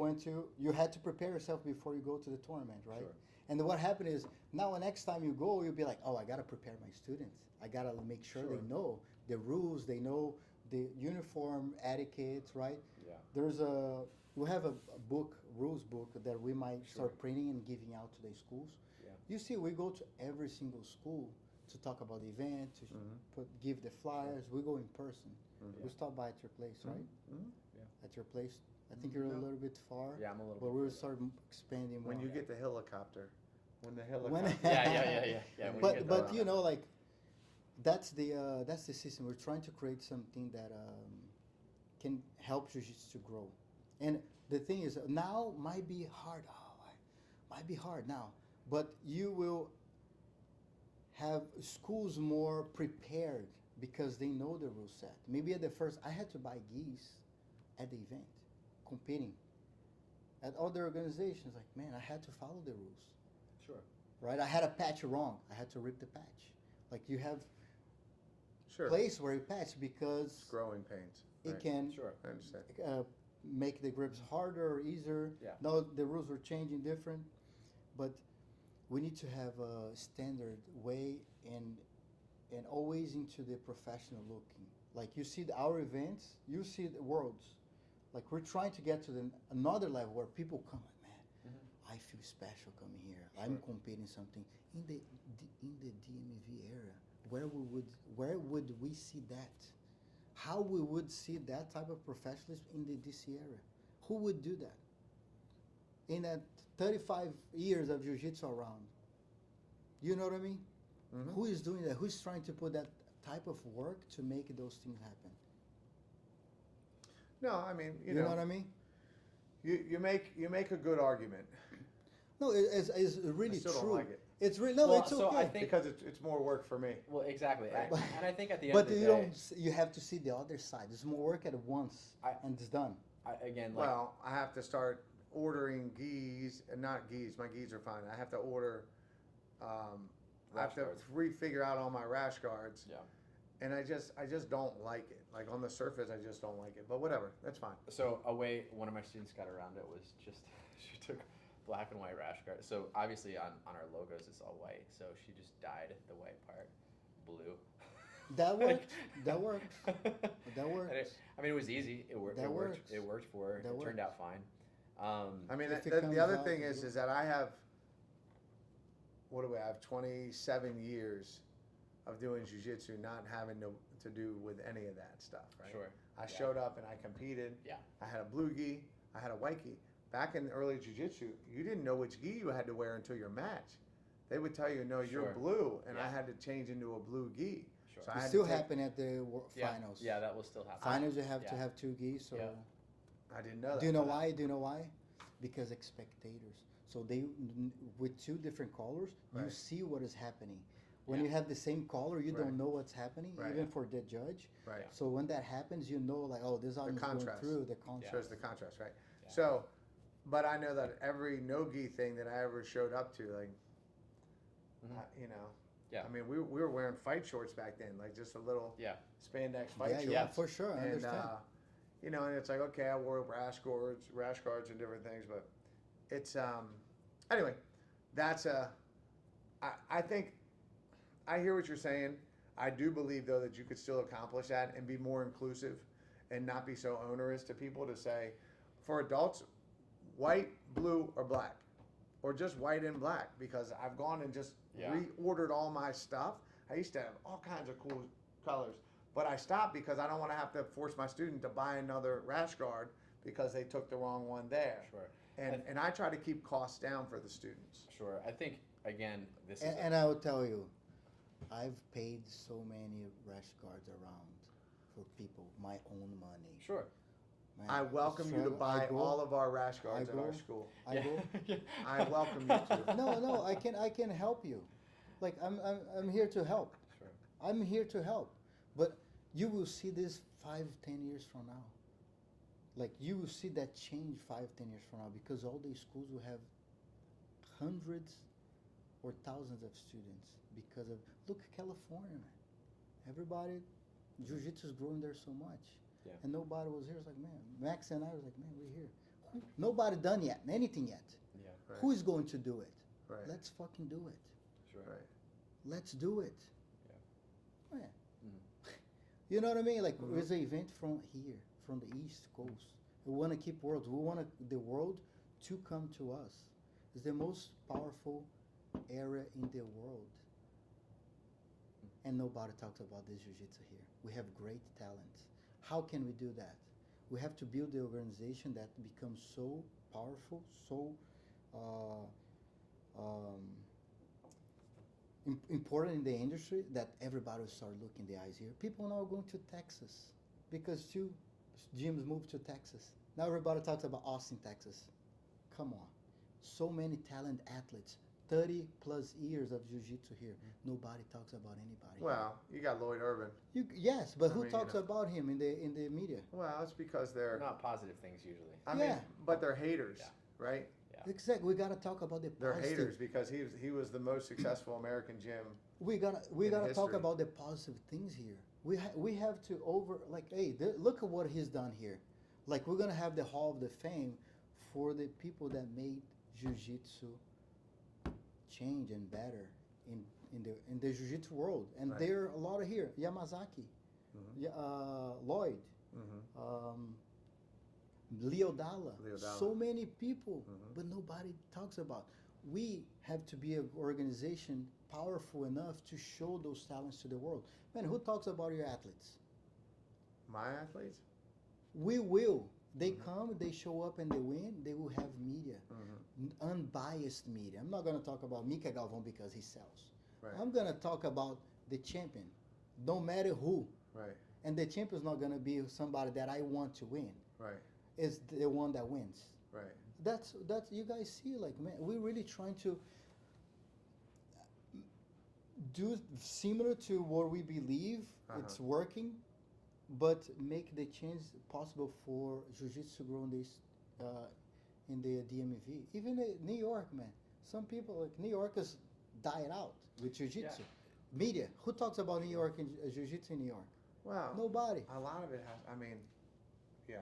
had to prepare yourself before you go to the tournament, right? Sure. And what happened is now the next time you go, you'll be like, oh, I got to prepare my students. I got to make sure they know the rules, they know the uniform etiquettes, right? Yeah. We have a rules book that we might start printing and giving out to the schools. Yeah. You see, we go to every single school to talk about the event, to give the flyers. We go in person. Mm-hmm. We stop by at your place, right? Mm-hmm. Yeah. At your place. I think you're a little bit far. Yeah, I'm a little bit. But we'll start expanding more. When you get the helicopter. Yeah. But you know, like that's the system. We're trying to create something that can help jiu-jitsu to grow. And the thing is, now might be hard. Might be hard now, but you will have schools more prepared because they know the rule set. Maybe at the first, I had to buy gis at the event. Competing at other organizations, like man, I had to follow the rules. Sure. Right? I had a patch wrong. I had to rip the patch. Like you have place where you patch because it's growing pains. It can I understand. Make the grips harder or easier. Yeah. Now the rules are changing different, but we need to have a standard way and always into the professional looking. Like you see our events, you see the worlds. Like we're trying to get to another level where people come like, man, I feel special coming here. Sure. I'm competing something in the DMV area. Where would we see that? How we would see that type of professionalism in the DC area? Who would do that? In that 35 years of jiu-jitsu around, you know what I mean? Mm-hmm. Who is doing that? Who's trying to put that type of work to make those things happen? No, I mean, you know what I mean. You make a good argument. No, it's really I still true. Don't like it. It's really no, it's so okay. I think, because it's more work for me. Well, exactly, and I think at the end of the day, But you have to see the other side. There's more work at once, and it's done. I have to start ordering gis and not gis. My gis are fine. I have to order. I have to figure out all my rash guards. Yeah. And I just don't like it. Like on the surface, I just don't like it. But whatever, that's fine. So a way one of my students got around it was just she took black and white rash guards. So obviously on our logos it's all white. So she just dyed the white part blue. That worked. That worked. That worked. I mean, it was easy. It worked. That worked. It worked for her. It turned out fine. I mean, the other thing is that I have. What do we have? 27 years of doing jiu-jitsu, not having to do with any of that stuff, right? Sure. I showed up and I competed. Yeah. I had a blue gi, I had a white gi, back in early jiu-jitsu, you didn't know which gi you had to wear until your match. They would tell you, no, you're Sure. blue, and I Yeah. had to change into a blue gi. Sure. So I It had still to take, happen at the finals. Yeah, that will still happen. Finals, you have to Yeah. have two geese. So, Yeah. I didn't know that. do you know why? Do you know why? Because spectators. So they, with two different colors, you Right. see what is happening. When Yeah. you have the same color, you Right. don't know what's happening, Right. even for the judge. Right. So when that happens, you know, like, oh, this audience going contrast. through the contrast. Shows the contrast, right? Yeah. So, but I know that every no-gi thing that I ever showed up to, like, Mhm. you know, Yeah. I mean, we were wearing fight shorts back then, like just a little Yeah. spandex fight Yeah, shorts. yeah, for sure. I And, understand. you know, and it's like, okay, I wore rash guards and different things, but it's, anyway, that's I think, I hear what you're saying. I do believe, though, that you could still accomplish that and be more inclusive and not be so onerous to people to say, for adults, white, blue, or black, or just white and black, because I've gone and just Yeah. reordered all my stuff. I used to have all kinds of cool colors, but I stopped because I don't want to have to force my student to buy another rash guard because they took the wrong one there. Sure. And I try to keep costs down for the students. Sure. I think again, this is And I will tell you, I've paid so many rash guards around for people, my own money. sure. Man, I welcome you to struggle- buy I go- all of our rash guards I at our go- school. I go. I welcome you to. No, I can help you. Like I'm here to help. Sure. I'm here to help. But you will see this 5-10 years from now. Like you will see that change 5-10 years from now because all these schools will have hundreds or thousands of students because of look at California, man. Everybody, jiu-jitsu is growing there so much. Yeah. And nobody was here. It's like, man, Max and I was like, man, we're here. Nobody done yet, anything yet. Yeah. Right. Who is going to do it? Right. Let's fucking do it. Sure. Right. Let's do it. Yeah. Man. Mhm. You know what I mean? Like Mhm. there's an event from here, from the East Coast. We want to keep worlds. We want the world to come to us. It's the most powerful area in the world. And nobody talks about this jiu-jitsu here. We have great talent. How can we do that? We have to build the organization that becomes so powerful, so important in the industry that everybody will start looking the eyes here. People now are going to Texas because two gyms moved to Texas. Now everybody talks about Austin, Texas. Come on. So many talent athletes. 30 plus years of jiu-jitsu here. Nobody talks about anybody. Well, you got Lloyd Irvin. Yes, but I who mean, talks you know. about him in the media? Well, it's because They're they're, not positive things usually. I Yeah. mean, but they're haters, Yeah. right? Yeah. Exactly. We gotta talk about the They're positive. haters because he was the most successful American gym. We gotta in talk history. about the positive things here. We have to hey, look at what he's done here. Like we're gonna have the Hall of the Fame for the people that made jiu-jitsu change and better in the jiu-jitsu world, and Right. there are a lot of here. Yamazaki, Lloyd, Leo Dalla, Leo Dalla. so many people, Mhm. but nobody talks about. We have to be an organization powerful enough to show those talents to the world. Man, who talks about your athletes? My athletes? We will. They Mm-hmm. come, they show up, and they win. They will have media, unbiased media. I'm not gonna talk about Mika Galvão because he sells. Right. I'm gonna talk about the champion, no matter who. Right, And the champion's not gonna be somebody that I want to win. right, It's the one that wins. right. That's you guys see, like, man, we're really trying to do similar to what we believe it's working, but make the change possible for jiu-jitsu to grow in the DMV. Even in New York, man, some people like New Yorkers died out with jiu-jitsu. Yeah. Media, who talks about New York and jiu-jitsu in New York? Wow. Nobody. A lot of it has, I mean, yeah.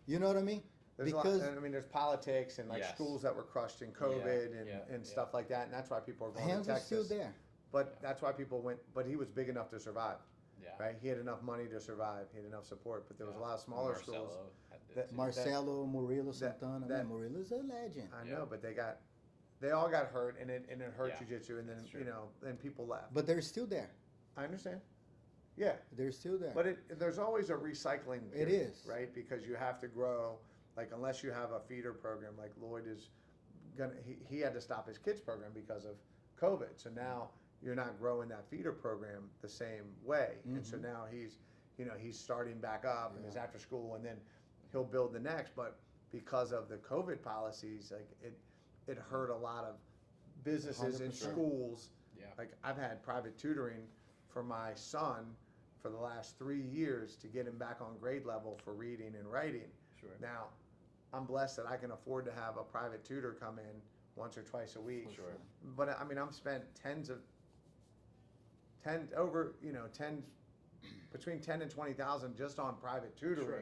You know what I mean? There's Because a lot, I mean, there's politics and like Yes. schools that were crushed in COVID Yeah, and yeah. stuff like that, and that's why people are going hands to are Texas. still there. But Yeah. that's why people went. But he was big enough to survive, Yeah. right? He had enough money to survive. He had enough support. But there was a Yeah. lot of smaller Marcelo schools. had to that- too. Marcelo, Murillo, Santana. that- Man, Murillo's a legend. I Yeah. know, but they all got hurt, and it hurt Yeah, jiu-jitsu, and then that's true. then people left. But they're still there. I understand. Yeah, They're still there. but there's always a recycling. Period, is. right, because you have to grow. like unless you have a feeder program, like Lloyd is gonna, he had to stop his kids program because of COVID. So now you're not growing that feeder program the same way, and so now he's, you know, he's starting back up and is after school, and then he'll build the next. But because of the COVID policies, like it hurt a lot of businesses and 100%. schools. Yeah. Like I've had private tutoring for my son for the last 3 years to get him back on grade level for reading and writing. Sure. Now, I'm blessed that I can afford to have a private tutor come in once or twice a week. Sure. But I mean, I've spent between 10 and 20,000 just on private tutoring. Sure.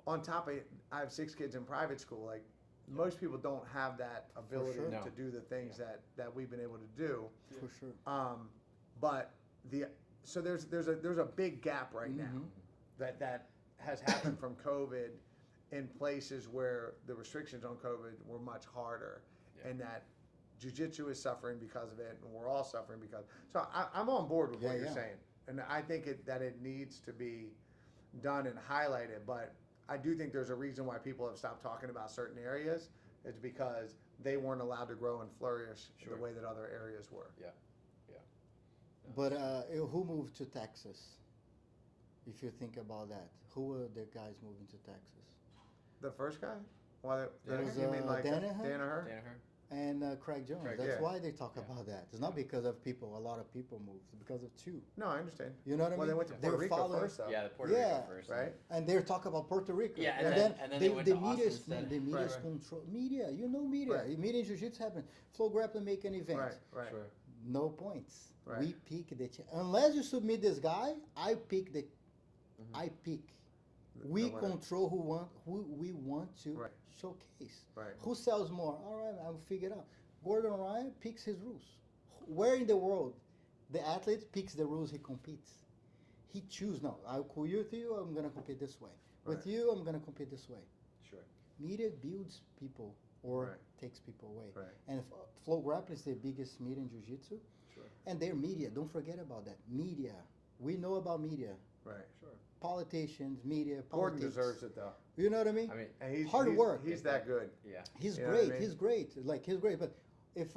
On top of it, I have 6 kids in private school. Like most people don't have that ability sure. No. to do the things that we've been able to do. For sure. But so there's a big gap right now that has happened from COVID in places where the restrictions on COVID were much harder, and that jiu-jitsu is suffering because of it, and we're all suffering because. So I'm on board with what you're saying, and I think that it needs to be done and highlighted. But I do think there's a reason why people have stopped talking about certain areas. It's because they weren't allowed to grow and flourish the way that other areas were. Yeah. But who moved to Texas? If you think about that, who were the guys moving to Texas? The first guy? Well, It was, you mean like Danaher? Danaher? Danaher. And Craig Jones. Craig, That's yeah. why they talk about that. It's not because of people. A lot of people moved. It's because of two. No, I understand. You know what I Well, mean? they went to They Puerto were Rico following- first, though. Yeah, the Puerto Yeah. Rico first. Right? And they're talking about Puerto Rico. Yeah, and then they went the to media, Austin instead. the media's Right. control. Media, you know media. Right. Media in jiu-jitsu happen. Flow grappling make an event. Right, right. Sure. No points. Right. We pick unless you submit this guy, I pick the. I pick. We winner. control who we want to Right. showcase. Right. Who sells more? All right, I'll figure it out. Gordon Ryan picks his rules. Where in the world the athlete picks the rules he competes? He chooses, no, I'll with you, I'm going to compete this way. With Right. you, I'm going to compete this way. Sure. Media builds people or Right. takes people away. Right. And Flow Grappling is the biggest media in Jiu-Jitsu. Sure. And their media, don't forget about that. Media. We know about media. Right. Sure. Politicians, media, Gordon politics. deserves it, though. You know what I mean? I mean, And he's Hard work. He's that good. yeah. He's You know great. what I mean? He's great. Like he's great. But if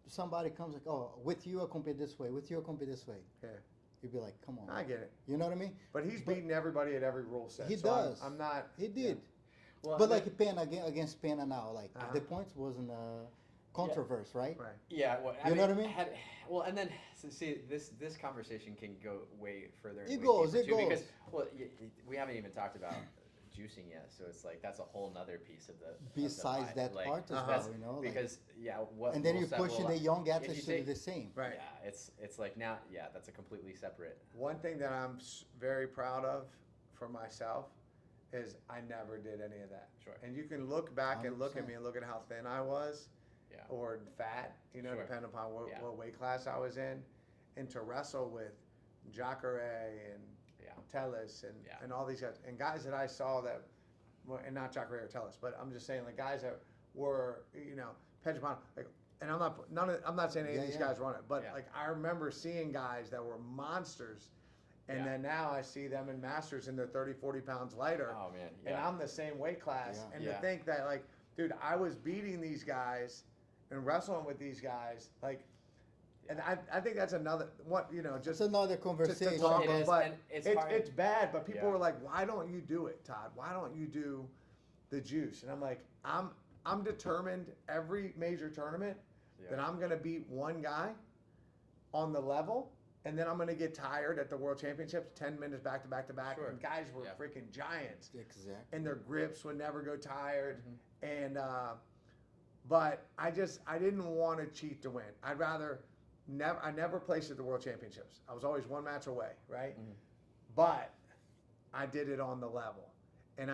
somebody comes like, oh, with you I compete this way. With you I compete this way. Yeah. You'd be like, come on. I get it. You know what I mean? But he's beating everybody at every rule set. He so does. I'm not. He did. Well, But like Pena against Pena now, like Uh-huh. the points wasn't controversy, right? Right. Yeah, well, You know what I mean? Well, and then see this conversation can go way further. and It way goes, deeper, it too, goes. Because we haven't even talked about juicing yet, so it's like that's a whole nother piece of the. Besides of the pie. that like, part as that's- well, you know, like- because what. And then rule you're set pushing will- the young if athletes you to do take- the same. Right. Yeah, it's like now. Yeah, that's a completely separate. One thing that I'm very proud of for myself is I never did any of that. Sure. And you can look back and look at 100%. me and look at how thin I was, Yeah. or fat, you know, Sure. depending upon Yeah. what weight class I was in, and to wrestle with Jacare and Yeah. Tellis and, Yeah. and all these guys and guys that I saw that, well, and not Jacare or Tellis, but I'm just saying like guys that were, you know, Pejapano, like, and I'm not saying any of Yeah, these yeah. guys run it, but Yeah. like I remember seeing guys that were monsters. And Yeah. then now I see them in masters and they're 30, 40 pounds lighter. Oh man. And Yeah. I'm the same weight class. Yeah. And Yeah. to think that, like, dude, I was beating these guys and wrestling with these guys, like, and I think that's another, what, you know, It's just another to conversation. talk It is, but and it's it's, hard. it's bad, but people Yeah. are like, why don't you do it, Todd? Why don't you do the juice? And I'm like, I'm determined every major tournament Yeah. that I'm going to beat one guy on the level, and then I'm going to get tired at the World Championships, 10 minutes back to back to back. Sure. And guys were Yeah. freaking giants, Exactly. and their grips would never go tired. Mm-hmm. And but I didn't want to cheat to win. I'd rather I never placed at the World Championships. I was always one match away, right? Mm-hmm. But I did it on the level, and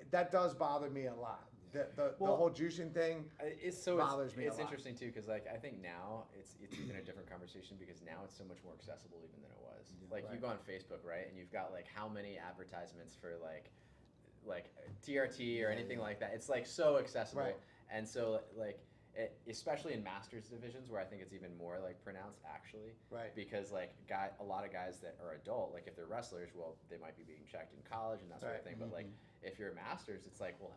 that does bother me a lot. The Well, whole juicing thing. It's bothers me a It's lot. interesting too because like I think now it's even a different conversation because now it's so much more accessible even than it was. Yeah. Like you Right. go on Facebook, right, and you've got like how many advertisements for like TRT or anything like that. It's like so accessible, Right. and so like especially in masters divisions where I think it's even more like pronounced actually. Right. Because like a lot of guys that are adult, like if they're wrestlers, well, they might be being checked in college and that sort of thing. But like if you're a masters, it's like, well,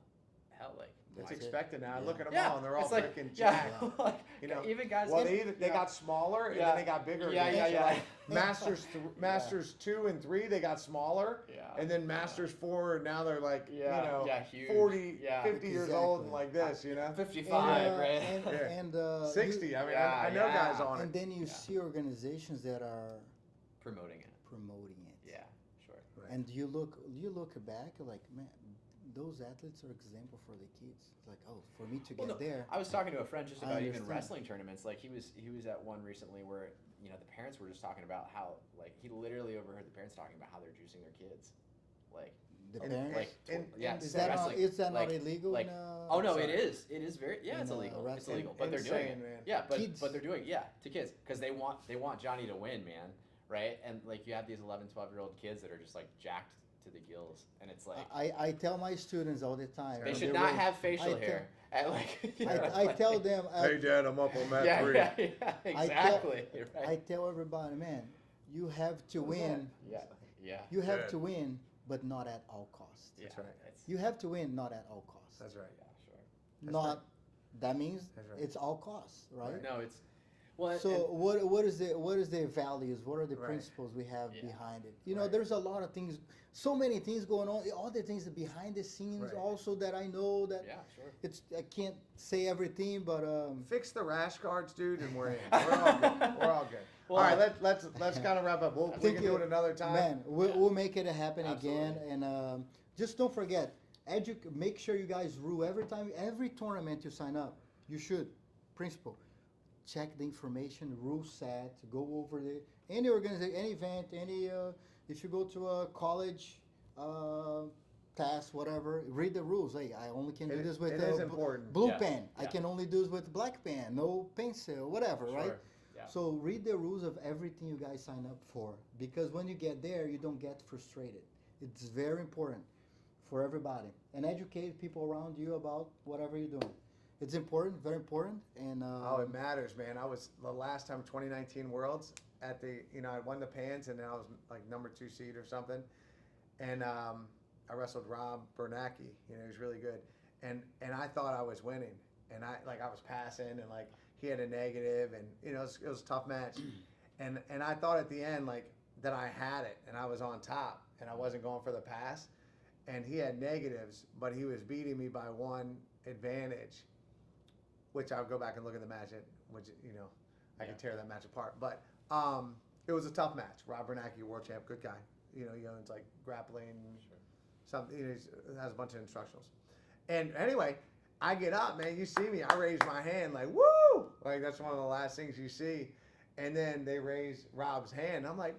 hell, like It's why- expected now. Yeah. Look at them Yeah, all, and they're all it's like- freaking yeah, jacked. like, You know, even guys. Well, in- they got smaller and Yeah. then they got bigger. Yeah, again. yeah, So, yeah. like, Masters 2 and 3, they got smaller. Yeah. And then Masters 4, now they're like, Yeah, you know, yeah, huge. 40, Yeah. 50 years Exactly. old and like this, you know? 55, right? And, Yeah. 60. I mean, Yeah, I know yeah. guys on and it. then you see organizations that are Promoting it. promoting it. Yeah, sure. Right. And you look back, you're like, man, those athletes are example for the kids. Like, oh, for me to get Well, no, there. I was talking to a friend just I about even understand. wrestling tournaments. Like he was at one recently where the parents were just talking about how like he literally overheard the parents talking about how they're juicing their kids, like The And- parents. like and- yeah. Is that not, wrestling, is that like- not illegal? like- in, Oh no, Sorry. it is. It is very In, it's illegal. It's wrestling? illegal, but they're doing Insane, it. man. Yeah, but Kids. they're doing to kids because they want Johnny to win, man, right? And like you have these 11, 12-year-old kids that are just like jacked to the gills, and it's like I tell my students all the time. they when should they not race- have facial I hair. At like, you know, I like- tell them. Hey, Dad, I'm up on mat Yeah, 3. yeah, exactly. You're right. I tell everybody, man, you have to win. Yeah, yeah. You have Good. to win, but not at all costs. Yeah, That's right. it's- You have to win, not at all costs. That's right. Yeah, sure. That's Not. That means That's right. it's all costs, right? No, it's well. So what is the values? What are the Right. principles we have Yeah. behind it? You know, Right. there's a lot of things, so many things going on. All the things that behind the scenes Right. also that I know that yeah, sure. it's I can't say everything, but Fix the rash guards, dude, and we're in. We're all good. We're all good. Well, all right, let's kind of wrap up. We Thank can you. do it another time. Man, we'll make it happen again, Absolutely. and just don't forget, make sure you guys rule every tournament you sign up. You should, principle, check the information, rule set, go over any organization, any event, if you go to a college task, whatever, read the rules. Hey, I only can do this with it is important. blue Yeah, pen. I yeah. can only do this with black pen, no pencil, whatever, right? Sure. Yeah. So read the rules of everything you guys sign up for, because when you get there, you don't get frustrated. It's very important for everybody, and educate people around you about whatever you're doing. It's important, very important, and Oh, it matters, man. I was the last time 2019 Worlds at the, I won the pans and then I was like number 2 seed or something, and I wrestled Rob Bernacki. He was really good, and I thought I was winning, and I was passing, and like he had a negative, and it was a tough match, and I thought at the end like that I had it and I was on top and I wasn't going for the pass, and he had negatives, but he was beating me by 1 advantage. Which I'll go back and look at the match, which I could tear that match apart. But it was a tough match. Rob Bernacki, world champ, good guy. He owns like grappling, something. He has a bunch of instructionals. And anyway, I get up, man. You see me. I raise my hand like woo, like that's one of the last things you see. And then they raise Rob's hand. I'm like,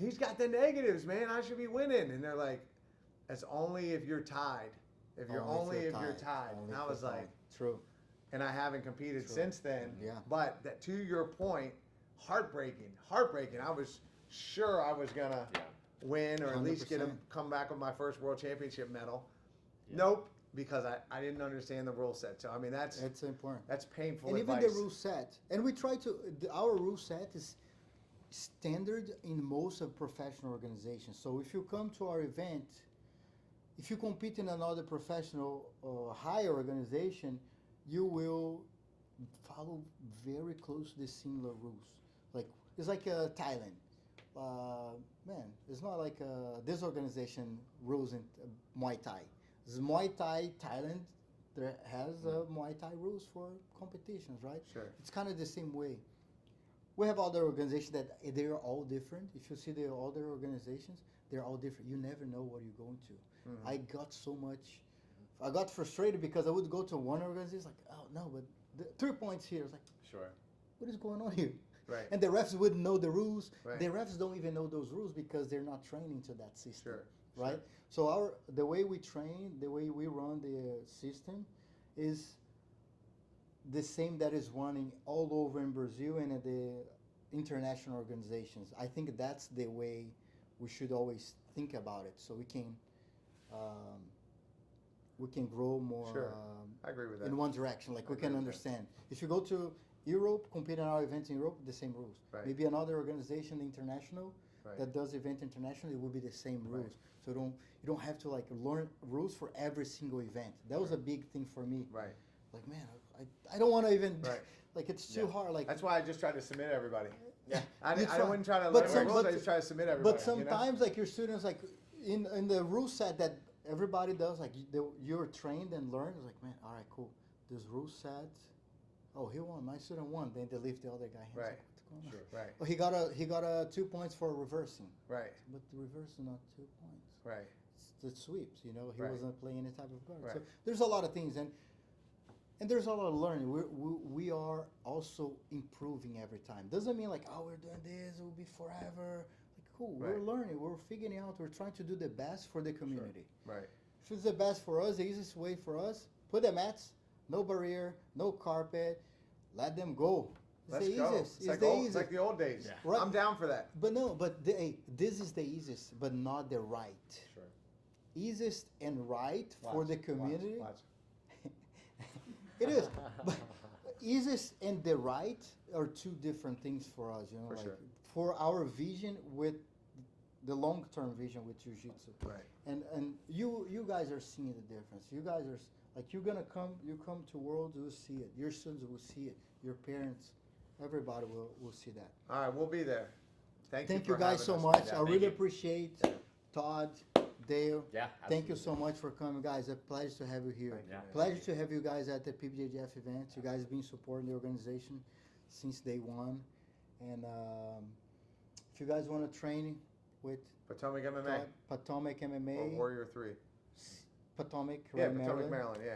he's got the negatives, man. I should be winning. And they're like, that's only if you're tied. If you're Only you're tied. Only And I if was you're like. tied. True. And I haven't competed True. since then. Yeah. But that, to your point, heartbreaking. I was sure I was gonna Yeah. win or at least 100%. come back with my first world championship medal. Yeah. Nope, because I didn't understand the rule set. So I mean that's important. painful And advice. even the rule set, and we try to. Our rule set is standard in most of professional organizations. So if you come to our event, if you compete in another professional or higher organization, you will follow very close to the similar rules. Like it's like Thailand. Man, it's not like this organization rules in Muay Thai. It's Muay Thai Thailand. There has Muay Thai rules for competitions, right? Sure. It's kind of the same way. We have other organizations that they're all different. If you see the other organizations, they're all different. You never know what you're going to. Mm-hmm. I got frustrated because I would go to one organization, like, oh no, but 3 points here. It's like, Sure. what is going on here? Right. And the refs wouldn't know the rules. Right. The refs don't even know those rules because they're not training to that system. Sure, Right? So the way we train, the way we run the system is the same that is running all over in Brazil and at the international organizations. I think that's the way we should always think about it, so we can grow more Sure. I agree with that. in one direction. Like I we agree can with understand. If you go to Europe, compete in our events in Europe, the same rules. Right. Maybe another organization international Right. that does event internationally, it will be the same Right. rules. So you don't have to like learn rules for every single event. That was a big thing for me. Right. Like man, I don't want to even Right. like it's too Yeah. hard. Like That's why I just tried to submit everybody. Yeah. I You wouldn't try to but learn some- rules. I but- just try to submit everybody. But you know? sometimes, like your students, like in the rule set that everybody does, like you're trained and learned. It's like, man, all right, cool. This rule set. Oh, he won. My student won. Then they leave the other guy. Hands. Right. Like, what's going on? Sure. Right. Oh, he got a 2 points for reversing, Right. but the reverse is not 2 points. Right. It's the sweeps. You know, he Right. wasn't playing any type of guard. Right. So there's a lot of things, and there's a lot of learning. We are also improving every time. Doesn't mean like, oh, we're doing this, it will be forever. Like, cool, we're Right. learning, we're figuring out, we're trying to do the best for the community. Right. If it's the best for us, the easiest way for us, put the mats, no barrier, no carpet, let them go. It's Let's the go. easiest. It's like, the it's easiest. like the old days. Yeah. Right. I'm down for that. But no, but hey, this is the easiest, but not the right. Sure. Easiest and right for the community. Watch. It is. But easiest and the right are two different things for us, you know, For like sure. for our vision with the long-term vision with jiu-jitsu. Right. And you guys are seeing the difference. You guys are like you come to Worlds, you'll see it. Your students will see it. Your parents, everybody will see that. All right, we'll be there. Thank Thank you you for guys having so us. much. Yeah, I thank really you. appreciate Todd, Dale. Yeah. Thank you absolutely. so much for coming, guys. A pleasure to have you here. Thank you, Yeah. man. Pleasure to have you guys at the PBJJF event. You guys been supporting the organization since day one. And if you guys want to train with Potomac MMA Todd, Potomac or MMA, Warrior 3. Potomac, Yeah, right, Potomac, Maryland, Maryland. Yeah.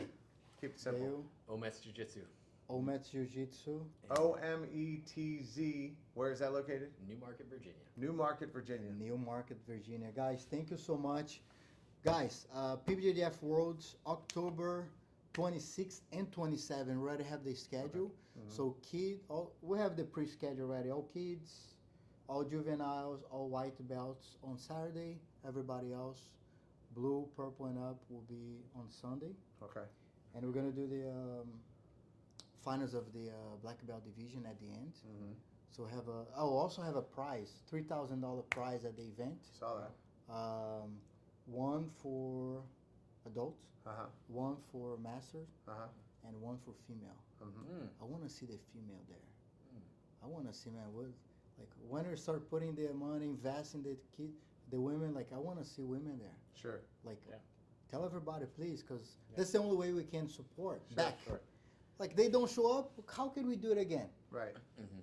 Keep it simple. Dale, Ometz Jiu-Jitsu, Ometz Jiu-Jitsu. OMETZ. Where is that located? Newmarket, Virginia. Newmarket, Virginia. Newmarket, Virginia. Guys, thank you so much. Guys, PBJJF Worlds, October 26th and 27th. We already have the schedule. So we have the pre-schedule ready. All kids, all juveniles, all white belts on Saturday. Everybody else, blue, purple, and up will be on Sunday. Okay. And we're going to do the finals of the black belt division at the end. Mm-hmm. So also have a prize, $3,000 prize at the event. Saw that. One for adults, Uh-huh. one for master, Uh-huh. and one for female. Mm-hmm. I want to see the female there. I want to see, man, when we start putting the money, investing the women, like I want to see women there. Sure. Like, Yeah. tell everybody, please, because that's the only way we can support back. Sure. Like they don't show up, how can we do it again? Right. Mm-hmm.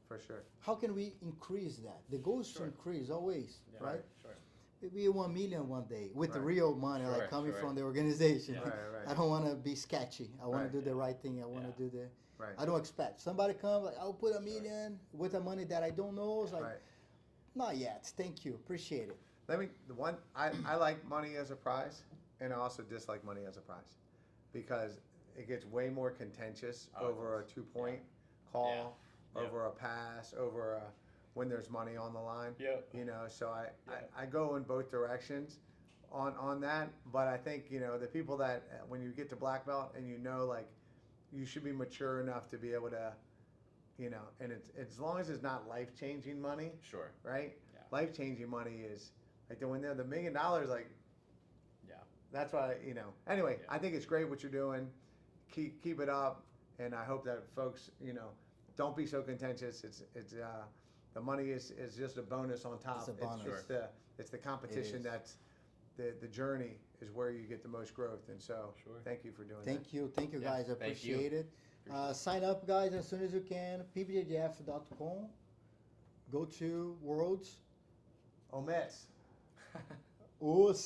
For sure. How can we increase that? The goal is to Sure. increase always, Yeah. right? Sure. Maybe 1 million one day with the Right. real money, Sure, like coming sure. from the organization. Yeah. Right. I don't want to be sketchy. I want Right. to do the right thing. I want to Yeah. do the. Right. I don't expect somebody come like I'll put 1 million with the money that I don't know. It's like Right. not yet. Thank you, appreciate it. I like money as a prize, and I also dislike money as a prize, because it gets way more contentious Oh, it over a does. 2-point call, Yeah. over a pass, over when there's money on the line. Yep. You know, so Yeah. I go in both directions on that, but I think, you know, the people that when you get to black belt and you know, like, you should be mature enough to be able to, you know, and it's as long as it's not life-changing money, Sure. right? Yeah. Life-changing money is like when they're the $1 million, like Yeah. that's why, you know. Anyway, Yeah. I think it's great what you're doing. Keep it up, and I hope that folks, you know, don't be so contentious. It's the money is just a bonus on top. It's a bonus. It's the competition is. that's the journey is where you get the most growth. And so, Sure. thank you for doing that. Thank you, Yeah, guys. I thank you. appreciate it. Sign up, guys, as soon as you can. PBJJF.com. Go to Worlds. Omets. Os.